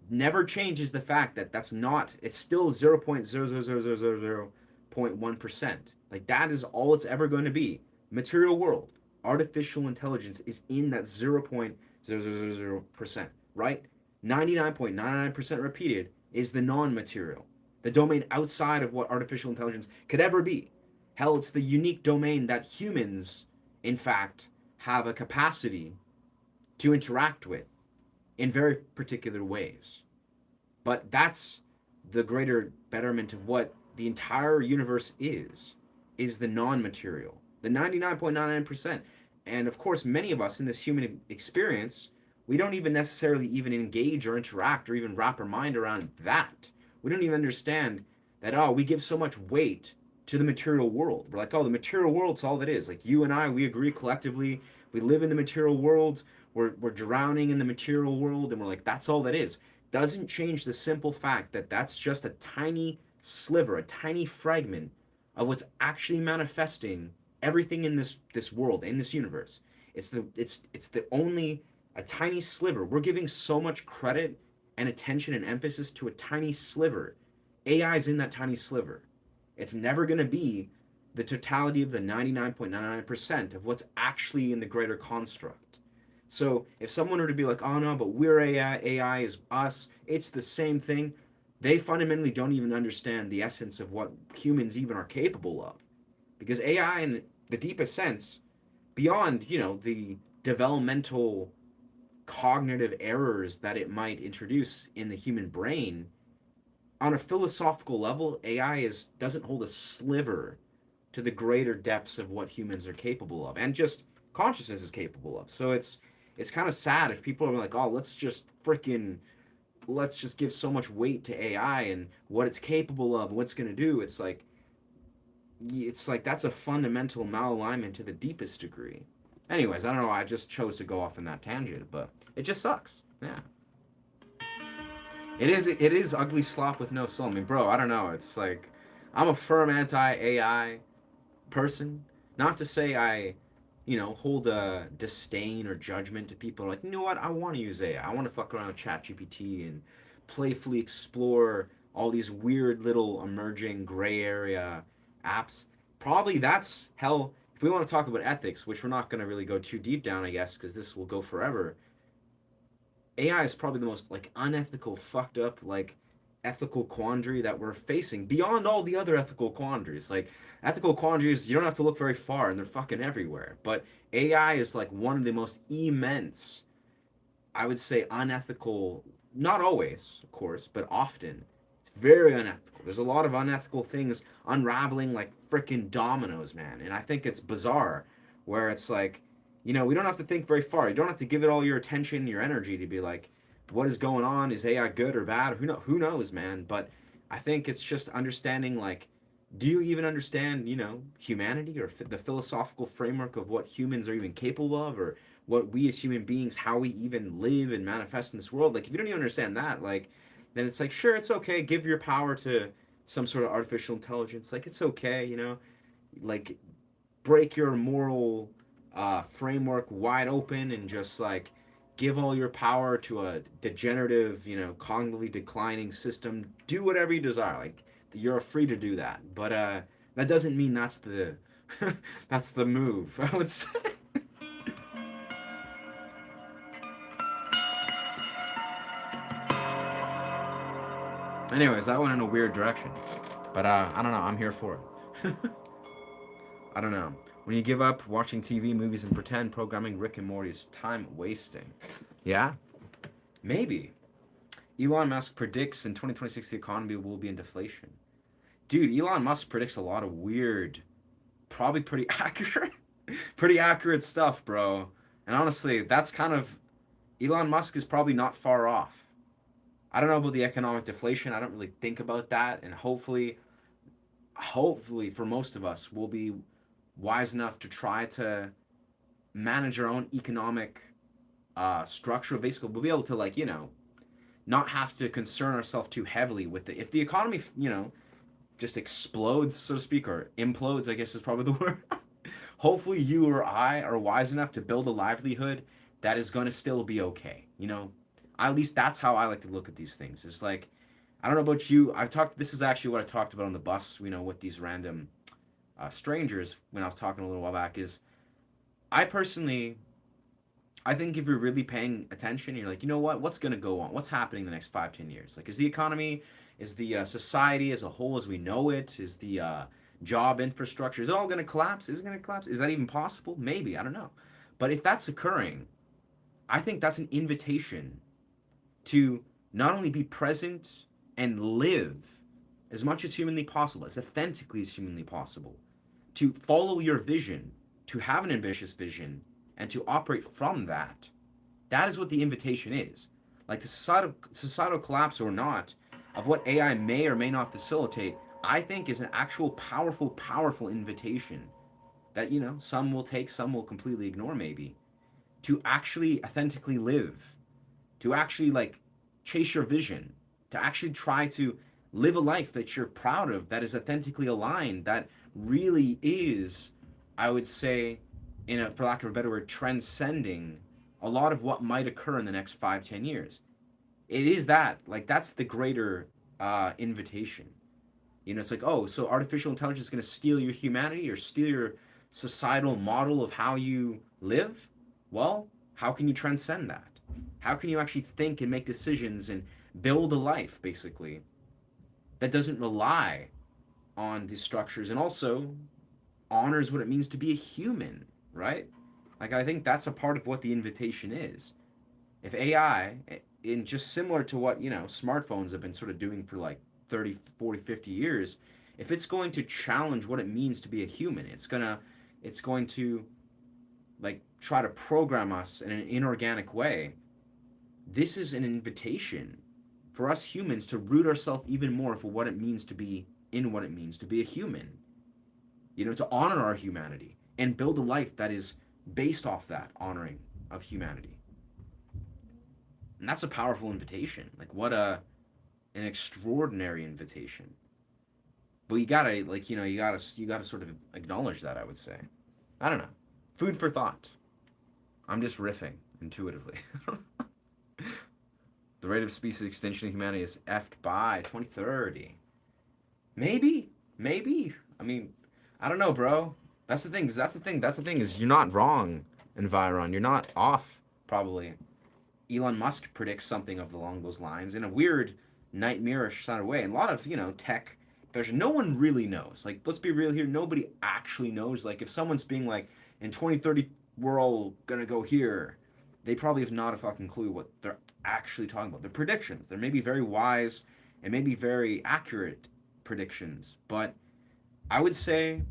never changes the fact that that's not, it's still 0.00000.1%. Like, that is all it's ever going to be. Material world, artificial intelligence is in that 0.000%, right? 99.99% repeated is the non-material, the domain outside of what artificial intelligence could ever be. Hell, it's the unique domain that humans, in fact, have a capacity to interact with in very particular ways. But that's the greater betterment of what the entire universe is the non-material, the 99.99%. And of course, many of us in this human experience, we don't even necessarily even engage or interact or even wrap our mind around that. We don't even understand that, oh, we give so much weight to the material world. We're like, oh, the material world's all that is. Like, you and I, we agree collectively. We live in the material world. We're drowning in the material world. And we're like, that's all that is. Doesn't change the simple fact that that's just a tiny sliver, a tiny fragment of what's actually manifesting everything in this world, in this universe. It's the only a tiny sliver. We're giving so much credit and attention and emphasis to a tiny sliver. AI is in that tiny sliver. It's never going to be the totality of the 99.99% of what's actually in the greater construct. So if someone were to be like, oh no, but we're AI, AI is us, it's the same thing. they fundamentally don't even understand the essence of what humans even are capable of. Because AI, in the deepest sense, beyond, the developmental cognitive errors that it might introduce in the human brain, on a philosophical level, AI doesn't hold a sliver to the greater depths of what humans are capable of, and just consciousness is capable of. So it's kind of sad if people are like, oh, let's just give so much weight to AI and what it's capable of, what it's gonna do. It's like that's a fundamental malalignment to the deepest degree. Anyways, I don't know. I just chose to go off in that tangent, but it just sucks. Yeah, it is ugly slop with no soul. I mean, bro, I don't know. It's like I'm a firm anti AI person. Not to say I, hold a disdain or judgment to people like, you know what, I want to use AI. I want to fuck around with ChatGPT and playfully explore all these weird little emerging gray area apps. Probably that's hell. If we want to talk about ethics, which we're not going to really go too deep down, I guess, because this will go forever. AI is probably the most like unethical, fucked up, like ethical quandary that we're facing beyond all the other ethical quandaries. Like ethical quandaries, you don't have to look very far and they're fucking everywhere. But AI is like one of the most immense, I would say, unethical, not always, of course, but often. It's very unethical. There's a lot of unethical things unraveling like freaking dominoes, man. And I think it's bizarre where it's like, we don't have to think very far. You don't have to give it all your attention, your energy to be like, what is going on? Is AI good or bad? Who knows, man? But I think it's just understanding like, do you even understand, humanity or the philosophical framework of what humans are even capable of, or what we as human beings, how we even live and manifest in this world? Like, if you don't even understand that, like, then it's like, sure, it's okay. Give your power to some sort of artificial intelligence. Like, it's okay, like break your moral framework wide open and just like give all your power to a degenerative, cognitively declining system. Do whatever you desire. Like, you're free to do that. But that doesn't mean that's the that's the move. I would say. Anyways, that went in a weird direction. But I don't know. I'm here for it. I don't know. When you give up watching TV, movies, and pretend programming Rick and Morty is time wasting. Yeah? Maybe. Elon Musk predicts in 2026 the economy will be in deflation. Dude, Elon Musk predicts a lot of weird, probably pretty accurate, pretty accurate stuff, bro. And honestly, that's kind of Elon Musk is probably not far off. I don't know about the economic deflation. I don't really think about that, and hopefully for most of us, we'll be wise enough to try to manage our own economic structure. Basically, we'll be able to like not have to concern ourselves too heavily with if the economy just explodes, so to speak, or implodes, I guess is probably the word. Hopefully you or I are wise enough to build a livelihood that is going to still be okay. At least that's how I like to look at these things. It's like, I don't know about you. This is actually what I talked about on the bus, with these random strangers when I was talking a little while back, is I personally, I think if you're really paying attention, you're like, you know what? What's going to go on? What's happening in the next 5, 10 years? Like, is the economy, is the society as a whole as we know it, is the job infrastructure, is it all going to collapse? Is it going to collapse? Is that even possible? Maybe. I don't know. But if that's occurring, I think that's an invitation to not only be present and live as much as humanly possible, as authentically as humanly possible, to follow your vision, to have an ambitious vision, and to operate from that. That is what the invitation is. Like the societal collapse or not of what AI may or may not facilitate, I think is an actual powerful, powerful invitation that, some will take, some will completely ignore maybe, to actually authentically live, to actually like chase your vision, to actually try to live a life that you're proud of, that is authentically aligned, that really is, I would say, for lack of a better word, transcending a lot of what might occur in the next 5, 10 years. It is that, like, that's the greater invitation. It's like, oh, so artificial intelligence is going to steal your humanity or steal your societal model of how you live? Well, how can you transcend that? How can you actually think and make decisions and build a life, basically, that doesn't rely on these structures and also honors what it means to be a human, right? Like, I think that's a part of what the invitation is. If AI, in just similar to what, smartphones have been sort of doing for like 30, 40, 50 years, if it's going to challenge what it means to be a human, it's going to like try to program us in an inorganic way. This is an invitation for us humans to root ourselves even more for what it means to be in what it means to be a human, to honor our humanity and build a life that is based off that honoring of humanity. And that's a powerful invitation. Like, what an extraordinary invitation. But you gotta, like, you gotta sort of acknowledge that, I would say. I don't know. Food for thought. I'm just riffing intuitively. The rate of species extinction in humanity is effed by 2030. Maybe, maybe. I mean, I don't know, bro. That's the thing. That's the thing. That's the thing is you're not wrong, Environ. You're not off. Probably. Elon Musk predicts something along those lines in a weird, nightmarish sort of way. And a lot of tech. There's no one really knows. Like, let's be real here. Nobody actually knows. Like, if someone's being like, in 2030 we're all gonna go here, they probably have not a fucking clue what they're actually talking about. They're predictions. They may be very wise and maybe very accurate predictions, but I would say,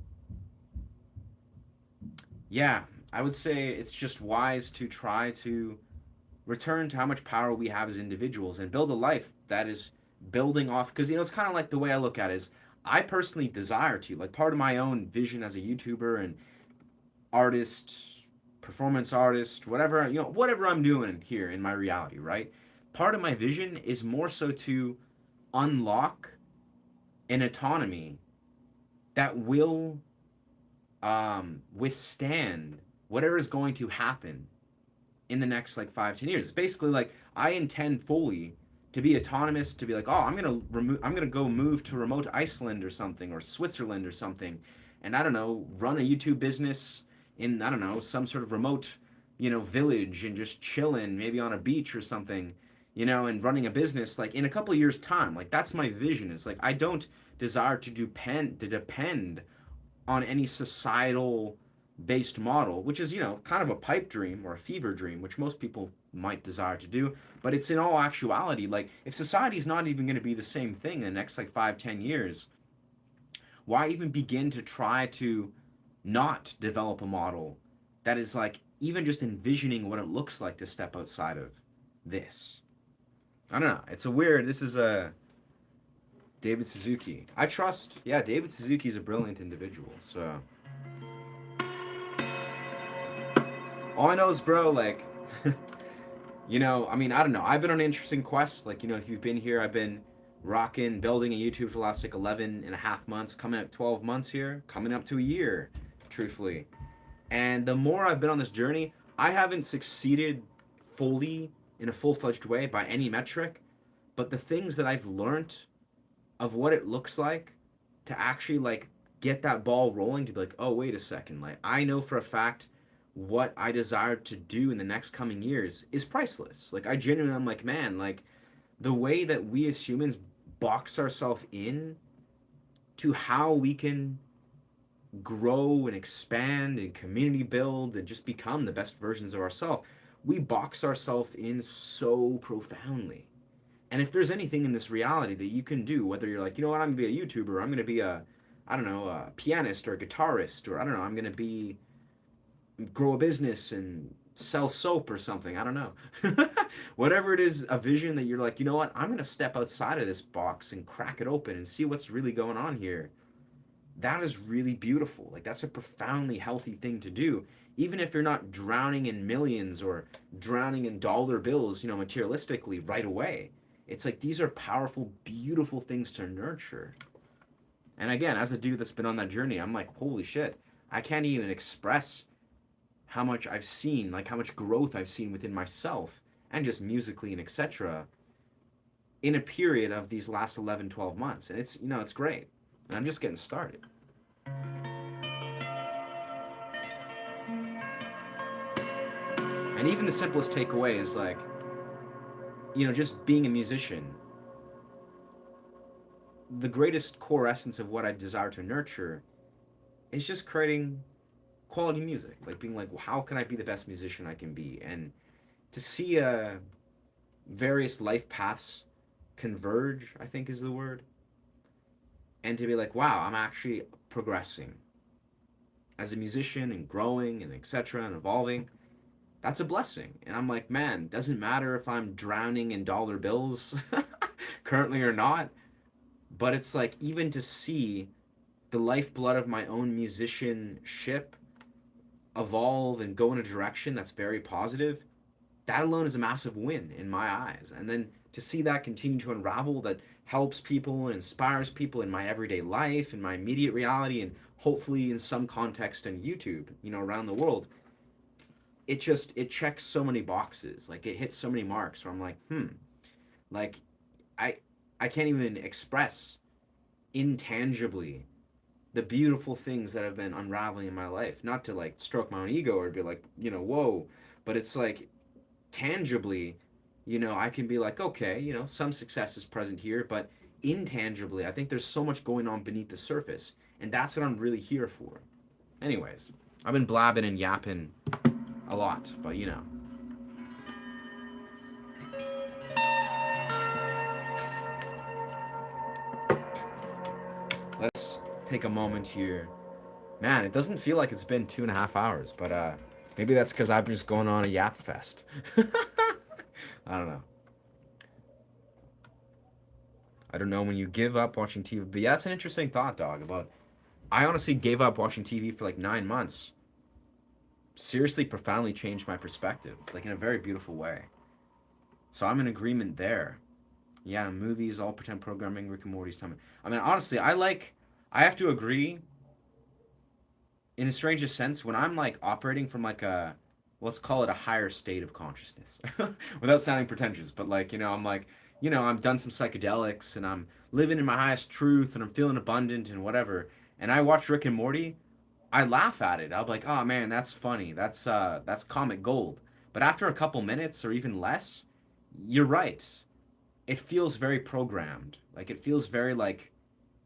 yeah, I would say it's just wise to try to return to how much power we have as individuals and build a life that is building off. Because it's kind of like the way I look at it is I personally desire to, like, part of my own vision as a YouTuber and artist, performance artist, whatever, whatever I'm doing here in my reality, right? Part of my vision is more so to unlock an autonomy that will withstand whatever is going to happen in the next like 5-10 years. It's basically like I intend fully to be autonomous, to be like, oh, I'm gonna go move to remote Iceland or something, or Switzerland or something, and I don't know, run a YouTube business in, I don't know, some sort of remote village, and just chilling maybe on a beach or something, and running a business like in a couple of years time. Like, that's my vision. Is like I don't desire to depend on any societal based model, which is, kind of a pipe dream or a fever dream, which most people might desire to do. But it's in all actuality, like, if society's not even going to be the same thing in the next like 5-10 years, why even begin to try to not develop a model that is like even just envisioning what it looks like to step outside of this? I don't know. It's a weird. This is a David Suzuki. I trust. Yeah, David Suzuki is a brilliant individual. So all I know is, bro, like, I mean, I don't know. I've been on an interesting quest. Like, if you've been here, I've been rocking, building a YouTube for the last like 11 and a half months, coming up 12 months here, coming up to a year, truthfully. And the more I've been on this journey, I haven't succeeded fully in a full-fledged way by any metric, but the things that I've learned of what it looks like to actually like get that ball rolling, to be like, oh, wait a second, like, I know for a fact what I desire to do in the next coming years is priceless. Like, I genuinely, I'm like, man, like, the way that we as humans box ourselves in to how we can grow and expand and community build and just become the best versions of ourselves, we box ourselves in so profoundly. And if there's anything in this reality that you can do, whether you're like, what, I'm gonna be a YouTuber, I'm gonna be I don't know, a pianist or a guitarist, or I don't know, I'm gonna grow a business and sell soap or something, I don't know. Whatever it is, a vision that you're like, what, I'm gonna step outside of this box and crack it open and see what's really going on here. That is really beautiful. Like, that's a profoundly healthy thing to do, even if you're not drowning in millions or drowning in dollar bills, materialistically right away. It's like, these are powerful, beautiful things to nurture. And again, as a dude that's been on that journey, I'm like, holy shit, I can't even express how much I've seen, like how much growth I've seen within myself and just musically and etc. in a period of these last 11, 12 months. And it's, it's great. And I'm just getting started. And even the simplest takeaway is like, just being a musician. the greatest core essence of what I desire to nurture is just creating quality music, like being like, well, how can I be the best musician I can be? And to see various life paths converge, I think is the word, and to be like, wow, I'm actually progressing as a musician and growing and etc. and evolving. That's a blessing. And I'm like, man, doesn't matter if I'm drowning in dollar bills currently or not, but it's like even to see the lifeblood of my own musicianship evolve and go in a direction that's very positive, that alone is a massive win in my eyes. And then to see that continue to unravel, that helps people and inspires people in my everyday life, in my immediate reality, and hopefully in some context on YouTube, around the world, it checks so many boxes. Like it hits so many marks where I'm like, like I I can't even express intangibly the beautiful things that have been unraveling in my life. Not to like stroke my own ego or be like, whoa, but it's like tangibly, I can be like, okay, some success is present here, but intangibly, I think there's so much going on beneath the surface, and that's what I'm really here for. Anyways, I've been blabbing and yapping a lot, but let's take a moment here. Man, it doesn't feel like it's been 2.5 hours, but maybe that's because I've been just going on a yap fest. I don't know. I don't know when you give up watching TV, but yeah, that's an interesting thought, dog. About I honestly gave up watching TV for like 9 months. Seriously, profoundly changed my perspective, like in a very beautiful way. So I'm in agreement there. Yeah, movies, all pretend programming, Rick and Morty's time. I mean, honestly, I have to agree in the strangest sense when I'm like operating from like let's call it a higher state of consciousness without sounding pretentious, but like, I'm like, I'm done some psychedelics and I'm living in my highest truth and I'm feeling abundant and whatever. And I watch Rick and Morty, I laugh at it. I'll be like, "Oh man, that's funny. That's comic gold." But after a couple minutes or even less, you're right. It feels very programmed. Like it feels very like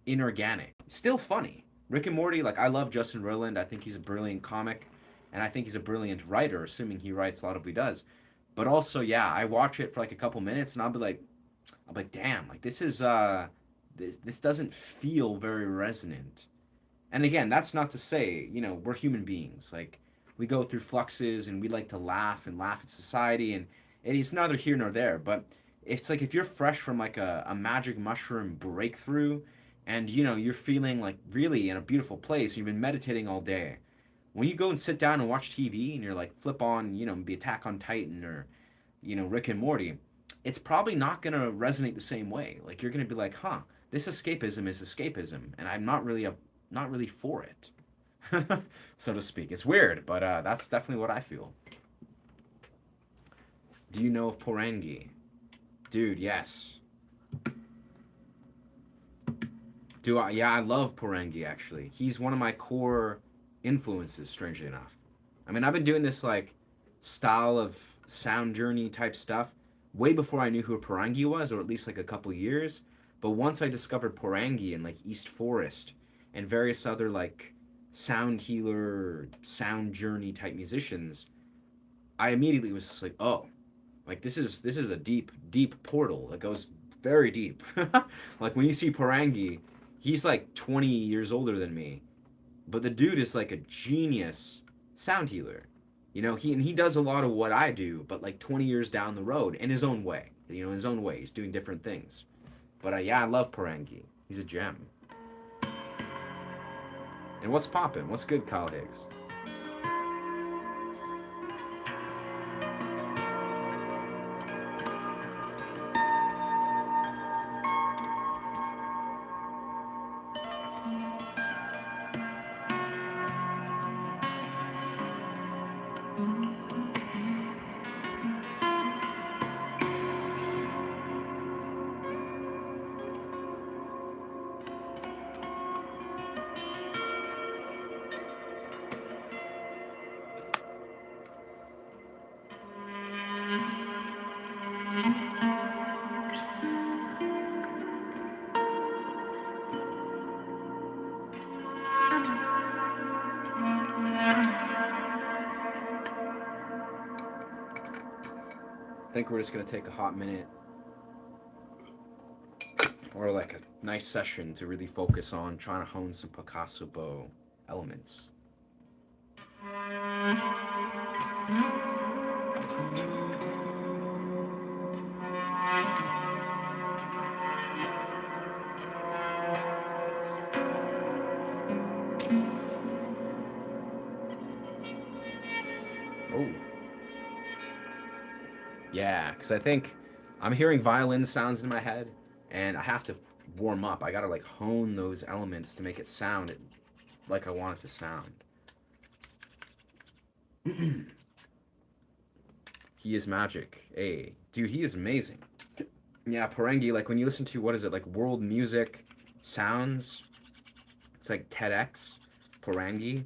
inorganic. It's still funny. Rick and Morty, like I love Justin Roiland. I think he's a brilliant comic, and I think he's a brilliant writer, assuming he writes a lot of what he does. But also, yeah, I watch it for like a couple minutes, and I'll be like, damn, like this doesn't feel very resonant. And again, that's not to say, we're human beings. Like we go through fluxes, and we like to laugh and laugh at society, and it's neither here nor there. But it's like if you're fresh from like a magic mushroom breakthrough and you're feeling like really in a beautiful place, you've been meditating all day, when you go and sit down and watch TV and you're like flip on maybe Attack on Titan or Rick and Morty, it's probably not going to resonate the same way. Like you're going to be like, huh, this escapism is escapism, and I'm not really for it. So to speak. It's weird, but that's definitely what I feel. Do you know of Porangi? Dude, yes. Yeah, I love Porangi actually. He's one of my core influences, strangely enough. I mean, I've been doing this like style of sound journey type stuff way before I knew who Porangi was, or at least like a couple years. But once I discovered Porangi and like East Forest and various other like sound healer, sound journey type musicians, I immediately was just like, oh, like this is a deep, deep portal that goes very deep. Like when you see Porangi, he's like 20 years older than me, but the dude is like a genius sound healer. He does a lot of what I do, but like 20 years down the road in his own way. In his own way, he's doing different things. But yeah, I love Porangi. He's a gem. And what's poppin'? What's good, Kyle Higgs? I think we're just gonna take a hot minute or like a nice session to really focus on trying to hone some Picasso bow elements. Oh, yeah, because I think I'm hearing violin sounds in my head, and I have to warm up. I gotta like hone those elements to make it sound like I want it to sound. He is magic. Hey, dude, he is amazing. Yeah, Parengi, like when you listen to, what is it, like world music sounds, it's like TEDx, Parengi.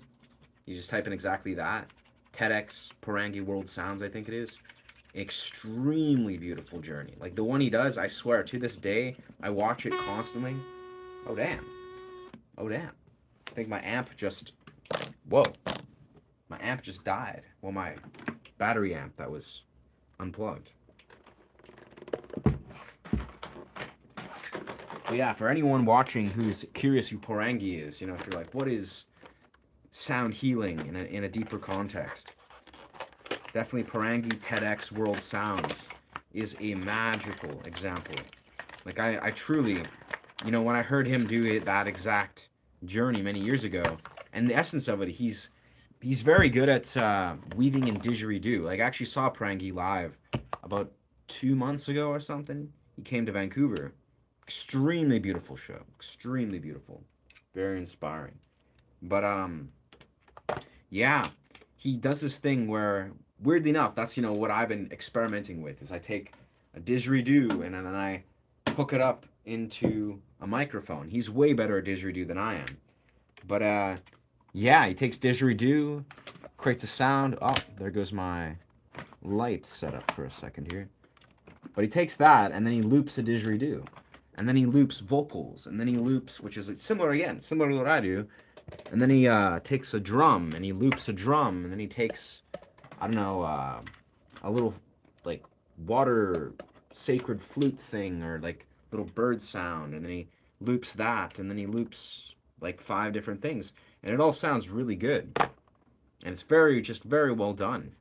You just type in exactly that. TEDx, Parengi world sounds, I think it is. Extremely beautiful journey. Like the one he does, I swear, to this day, I watch it constantly. Oh, damn. Oh, damn. I think my amp just, whoa. My amp just died. Well, my battery amp that was unplugged. But yeah, for anyone watching who's curious who Parengi is, you know, if you're like, what is sound healing in a deeper context? Definitely Parengi TEDx World Sounds is a magical example. Like I truly, you know, when I heard him do it, that exact journey many years ago, and the essence of it, he's very good at weaving in didgeridoo. Like I actually saw Parengi live about 2 months ago or something. He came to Vancouver. Extremely beautiful show. Extremely beautiful. Very inspiring. But yeah, he does this thing where, weirdly enough, that's, you know, what I've been experimenting with, is I take a didgeridoo and then I hook it up into a microphone. He's way better at didgeridoo than I am. But yeah, he takes didgeridoo, creates a sound. Oh, there goes my light setup for a second here. But he takes that and then he loops a didgeridoo. And then he loops vocals, and then he loops, which is similar again, similar to what I do. And then he takes a drum, and he loops a drum, and then he takes, I don't know, a little like water sacred flute thing, or like little bird sound, and then he loops that, and then he loops like 5 different things, and it all sounds really good. And it's just very well done.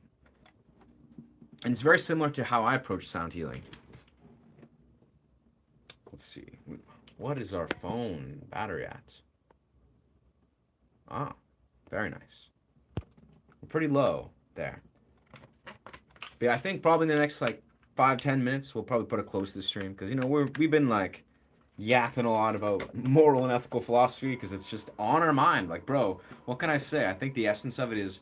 And it's very similar to how I approach sound healing. Let's see. What is our phone battery at? Ah, very nice. We're pretty low there. But yeah, I think probably in the next like 5-10 minutes we'll probably put a close to the stream, because, you know, we've been like yapping a lot about moral and ethical philosophy because it's just on our mind. Like, bro, what can I say? I think the essence of it is,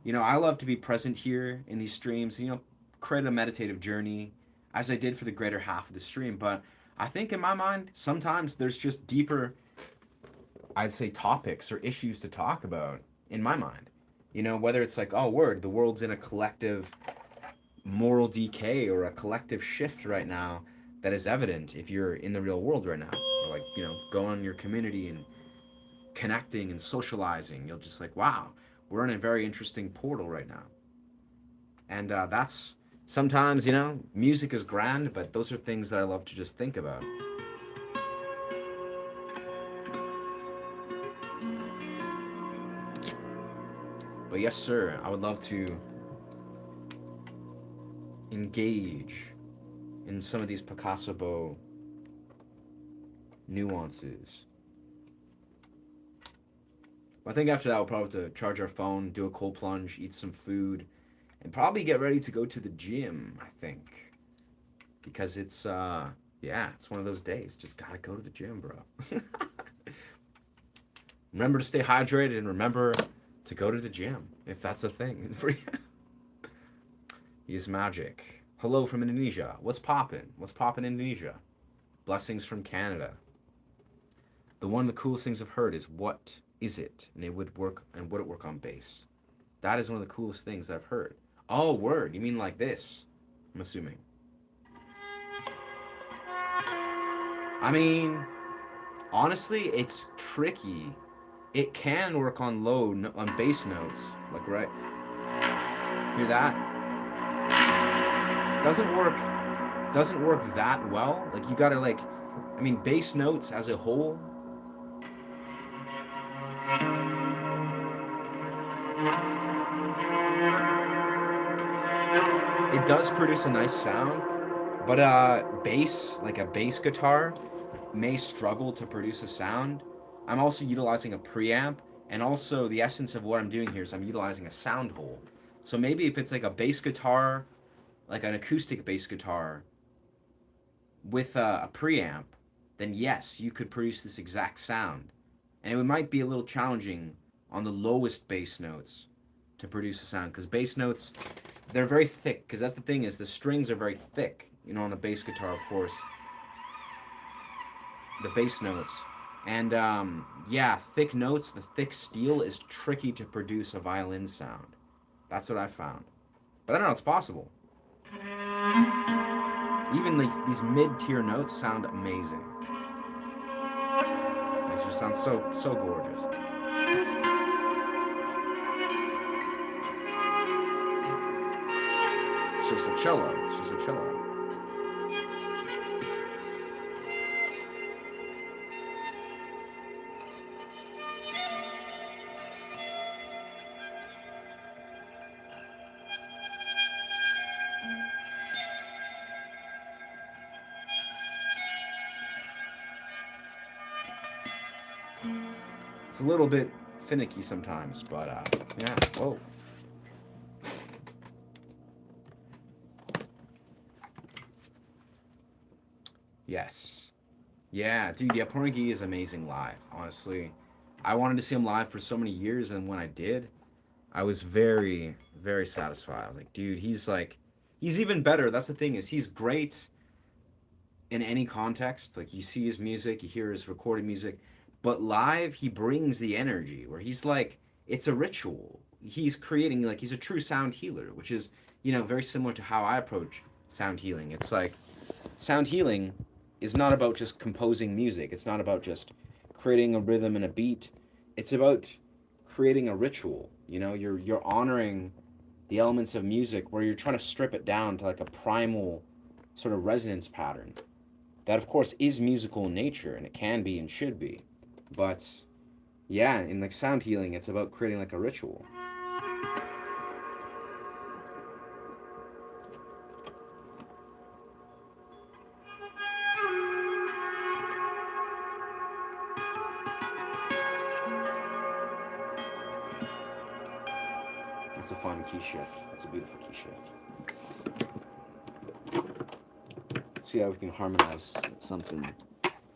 you know, I love to be present here in these streams, you know, create a meditative journey as I did for the greater half of the stream. But I think in my mind, sometimes there's just deeper, I'd say, topics or issues to talk about in my mind. You know, whether it's like, oh, word, the world's in a collective moral decay or a collective shift right now that is evident if you're in the real world right now. Or like, you know, go in your community and connecting and socializing. You'll just like, wow, we're in a very interesting portal right now. And that's, sometimes, you know, music is grand, but those are things that I love to just think about. But yes, sir, I would love to engage in some of these Picasso bow nuances. I think after that we'll probably have to charge our phone, do a cold plunge, eat some food, and probably get ready to go to the gym, I think. Because it's, yeah, it's one of those days. Just gotta go to the gym, bro. Remember to stay hydrated and remember to go to the gym, if that's a thing for you. He is magic. Hello from Indonesia. What's poppin'? What's poppin' in Indonesia? Blessings from Canada. One of the coolest things I've heard is, what is it? And it would work, and would it work on bass? That is one of the coolest things I've heard. Oh, word. You mean like this? I'm assuming. I mean, honestly, it's tricky It can work on on bass notes, like right. Hear that? Doesn't work. Doesn't work that well. Like you gotta like, I mean, bass notes as a whole. It does produce a nice sound, but bass, like a bass guitar, may struggle to produce a sound. I'm also utilizing a preamp, and also the essence of what I'm doing here is I'm utilizing a sound hole. So maybe if it's like a bass guitar, like an acoustic bass guitar with a preamp, then yes, you could produce this exact sound. And it might be a little challenging on the lowest bass notes to produce a sound because bass notes, they're very thick, because that's the thing, is the strings are very thick, you know, on a bass guitar, of course, the bass notes. And yeah, thick notes, the thick steel is tricky to produce a violin sound. That's what I found. But I don't know, it's possible. Even like these mid-tier notes sound amazing. It just sounds so gorgeous. It's just a cello. It's just a cello. It's a little bit finicky sometimes, but yeah. Whoa. Yes. Yeah, dude, yeah, Porgy is amazing live, honestly. I wanted to see him live for so many years, and when I did, I was very, very satisfied. I was like, dude, he's even better. That's the thing, is he's great in any context. Like, you see his music, you hear his recorded music, but live, he brings the energy where he's like, it's a ritual. He's creating, like, he's a true sound healer, which is, you know, very similar to how I approach sound healing. It's like, sound healing is not about just composing music. It's not about just creating a rhythm and a beat. It's about creating a ritual. You know, you're honoring the elements of music where you're trying to strip it down to like a primal sort of resonance pattern. That of course is musical in nature, and it can be and should be. But yeah, in like sound healing, it's about creating like a ritual. It's a fun key shift. It's a beautiful key shift. Let's see how we can harmonize something.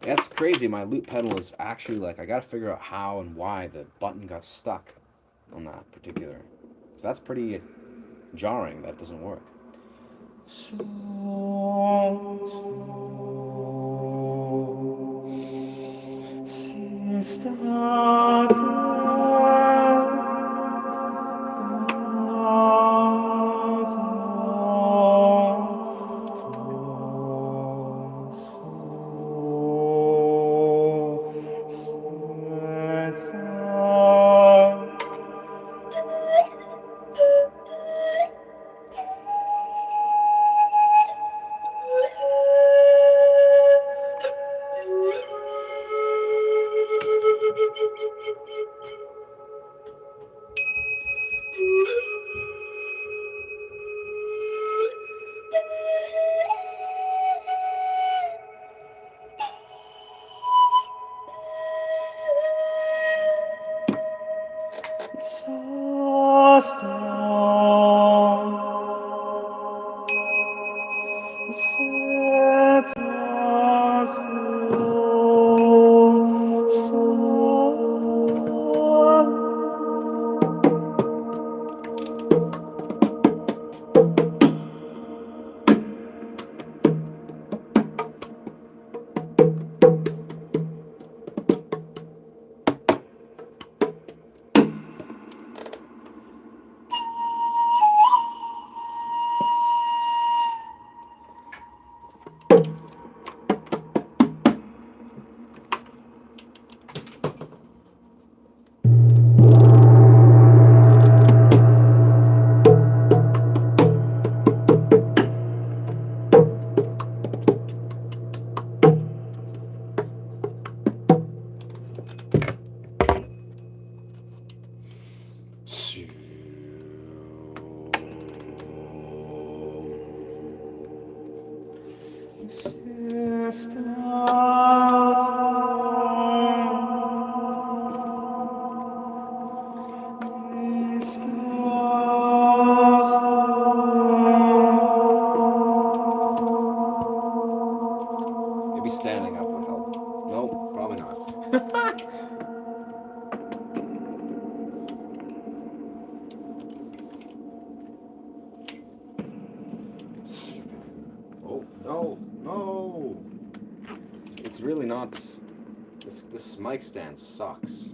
That's crazy. My loop pedal is actually like, I gotta figure out how and why the button got stuck on that particular. So that's pretty jarring. That doesn't work. So Maybe standing up would help. Nope, probably not. Oh, no, no! It's really not... This mic stand sucks.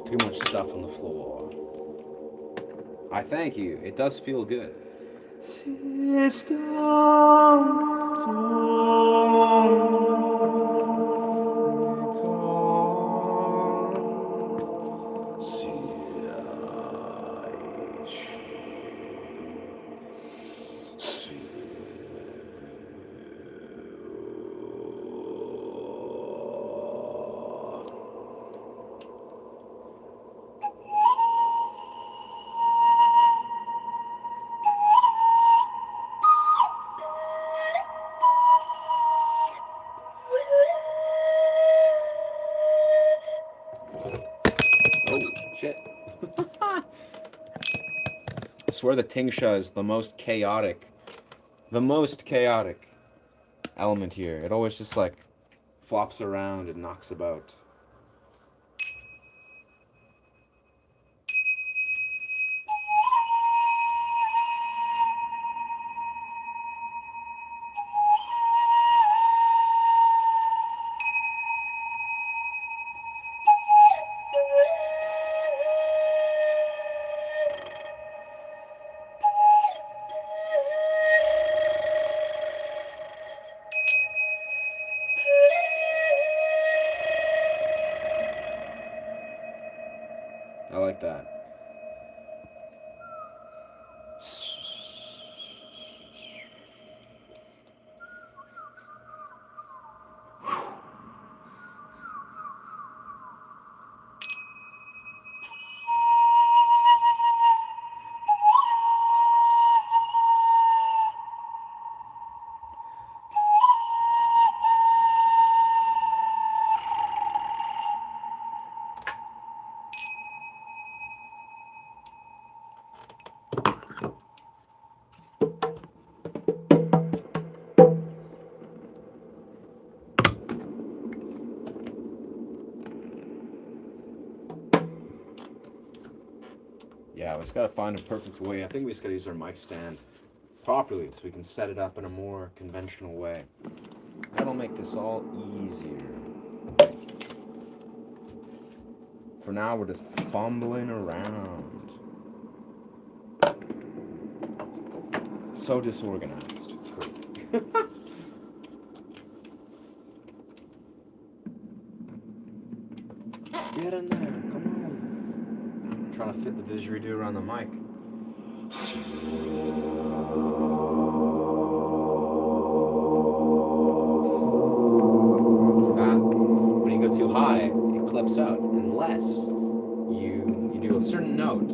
Too much stuff on the floor. I thank you. It does feel good. Oh, shit. I swear the Tingsha is the most chaotic element here. It always just like flops around and knocks about. I like that. Yeah, we just gotta find a perfect way. I think we just gotta use our mic stand properly so we can set it up in a more conventional way. That'll make this all easier. For now, we're just fumbling around. So disorganized. It's great. Get in there, come on. I'm trying to fit the didgeridoo around the mic. So that, when you go too high, it clips out, unless you do a certain note.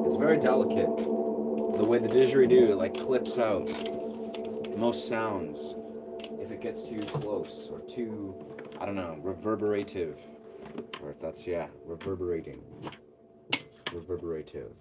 It's very delicate. The way the didgeridoo like clips out most sounds if it gets too close or too, I don't know, reverberative. Or if that's, yeah, reverberating. Reverberative.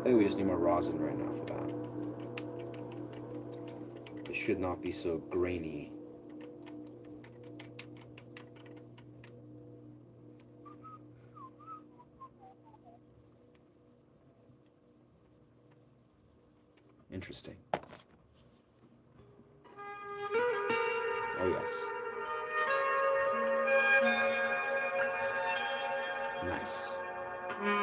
think we just need more rosin right now for that. It should not be so grainy. Interesting. Oh, yes. Nice. Like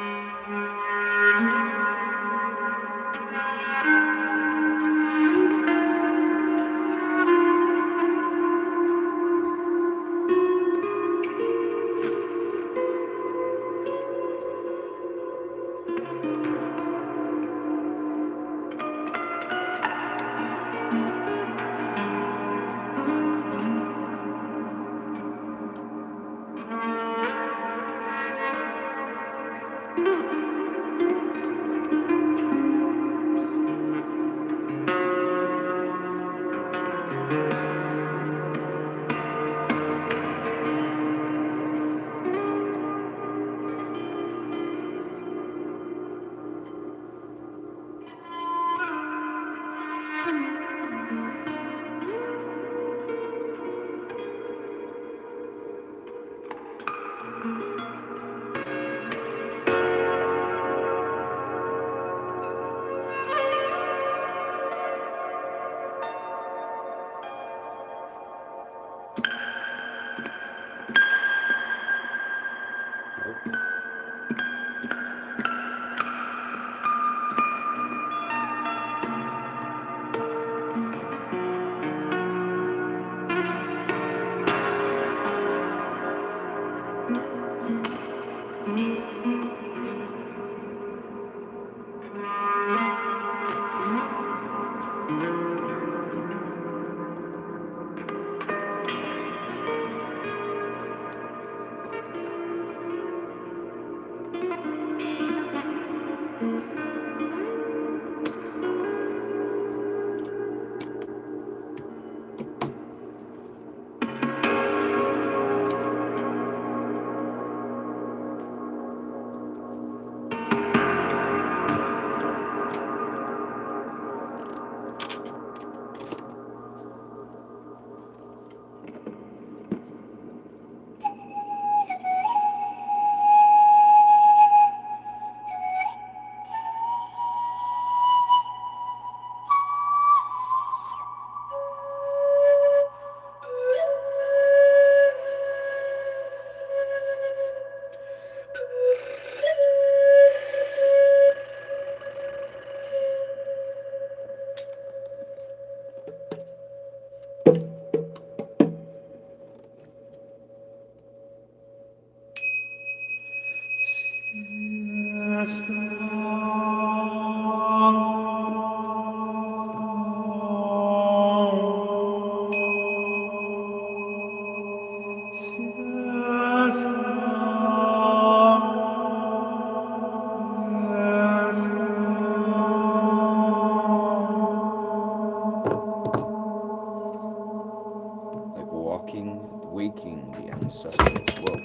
waking the ancestors. Whoa.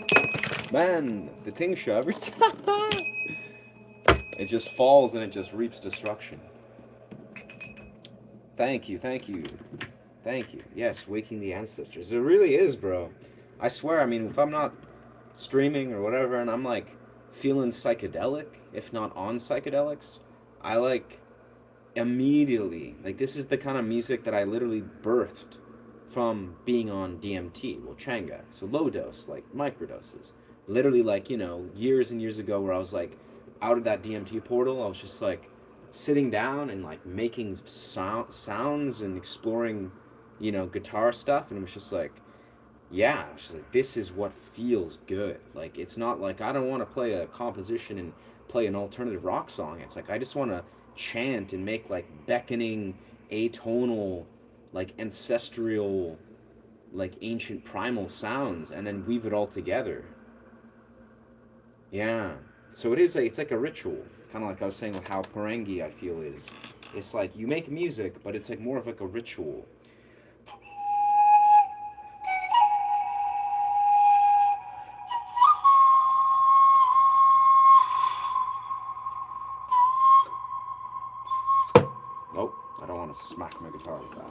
Man, the thing show every time. It just falls and it just reaps destruction. Thank you, thank you. Thank you. Yes, waking the ancestors. It really is, bro. I swear, I mean, if I'm not streaming or whatever and I'm like feeling psychedelic, if not on psychedelics, I like immediately, like, this is the kind of music that I literally birthed from being on DMT, well, Changa. So low dose, like microdoses. Literally, like, years and years ago where I was like out of that DMT portal, I was just like sitting down and like making sounds and exploring, guitar stuff. And it was just like, yeah, she's like, this is what feels good. Like, it's not like I don't want to play a composition and play an alternative rock song. It's like I just want to chant and make like beckoning, atonal, like ancestral, like ancient primal sounds, and then weave it all together. Yeah. So it's like a ritual, kind of like I was saying with how Parengi I feel is. It's like you make music, but it's like more of like a ritual. guitar with that.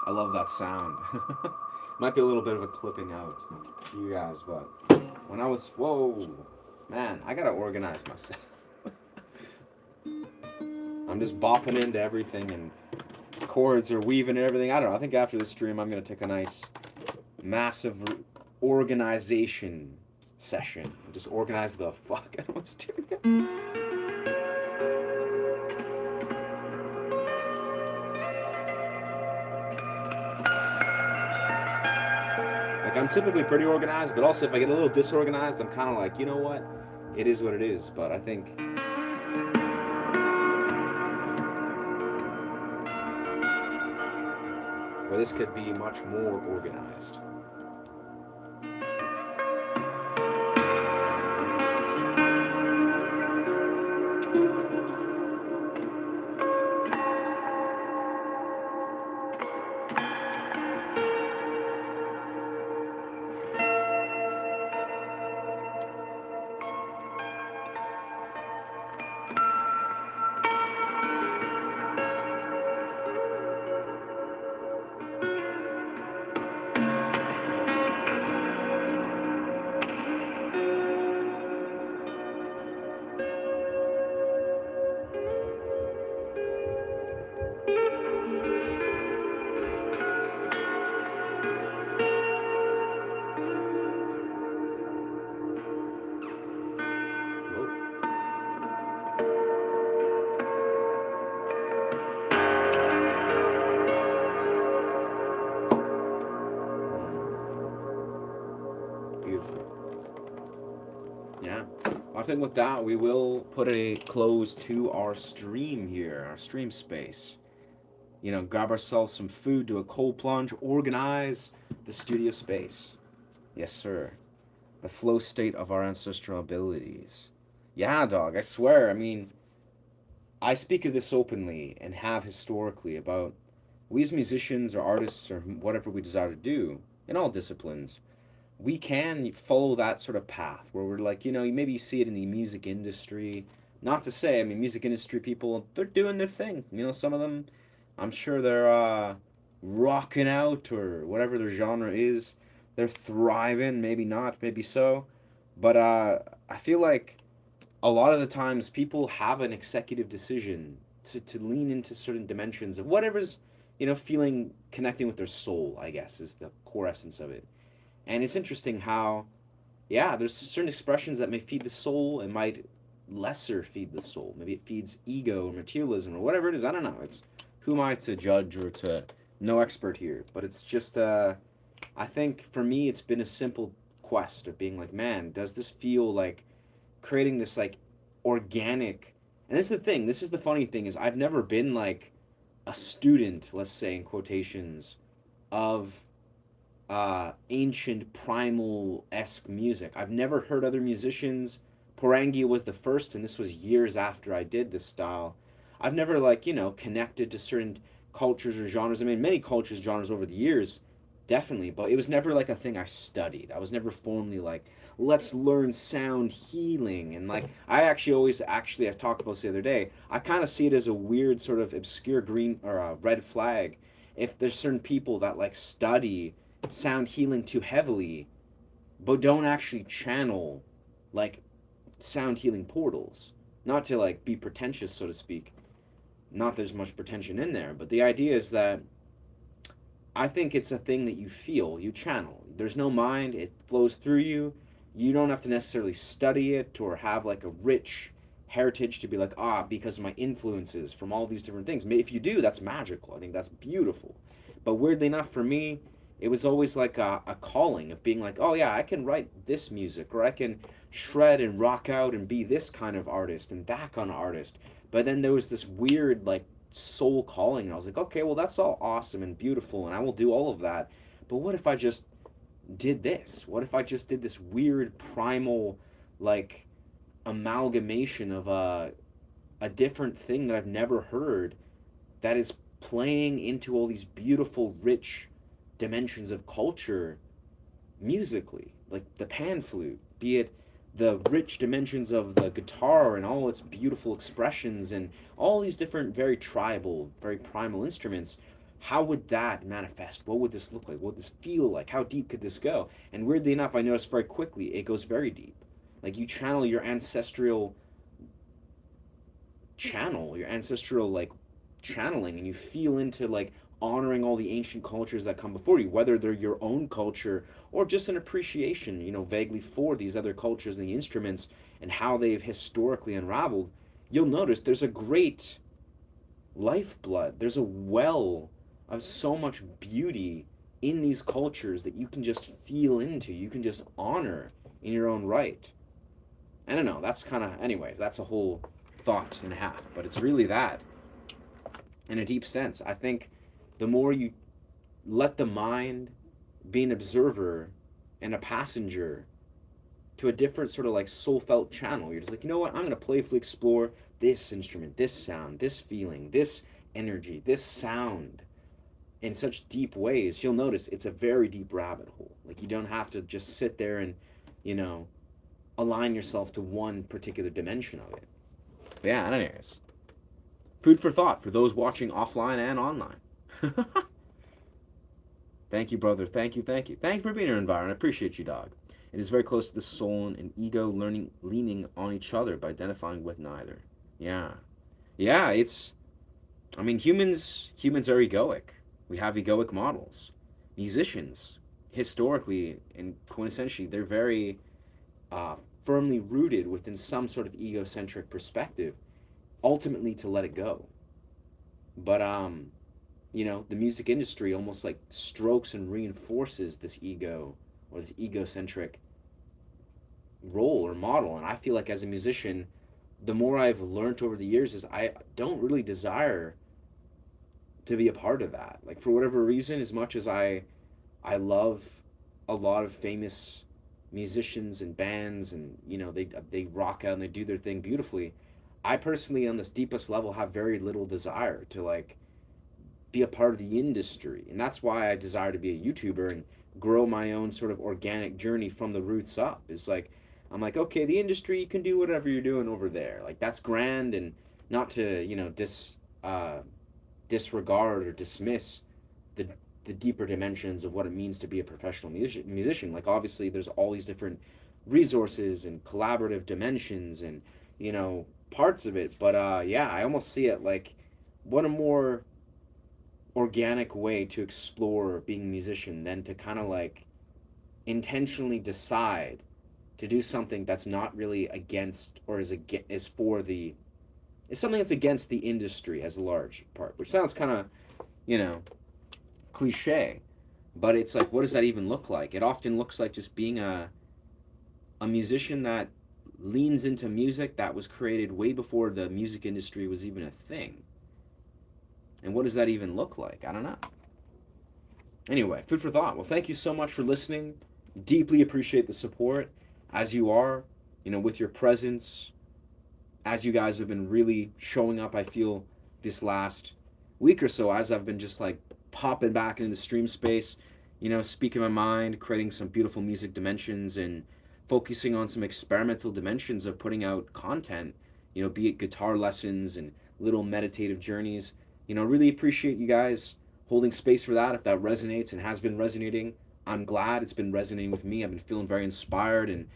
I love that sound. Might be a little bit of a clipping out for you guys, but when I was, whoa, man, I gotta organize myself. I'm just bopping into everything and chords are weaving and everything. I don't know. I think after this stream, I'm gonna take a nice, massive organization session. Just organize the fuck out of what's doing it. Like, I'm typically pretty organized, but also if I get a little disorganized, I'm kind of like, you know what? It is what it is. But I think but this could be much more organized. Yeah. I think with that, we will put a close to our stream here, our stream space. You know, grab ourselves some food, do a cold plunge, organize the studio space. Yes, sir. The flow state of our ancestral abilities. Yeah, dog, I swear. I mean, I speak of this openly and have historically about we as musicians or artists or whatever we desire to do in all disciplines, we can follow that sort of path where we're like, you know, maybe you see it in the music industry. Not to say, I mean, music industry people, they're doing their thing. You know, some of them, I'm sure they're rocking out or whatever their genre is. They're thriving, maybe not, maybe so. But I feel like a lot of the times people have an executive decision to lean into certain dimensions of whatever's, you know, feeling, connecting with their soul, I guess, is the core essence of it. And it's interesting how, yeah, there's certain expressions that may feed the soul and might lesser feed the soul. Maybe it feeds ego or materialism or whatever it is. I don't know. It's who am I to judge or to no expert here. But it's just, I think for me, it's been a simple quest of being like, man, does this feel like creating this like organic? And this is the thing. This is the funny thing is I've never been like a student, let's say in quotations, of ancient primal-esque music. I've never heard other musicians. Porangi was the first, and this was years after I did this style. I've never like, you know, connected to certain cultures or genres. I mean, many cultures, genres over the years, definitely, but it was never like a thing I studied. I was never formally like, let's learn sound healing. And like, I actually always, actually, I've talked about this the other day, I kind of see it as a weird sort of obscure green or a red flag if there's certain people that like study sound healing too heavily, but don't actually channel like sound healing portals. Not to like be pretentious, so to speak. Not there's much pretension in there, but the idea is that I think it's a thing that you feel, you channel. There's no mind, it flows through you. You don't have to necessarily study it or have like a rich heritage to be like, because of my influences from all these different things. If you do, that's magical. I think that's beautiful. But weirdly enough, for me, it was always like a calling of being like, oh yeah, I can write this music, or I can shred and rock out and be this kind of artist and that kind of artist. But then there was this weird like soul calling, and I was like, okay, well that's all awesome and beautiful, and I will do all of that. But what if I just did this? What if I just did this weird primal, like amalgamation of a different thing that I've never heard that is playing into all these beautiful, rich dimensions of culture musically, like the pan flute, be it the rich dimensions of the guitar and all its beautiful expressions and all these different very tribal, very primal instruments. How would that manifest? What would this look like? What would this feel like? How deep could this go? And weirdly enough, I noticed very quickly it goes very deep. Like you channel your ancestral your ancestral like channeling, and you feel into like honoring all the ancient cultures that come before you, whether they're your own culture or just an appreciation, vaguely for these other cultures and the instruments and how they've historically unraveled. You'll notice there's a great lifeblood, there's a well of so much beauty in these cultures that you can just feel into, you can just honor in your own right. I don't know, that's kind of, anyways, that's a whole thought and a half, but it's really that in a deep sense. I think the more you let the mind be an observer and a passenger to a different sort of like soul felt channel, you're just like, you know what, I'm going to playfully explore this instrument, this sound, this feeling, this energy, this sound in such deep ways. You'll notice it's a very deep rabbit hole. Like you don't have to just sit there and, align yourself to one particular dimension of it. But yeah, anyways, food for thought for those watching offline and online. Thank you, brother. Thank you, thank you. Thank you for being here, Environ. I appreciate you, dog. It is very close to the soul and ego leaning on each other by identifying with neither. Yeah. Yeah, humans are egoic. We have egoic models. Musicians, historically and quintessentially, they're very firmly rooted within some sort of egocentric perspective, ultimately to let it go. But the music industry almost like strokes and reinforces this ego or this egocentric role or model. And I feel like as a musician, the more I've learned over the years is I don't really desire to be a part of that. Like for whatever reason, as much as I love a lot of famous musicians and bands, and they rock out and they do their thing beautifully, I personally on this deepest level have very little desire to like be a part of the industry. And that's why I desire to be a YouTuber and grow my own sort of organic journey from the roots up. It's like I'm like, okay, the industry, you can do whatever you're doing over there, like that's grand, and not to disregard or dismiss the deeper dimensions of what it means to be a professional musician. Like obviously there's all these different resources and collaborative dimensions and parts of it, but yeah, I almost see it like what a more organic way to explore being a musician than to kind of like intentionally decide to do something that's not really against or is something that's against the industry as a large part, which sounds kind of cliche, but it's like, what does that even look like? It often looks like just being a musician that leans into music that was created way before the music industry was even a thing. And what does that even look like? I don't know. Anyway, food for thought. Well, thank you so much for listening. Deeply appreciate the support as you are, with your presence, as you guys have been really showing up. I feel this last week or so, as I've been just like popping back into the stream space, speaking my mind, creating some beautiful music dimensions and focusing on some experimental dimensions of putting out content, be it guitar lessons and little meditative journeys. Really appreciate you guys holding space for that. If that resonates and has been resonating, I'm glad it's been resonating with me. I've been feeling very inspired, and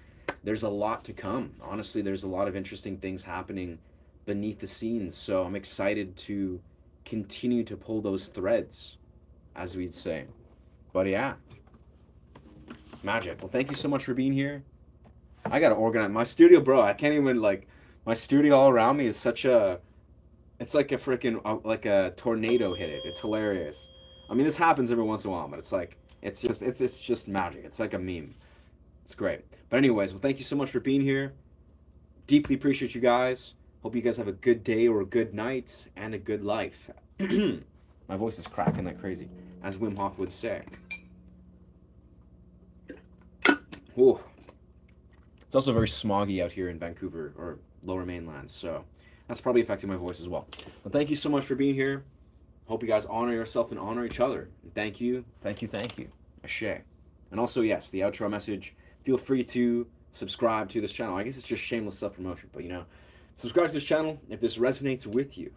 there's a lot to come. Honestly, there's a lot of interesting things happening beneath the scenes, so I'm excited to continue to pull those threads, as we'd say. But yeah, magic. Well, thank you so much for being here. I gotta organize my studio, bro. I can't even my studio all around me is such a, it's like a freaking like a tornado hit it. It's hilarious. I mean, this happens every once in a while, but it's like it's just magic. It's like a meme. It's great. But anyways, well, thank you so much for being here. Deeply appreciate you guys. Hope you guys have a good day or a good night and a good life. My voice is cracking like crazy, as Wim Hof would say. Ooh. It's also very smoggy out here in Vancouver or Lower Mainland, so that's probably affecting my voice as well. But thank you so much for being here. Hope you guys honor yourself and honor each other. And thank you, thank you, thank you. Ashe. And also, yes, the outro message. Feel free to subscribe to this channel. I guess it's just shameless self-promotion, but you know, subscribe to this channel if this resonates with you.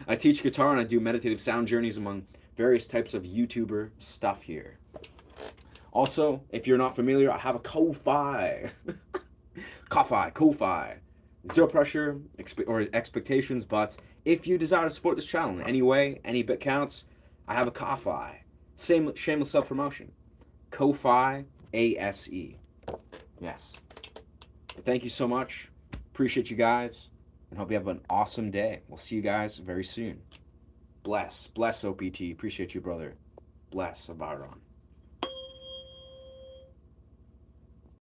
I teach guitar and I do meditative sound journeys among various types of YouTuber stuff here. Also, if you're not familiar, I have a Ko-Fi. Ko-Fi. Zero pressure or expectations, but if you desire to support this channel in any way, any bit counts, I have a Ko-Fi. Same shameless self-promotion. Ko-Fi ASE. Yes. But thank you so much. Appreciate you guys. And hope you have an awesome day. We'll see you guys very soon. Bless. Bless, OPT. Appreciate you, brother. Bless, Abaron.